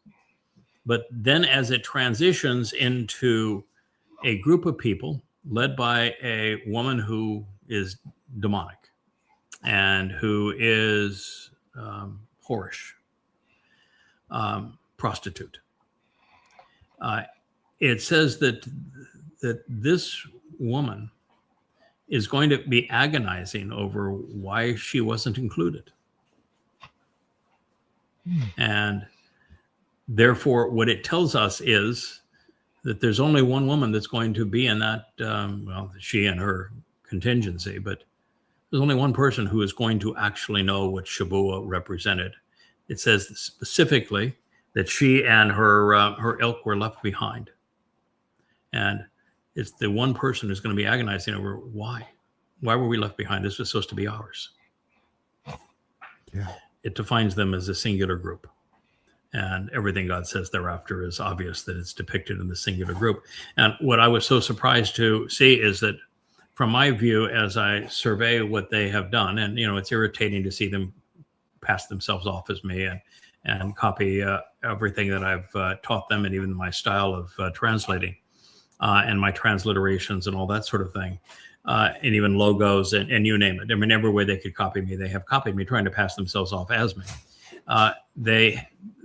But then as it transitions into a group of people led by a woman who is demonic and who is whorish, prostitute, it says that this woman is going to be agonizing over why she wasn't included. And therefore, what it tells us is that there's only one woman that's going to be in that, well, she and her contingency, but there's only one person who is going to actually know what Shabuah represented. It says specifically that she and her ilk were left behind. And it's the one person who's going to be agonizing over why. Why were we left behind? This was supposed to be ours. Yeah. It defines them as a singular group. And everything God says thereafter is obvious that it's depicted in the singular group. And what I was so surprised to see is that from my view, as I survey what they have done, and, you know, it's irritating to see them pass themselves off as me and copy everything that I've taught them, and even my style of translating and my transliterations and all that sort of thing, and even logos and you name it. I mean, every way they could copy me, they have copied me, trying to pass themselves off as me.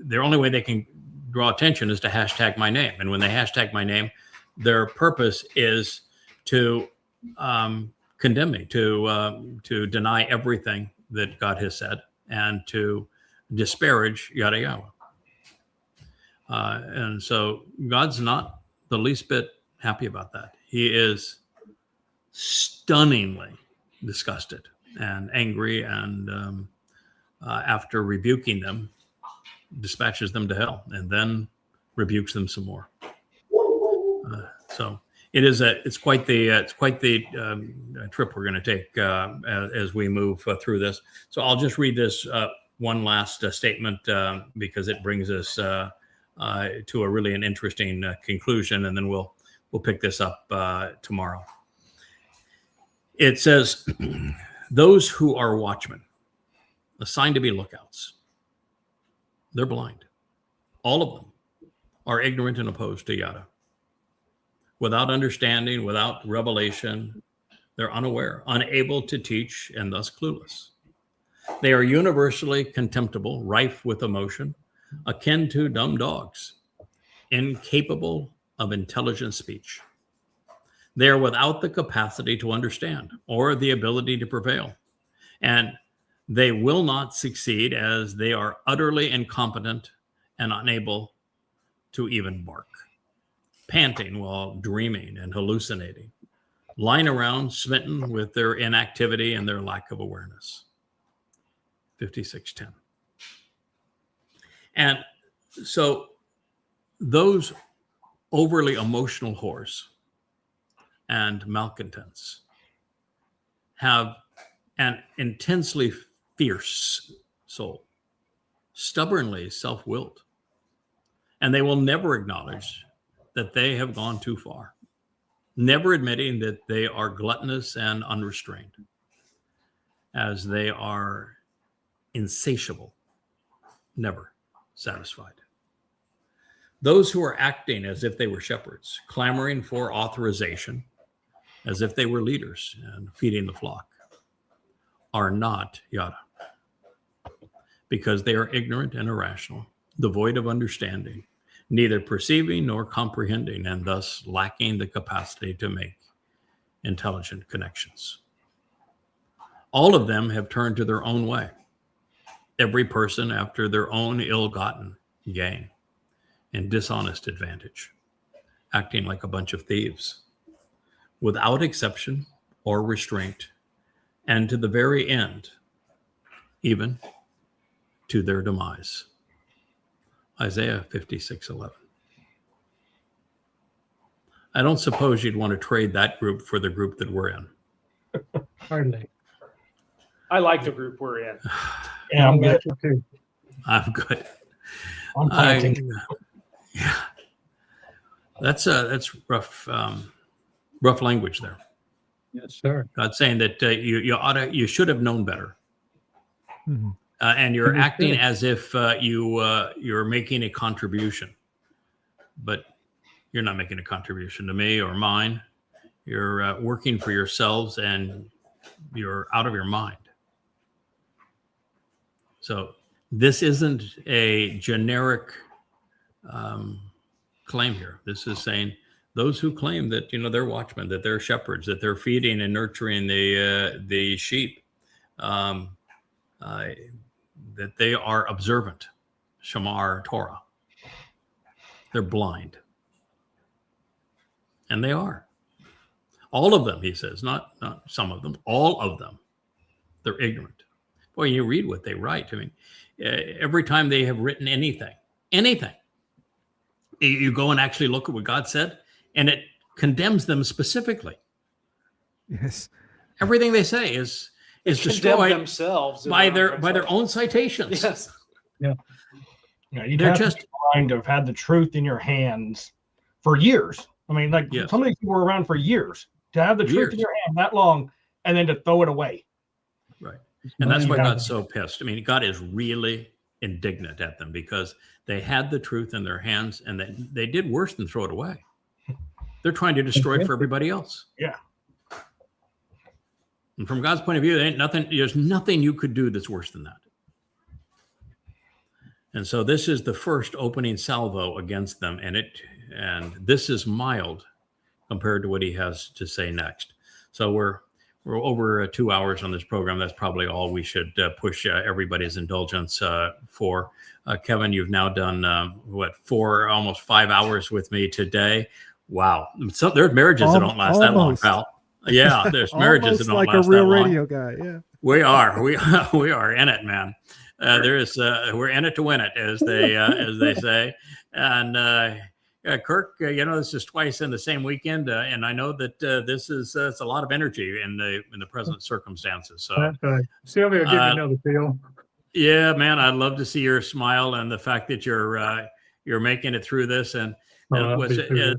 Their only way they can draw attention is to hashtag my name. And when they hashtag my name, their purpose is to condemn me, to deny everything that God has said, and to disparage YadaYahowah. And so God's not the least bit happy about that. He is stunningly disgusted and angry, and after rebuking them, dispatches them to hell, and then rebukes them some more. So it's quite the trip we're going to take as we move through this. So I'll just read this one last statement because it brings us to a really an interesting conclusion, and then we'll pick this up tomorrow. It says, "Those who are watchmen, assigned to be lookouts, they're blind. All of them are ignorant and opposed to Yada. Without understanding, without revelation, they're unaware, unable to teach, and thus clueless. They are universally contemptible, rife with emotion, akin to dumb dogs, incapable of intelligent speech. They are without the capacity to understand or the ability to prevail, and they will not succeed as they are utterly incompetent and unable to even bark, panting while dreaming and hallucinating, lying around smitten with their inactivity and their lack of awareness." 56:10. And so those overly emotional whores and malcontents have an intensely fierce soul, stubbornly self-willed, and they will never acknowledge that they have gone too far, never admitting that they are gluttonous and unrestrained, as they are insatiable, never satisfied. Those who are acting as if they were shepherds, clamoring for authorization, as if they were leaders and feeding the flock, are not Yada, because they are ignorant and irrational, devoid of understanding, neither perceiving nor comprehending, and thus lacking the capacity to make intelligent connections. All of them have turned to their own way, every person after their own ill-gotten gain and dishonest advantage, acting like a bunch of thieves, without exception or restraint, and to the very end, even to their demise. Isaiah 56:11. I don't suppose you'd want to trade that group for the group that we're in. Hardly. I like the group we're in. Yeah, I'm good. Too. I'm good. I'm planting. Yeah, that's rough, rough language there. Yes, sir. God saying that you should have known better, Mhm. And you're acting Understood. as if you're making a contribution, but you're not making a contribution to me or mine. You're working for yourselves, and you're out of your mind. So this isn't a generic claim here. This is saying those who claim that they're watchmen, that they're shepherds, that they're feeding and nurturing the sheep, that they are observant, Shamar Torah. They're blind, and they are. All of them, he says, not some of them. All of them, they're ignorant. Boy, you read what they write. I mean, every time they have written anything, you go and actually look at what God said, and it condemns them specifically. Yes. Everything they say is Condemn destroyed themselves by their own citations. Yes. Yeah, you'd They're have just- to be blind to have had the truth in your hands for years. I mean, like Yes. some of these people were around for years. To have the truth Years. in your hand that long and then to throw it away. Right. And that's why Yeah. God's so pissed. I mean, God is really indignant at them because they had the truth in their hands, and they did worse than throw it away. They're trying to destroy it for everybody else. Yeah. And from God's point of view, there's nothing you could do that's worse than that. And so this is the first opening salvo against them, and this is mild compared to what he has to say next. So we're over 2 hours on this program. That's probably all we should push everybody's indulgence for. Kevin, you've now done almost 5 hours with me today. Wow. So there's marriages that don't last that long, Almost. pal. Yeah, there's marriages that Almost don't like last a real that long. radio guy. Yeah. We are in it, man. We're in it to win it, as they say. And Kirk, this is twice in the same weekend, and I know that this is it's a lot of energy in the present circumstances. So, That's right. Sylvia will give you another feel. yeah, man, I'd love to see your smile and the fact that you're making it through this. And I'll was be through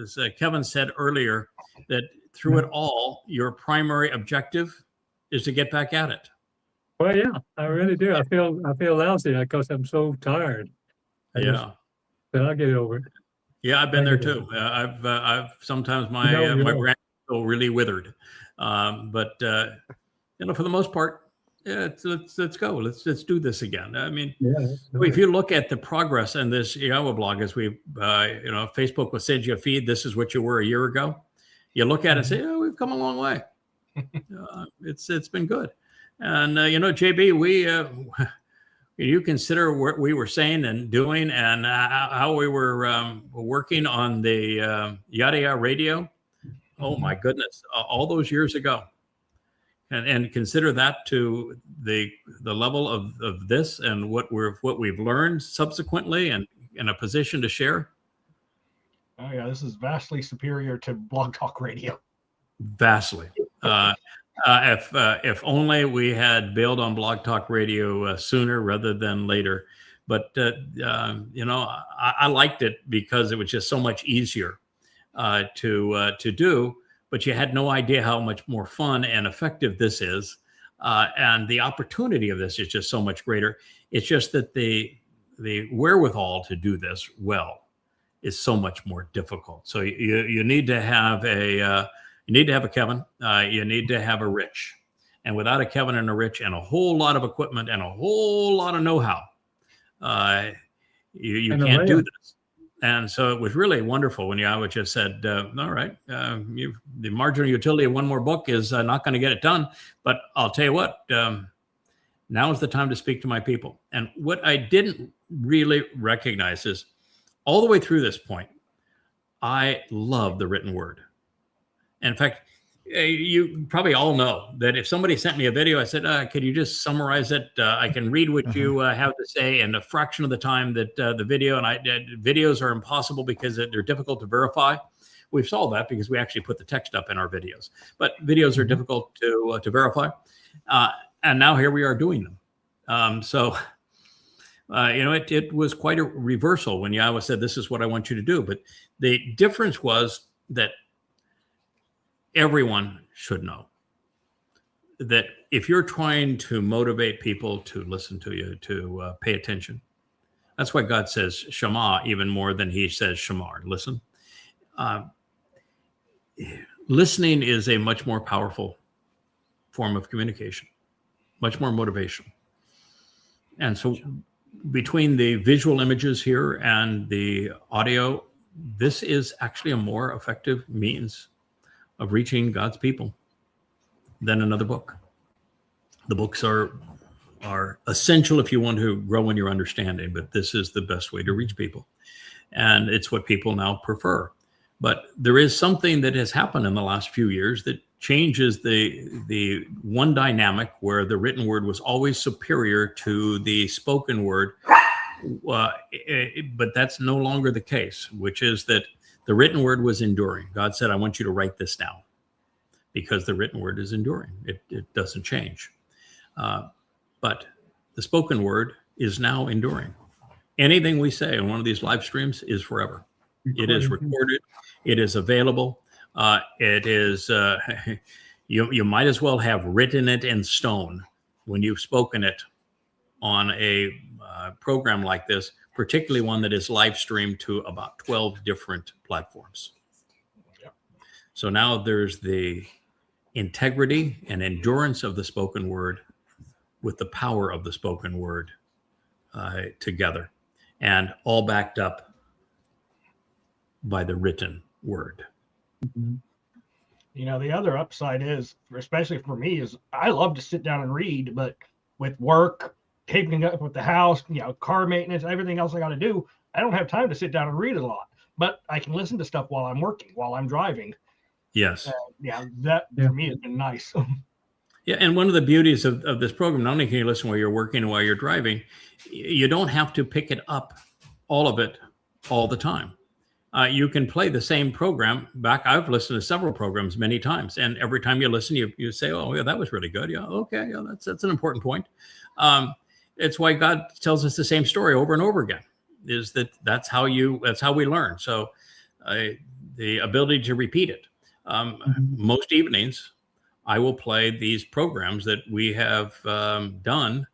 as Kevin said earlier, that through it all, your primary objective is to get back at it. Well, yeah, I really do. I feel lousy because I'm so tired. But I'll get it over it. Yeah, I've been there too. I've sometimes my brain feel really withered, but for the most part, yeah, let's go. Let's do this again. I mean, if you look at the progress in this YAHOWAH blog, as we Facebook will send you a feed. This is what you were a year ago. You look at it and say, oh, we've come a long way. It's been good. And JB, you consider what we were saying and doing, and how we were working on the YadaYahowah radio. Oh my goodness, all those years ago, and consider that to the level of this and what we've learned subsequently, and in a position to share. Oh yeah, this is vastly superior to Blog Talk Radio. Vastly. If only we had bailed on Blog Talk Radio sooner rather than later. But I liked it because it was just so much easier to do. But you had no idea how much more fun and effective this is, and the opportunity of this is just so much greater. It's just that the wherewithal to do this well is so much more difficult. So you need to have a Kevin. You need to have a Rich, and without a Kevin and a Rich and a whole lot of equipment and a whole lot of know-how, you can't do this. And so it was really wonderful when YAHOWAH just said, "All right, the marginal utility of one more book is not going to get it done, but I'll tell you what. Now is the time to speak to my people." And what I didn't really recognize is, all the way through this point, I love the written word. In fact, you probably all know that if somebody sent me a video, I said, could you just summarize it? I can read what you have to say in a fraction of the time that the video, and videos are impossible because they're difficult to verify. We've solved that because we actually put the text up in our videos, but videos are difficult to verify. And now here we are doing them. It was quite a reversal when YAHOWAH said, this is what I want you to do. But the difference was that everyone should know. that if you're trying to motivate people to listen to you, to pay attention, that's why God says Shema even more than he says Shamar. Listen. Listening is a much more powerful form of communication, much more motivation. And so between the visual images here and the audio, this is actually a more effective means of reaching God's people than another book. The books are essential if you want to grow in your understanding, but this is the best way to reach people. And it's what people now prefer. But there is something that has happened in the last few years that changes the one dynamic where the written word was always superior to the spoken word. But that's no longer the case, which is that the written word was enduring. God said, I want you to write this down because the written word is enduring. It doesn't change. But the spoken word is now enduring. Anything we say on one of these live streams is forever. It is recorded. It is available. It is, you might as well have written it in stone when you've spoken it on a program like this, particularly one that is live streamed to about 12 different platforms. Yep. So now there's the integrity and endurance of the spoken word with the power of the spoken word together, and all backed up by the written word. Mm-hmm. You know, the other upside is, especially for me, is I love to sit down and read, but with work, keeping up with the house, you know, car maintenance, everything else I got to do, I don't have time to sit down and read a lot. But I can listen to stuff while I'm working, while I'm driving. Yes. That for me has been nice. Yeah, and one of the beauties of this program, not only can you listen while you're working and while you're driving, you don't have to pick it up, all of it, all the time. You can play the same program back. I've listened to several programs many times, and every time you listen, you say, "Oh, yeah, that was really good. Yeah, okay, yeah, that's an important point." It's why God tells us the same story over and over again. Is that's how we learn. So, the ability to repeat it. Most evenings, I will play these programs that we have done,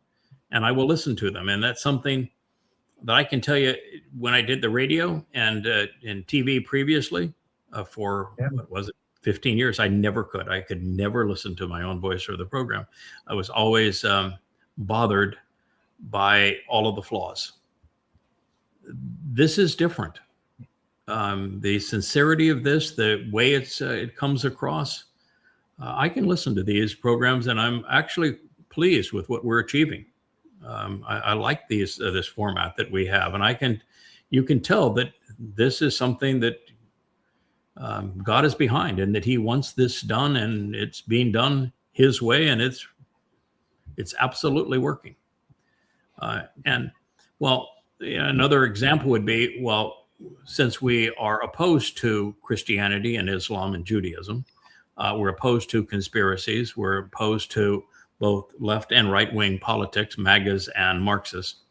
and I will listen to them, and that's something that I can tell you, when I did the radio and in TV previously for, what was it, 15 years, I could never listen to my own voice or the program. I was always bothered by all of the flaws. This is different. The sincerity of this, the way it comes across, I can listen to these programs and I'm actually pleased with what we're achieving. I like this format that we have, and you can tell that this is something that God is behind, and that He wants this done, and it's being done His way, and it's absolutely working. And well, another example would be, well, since we are opposed to Christianity and Islam and Judaism, we're opposed to conspiracies, we're opposed to both left and right-wing politics, MAGAs and Marxists.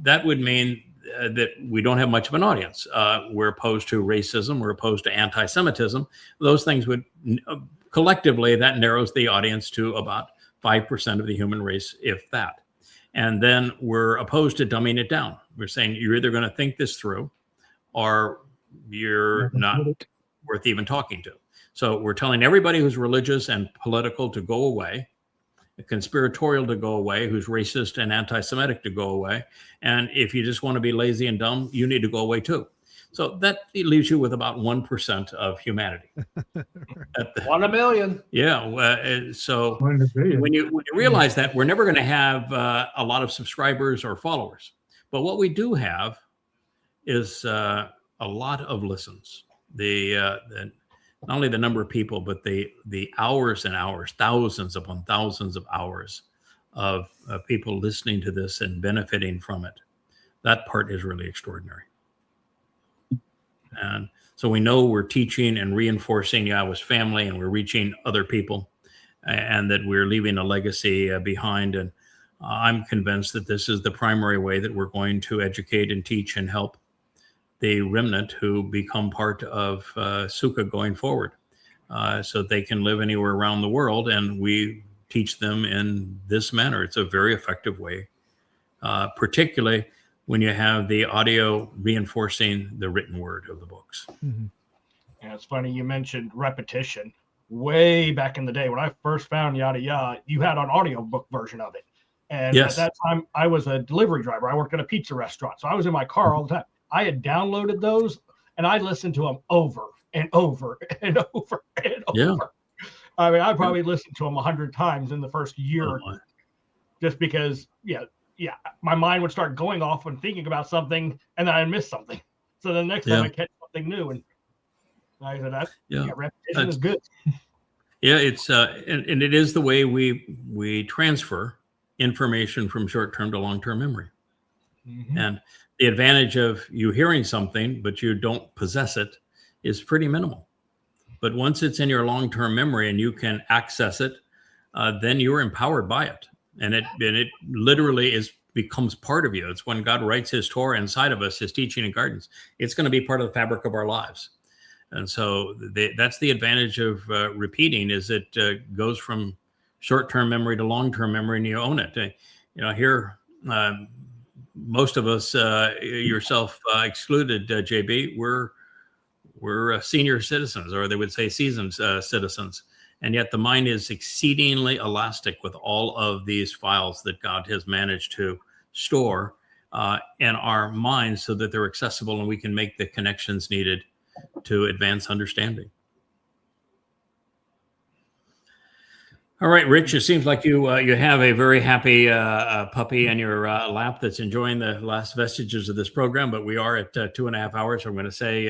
That would mean that we don't have much of an audience. We're opposed to racism. We're opposed to anti-Semitism. Those things would, collectively, that narrows the audience to about 5% of the human race, if that. And then we're opposed to dumbing it down. We're saying you're either going to think this through or you're not worth even talking to. So we're telling everybody who's religious and political to go away, conspiratorial to go away, who's racist and anti-Semitic to go away. And if you just want to be lazy and dumb, you need to go away too. So that leaves you with about 1% of humanity. 1 in a million. Yeah. So when you realize that, we're never going to have a lot of subscribers or followers. But what we do have is a lot of listens. Not only the number of people, but the hours and hours, thousands upon thousands of hours of people listening to this and benefiting from it. That part is really extraordinary. And so we know we're teaching and reinforcing Yahowah's family, and we're reaching other people, and that we're leaving a legacy behind. And I'm convinced that this is the primary way that we're going to educate and teach and help the remnant who become part of Sukkah going forward, so they can live anywhere around the world. And we teach them in this manner. It's a very effective way, particularly when you have the audio reinforcing the written word of the books. Mhm. And it's funny you mentioned repetition. Way back in the day when I first found YadaYahowah, you had an audiobook version of it. And Yes. at that time, I was a delivery driver. I worked at a pizza restaurant. So I was in my car all the time. I had downloaded those and I listened to them over and over and over and over. Yeah. I mean, I probably listened to them 100 times in the first year, Oh, my. just because, yeah, my mind would start going off and thinking about something and then I'd miss something. So the next time Yeah. I catch something new, and I said, Yeah. repetition is good. Yeah, it's and it is the way we transfer information from short-term to long-term memory. Mhm. And the advantage of you hearing something, but you don't possess it, is pretty minimal. But once it's in your long-term memory and you can access it, then you're empowered by it, and it literally becomes part of you. It's when God writes His Torah inside of us, His teaching and guidance. It's going to be part of the fabric of our lives. And so that's the advantage of repeating, is it goes from short-term memory to long-term memory, and you own it. Here, most of us, yourself excluded, JB, we're senior citizens, or they would say seasoned citizens. And yet the mind is exceedingly elastic with all of these files that God has managed to store in our minds so that they're accessible and we can make the connections needed to advance understanding. All right, Rich, it seems like you have a very happy puppy in your lap that's enjoying the last vestiges of this program, but we are at 2.5 hours. So I'm going to say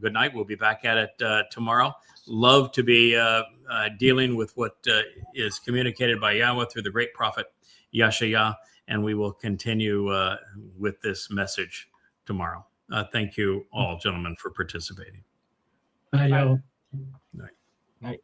good night. We'll be back at it tomorrow. Love to be dealing with what is communicated by Yahweh through the great prophet Yashayah, and we will continue with this message tomorrow. Thank you all, gentlemen, for participating. Hi, y'all. Night. Night.